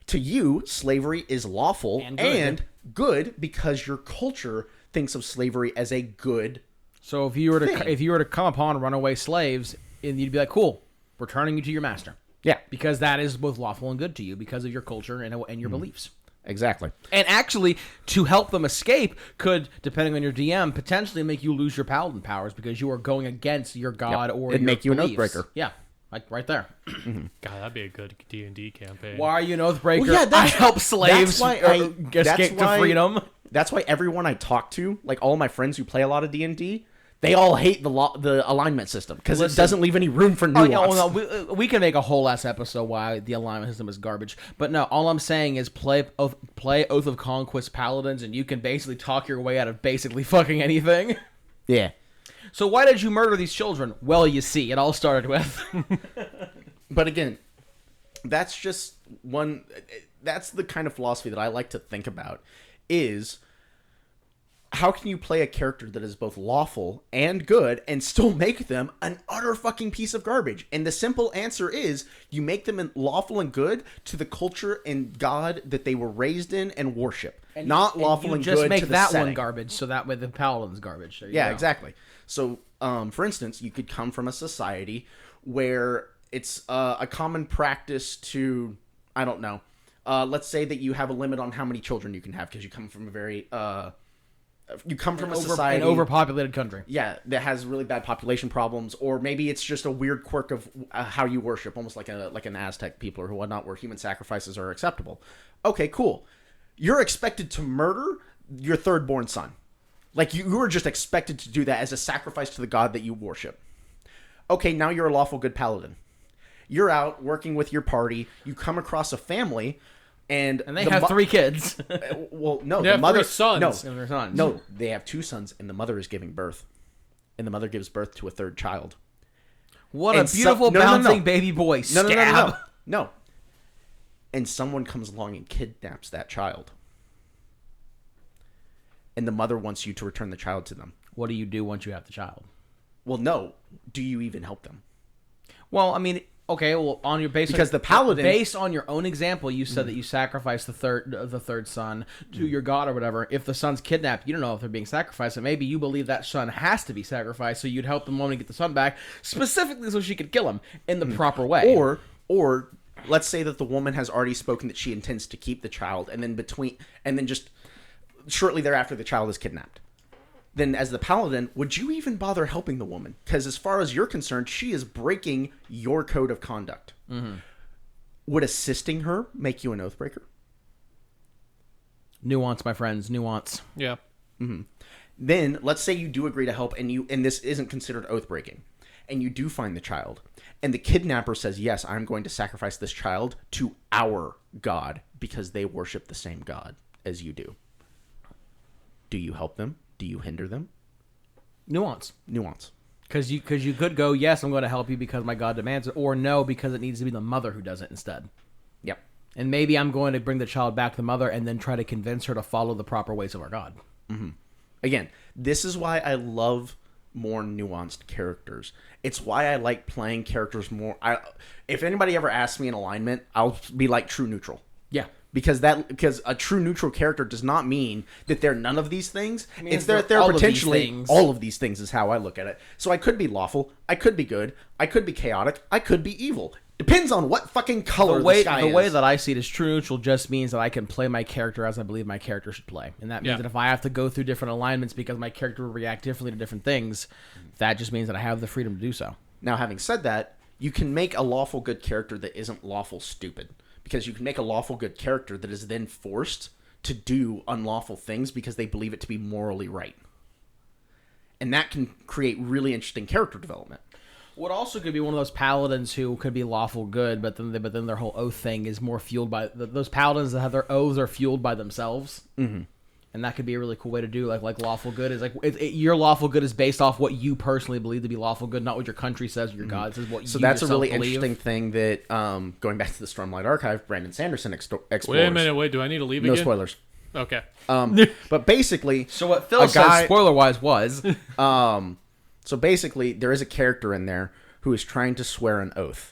To you, slavery is lawful and good because your culture thinks of slavery as a good. So if you were to thing. if you were to come upon runaway slaves, and you'd be like, "Cool, returning you to your master," Yeah, because that is both lawful and good to you because of your culture and Mm-hmm. your beliefs. exactly. And actually, to help them escape, could, depending on your DM, potentially make you lose your paladin powers because you are going against your god or It'd your make you an beliefs. Oathbreaker. Yeah, like right there. God, that'd be a good D&D campaign. Why are you an Oathbreaker? Well, yeah, I that's- help slaves that's why escape to freedom. That's why everyone I talk to, like all my friends who play a lot of D&D, they all hate the alignment system because it Listen. doesn't leave any room for Oh, nuance. yeah, well, no, we can make a whole ass episode why the alignment system is garbage. But no, all I'm saying is play Oath of Conquest Paladins, and you can basically talk your way out of basically fucking anything. Yeah. So why did you murder these children? Well, you see, it all started with. But again, that's just one. That's the kind of philosophy that I like to think about. Is how can you play a character that is both lawful and good and still make them an utter fucking piece of garbage? And the simple answer is you make them lawful and good to the culture and God that they were raised in and worship, not lawful and just good make to the that setting. one garbage, so that way the paladin's garbage. There you Yeah, go. exactly. So, for instance, you could come from a society where it's a common practice to, I don't know, let's say that you have a limit on how many children you can have because you come from a very, you come from a society, An overpopulated country. yeah, that has really bad population problems, or maybe it's just a weird quirk of how you worship, almost like an Aztec people or whatnot, where human sacrifices are acceptable. Okay, cool. You're expected to murder your third-born son. Like, you were just expected to do that as a sacrifice to the god that you worship. Okay, now you're a lawful good paladin. You're out working with your party. You come across a family, and And they have 3 kids. Well, no, They the have mother 3 sons. No, And their sons. no, they have 2 sons, and the mother is giving birth, and the mother gives birth to a third child. What a And beautiful no, no, no, no. bouncing baby boy. No, Stab. no, no, no, no. and someone comes along and kidnaps that child, and the mother wants you to return the child to them. What do you do once you have the child? Well, no. Do you even help them? Well, I mean, okay. Well, on your base, Because the paladin- based on your own example, you said that you sacrificed the third son to your god or whatever. If the son's kidnapped, you don't know if they're being sacrificed, and maybe you believe that son has to be sacrificed, so you'd help the woman get the son back specifically so she could kill him in the proper way. Or let's say that the woman has already spoken that she intends to keep the child, and then just shortly thereafter the child is kidnapped. Then as the paladin, would you even bother helping the woman? Because as far as you're concerned, she is breaking your code of conduct. Mm-hmm. Would assisting her make you an oathbreaker? Nuance, my friends, nuance. Yeah. Mm-hmm. Then let's say you do agree to help, and this isn't considered oath breaking, and you do find the child, and the kidnapper says, yes, I'm going to sacrifice this child to our god because they worship the same god as you do. Do you help them? Do you hinder them? Nuance. Because you could go, yes, I'm going to help you because my God demands it, or no, because it needs to be the mother who does it instead. Yep. And maybe I'm going to bring the child back to the mother and then try to convince her to follow the proper ways of our God. Mm-hmm. Again, this is why I love more nuanced characters. It's why I like playing characters more. If anybody ever asks me an alignment, I'll be like true neutral. Yeah. Because a true neutral character does not mean that they're none of these things. I mean, it's they're all potentially all of these things is how I look at it. So I could be lawful, I could be good, I could be chaotic, I could be evil. Depends on what fucking color the sky is. The way that I see it is true neutral just means that I can play my character as I believe my character should play. And that means that if I have to go through different alignments because my character will react differently to different things, that just means that I have the freedom to do so. Now, having said that, you can make a lawful good character that isn't lawful stupid. Because you can make a lawful good character that is then forced to do unlawful things because they believe it to be morally right. And that can create really interesting character development. What also could be one of those paladins who could be lawful good, but then their whole oath thing is more fueled by... Those paladins that have their oaths are fueled by themselves. Mm-hmm. And that could be a really cool way to do like lawful good is like your lawful good is based off what you personally believe to be lawful good, not what your country says or your god says. What so you that's a really believe. Interesting thing that going back to the Stormlight Archive, Brandon Sanderson explores. Wait a minute, do I need to leave again? No spoilers. Okay. But basically, so what Phil says spoiler wise was, so basically there is a character in there who is trying to swear an oath.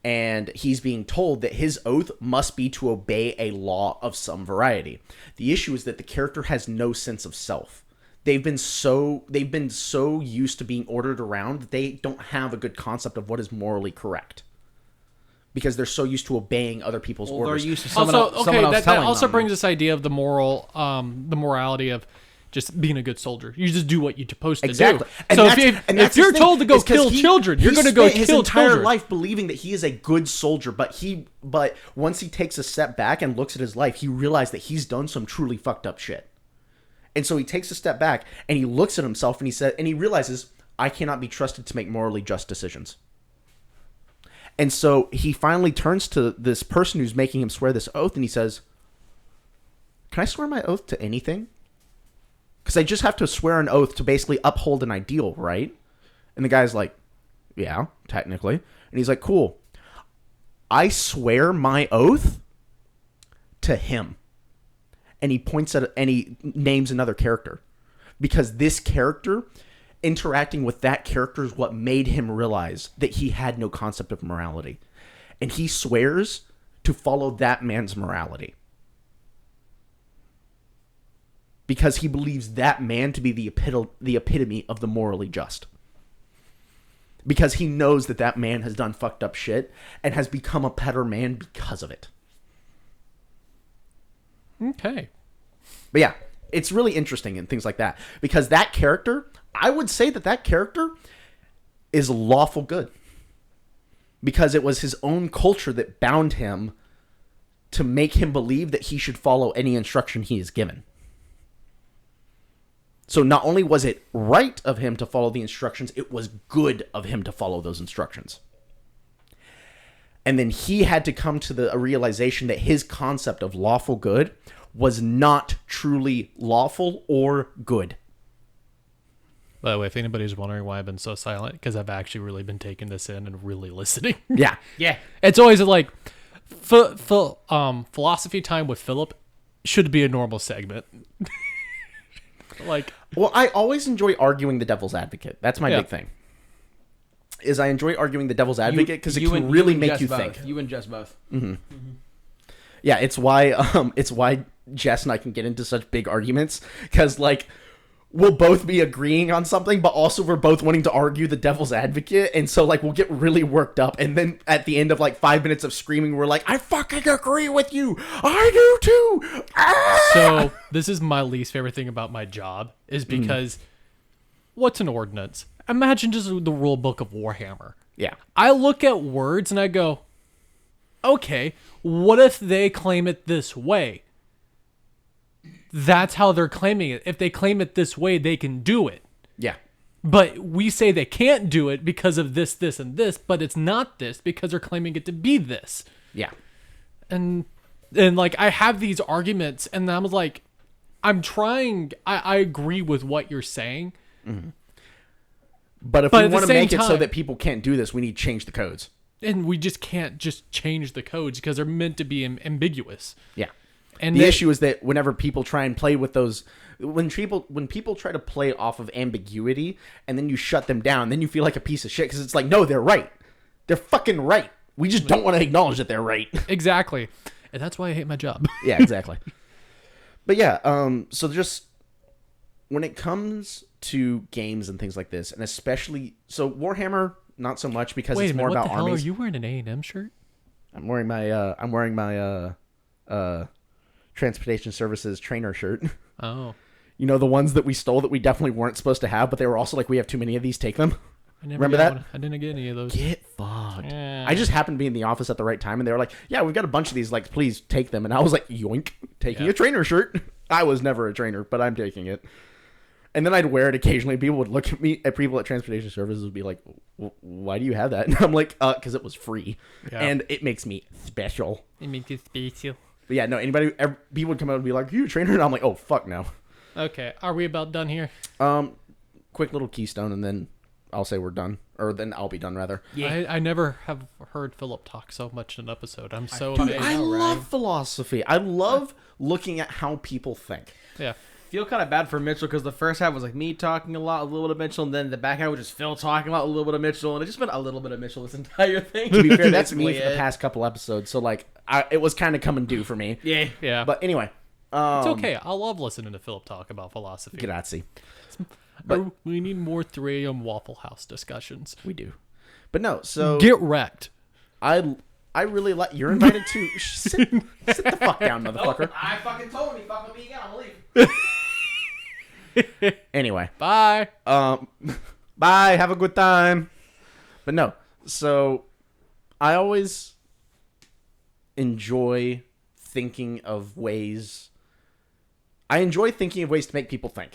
And he's being told that his oath must be to obey a law of some variety. The issue is that the character has no sense of self. They've been so used to being ordered around that they don't have a good concept of what is morally correct. Because they're so used to obeying other people's orders. They're used to someone else that telling also them. brings this idea of the morality of just being a good soldier. You just do what you're supposed to do. And so that's if you're told to go kill children, you're going to go kill his entire children. life believing that he is a good soldier, but once he takes a step back and looks at his life, he realizes that he's done some truly fucked up shit. And so he takes a step back and he looks at himself and he realizes, I cannot be trusted to make morally just decisions. And so he finally turns to this person who's making him swear this oath and he says, can I swear my oath to anything? Because I just have to swear an oath to basically uphold an ideal, right? And the guy's like, yeah, technically. And he's like, cool. I swear my oath to him. And he points at and he names another character. Because this character, interacting with that character is what made him realize that he had no concept of morality. And he swears to follow that man's morality. Because he believes that man to be the epitome of the morally just. Because he knows that man has done fucked up shit and has become a better man because of it. Okay. But yeah, it's really interesting and things like that. Because that character, I would say that character is lawful good. Because it was his own culture that bound him to make him believe that he should follow any instruction he is given. So not only was it right of him to follow the instructions, it was good of him to follow those instructions. And then he had to come to the realization that his concept of lawful good was not truly lawful or good. By the way, if anybody's wondering why I've been so silent, because I've actually really been taking this in and really listening. Yeah. Yeah. It's always like, Philosophy time with Philip should be a normal segment. Like, Well, I always enjoy arguing the devil's advocate. That's my Yeah. big thing. Is I enjoy arguing the devil's advocate because it can really make you think. You and Jess both. Yeah, it's why Jess and I can get into such big arguments because like we'll both be agreeing on something, but also we're both wanting to argue the devil's advocate, and so like we'll get really worked up, and then at the end of like 5 minutes of screaming, we're like, "I fucking agree with you. I do too." Ah! so this is my least favorite thing about my job is because what's an ordinance? Imagine just the rule book of Warhammer. Yeah, I look at words and I go, okay, what if they claim it this way? That's how they're claiming it. If they claim it this way, they can do it. yeah, But we say they can't do it because of this, this, and this, but it's not this because they're claiming it to be this. yeah. And like I have these arguments and I'm like, I'm trying, I agree with what you're saying. But if But we at the want to same make it so time- that people can't do this, we need to change the codes. And we just can't just change the codes because they're meant to be ambiguous. Yeah. And The they- issue is that whenever people try and play with those, when people try to play off of ambiguity and then you shut them down, then you feel like a piece of shit because it's like, no, they're right. They're fucking right. We just don't want to acknowledge that they're right. Exactly. And that's why I hate my job. Yeah, exactly. But yeah, so just when it comes to games and things like this, and especially so Warhammer, not so much because Wait it's a minute, more what about the hell armies. are you wearing an A&M shirt? I'm wearing my transportation services trainer shirt. Oh. You know, the ones that we stole that we definitely weren't supposed to have, but they were also like, we have too many of these, take them. I never Remember got that? one. I didn't get any of those. Get fucked. Yeah. I just happened to be in the office at the right time, and they were like, yeah, we've got a bunch of these, like, please take them. And I was like, yoink, taking Yeah. a trainer shirt. I was never a trainer, but I'm taking it. And then I'd wear it occasionally. People would look at me, at people at transportation services would be like, why do you have that? And I'm like, because it was free. Yeah. And it makes me special. It makes you special. But yeah, no, people would come out and be like, you a trainer? And I'm like, oh, fuck no. Okay, are we about done here? Quick little keystone, and then I'll say we're done. Or then I'll be done, rather. I never have heard Philip talk so much in an episode. I'm so Dude, amazed. I know, right? love philosophy. I love looking at how people think. Yeah. Feel kind of bad for Mitchell because the first half was like me talking a lot, a little bit of Mitchell, and then the back half was just Phil talking a lot, a little bit of Mitchell, and it's just been a little bit of Mitchell this entire thing. To be fair, that's me Basically for the it. past couple episodes. So like, it was kind of come and due for me. Yeah. Yeah. But anyway, it's okay. I love listening to Philip talk about philosophy. grazie. We need more 3 a.m. Waffle House discussions. We do. But no, so Get wrecked. I really like. You're invited to sit the fuck down, motherfucker. I fucking told him he fucked with me again. I'm gonna leave. Anyway, Bye. bye. Have a good time. But no, so I always enjoy thinking of ways. I enjoy thinking of ways to make people think,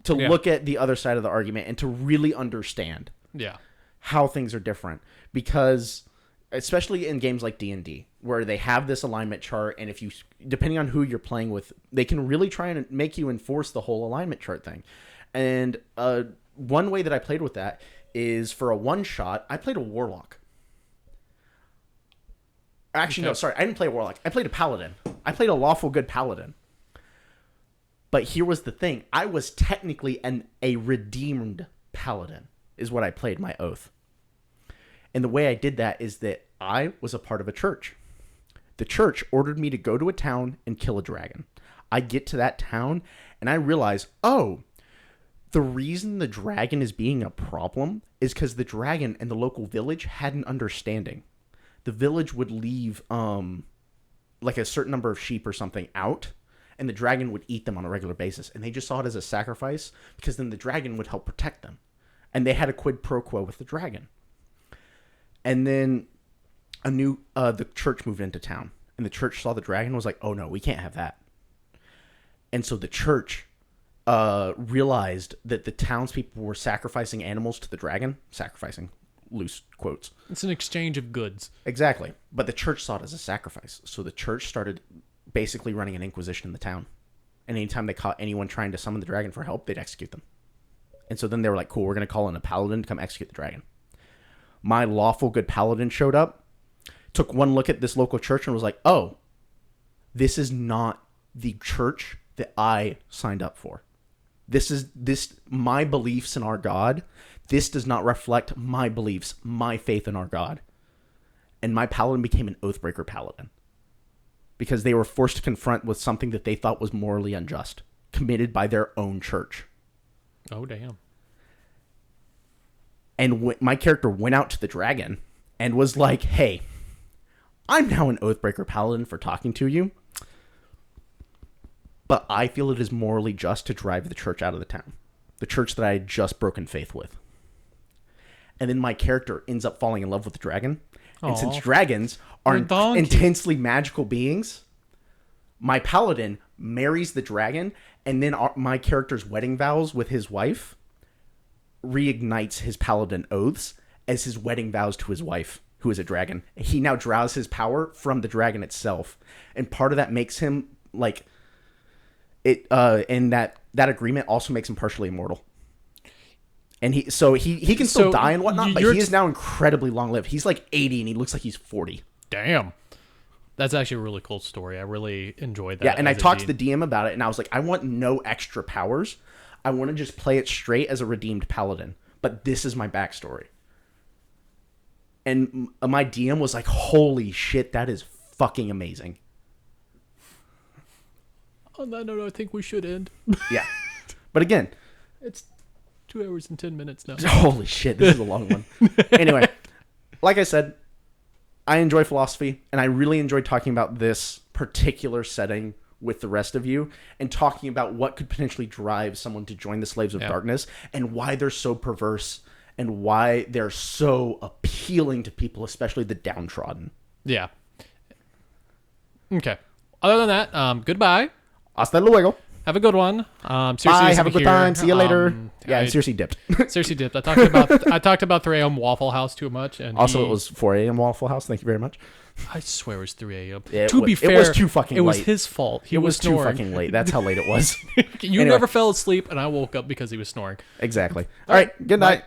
to Yeah. look at the other side of the argument, and to really understand Yeah. how things are different, because especially in games like D&D where they have this alignment chart, and if you, depending on who you're playing with, they can really try and make you enforce the whole alignment chart thing. And one way that I played with that is for a one shot, I played a warlock. Actually, no, sorry, I didn't play a warlock. I played a paladin. I played a lawful good paladin. But here was the thing. I was technically a redeemed paladin, is what I played, my oath. And the way I did that is that I was a part of a church. The church ordered me to go to a town and kill a dragon. I get to that town and I realize, oh, the reason the dragon is being a problem is because the dragon and the local village had an understanding. The village would leave like a certain number of sheep or something out, and the dragon would eat them on a regular basis. And they just saw it as a sacrifice because then the dragon would help protect them. And they had a quid pro quo with the dragon. And then the church moved into town, and the church saw the dragon and was like, oh no, we can't have that. And so the church realized that the townspeople were sacrificing animals to the dragon, sacrificing, loose quotes. It's an exchange of goods. Exactly. But the church saw it as a sacrifice. So the church started basically running an inquisition in the town. And anytime they caught anyone trying to summon the dragon for help, they'd execute them. And so then they were like, cool, we're going to call in a paladin to come execute the dragon. My lawful good paladin showed up, took one look at this local church and was like, oh, this is not the church that I signed up for. My beliefs in our God. This does not reflect my beliefs, my faith in our God. And my paladin became an Oathbreaker paladin because they were forced to confront with something that they thought was morally unjust, committed by their own church. Oh, damn. And my character went out to the dragon and was like, hey, I'm now an Oathbreaker paladin for talking to you, but I feel it is morally just to drive the church out of the town, the church that I had just broken faith with. And then my character ends up falling in love with the dragon. And since dragons are intensely magical beings, my paladin marries the dragon, and then my character's wedding vows with his wife reignites his paladin oaths as his wedding vows to his wife, who is a dragon. He now draws his power from the dragon itself. And part of that makes him, like, and that agreement also makes him partially immortal. And he can still die and whatnot, but he is now incredibly long-lived. He's like 80 and he looks like he's 40. Damn. That's actually a really cool story. I really enjoyed that. Yeah, and I talked to the DM about it, and I was like, I want no extra powers. I want to just play it straight as a redeemed paladin. But this is my backstory. And my DM was like, holy shit, that is fucking amazing. On that note, I think we should end. Yeah. But again, It's 2 hours and 10 minutes now. holy shit, this is a long one. Anyway, like I said, I enjoy philosophy, and I really enjoyed talking about this particular setting with the rest of you and talking about what could potentially drive someone to join the Slaves of Darkness and why they're so perverse and why they're so appealing to people, especially the downtrodden. Yeah. Okay. Other than that, goodbye. Hasta luego. Have a good one. Seriously, Bye. Have a good time. See you later. Yeah, I I seriously dipped. seriously dipped. I talked about 3 a.m. Waffle House too much, and Also, it was 4 a.m. Waffle House. Thank you very much. I swear it was 3 a.m. Yeah, To be fair, it was too fucking It was late. his fault. He It was too snoring. fucking late. That's how late it was. You Anyway. never fell asleep, and I woke up because he was snoring. Exactly. All right. Good night.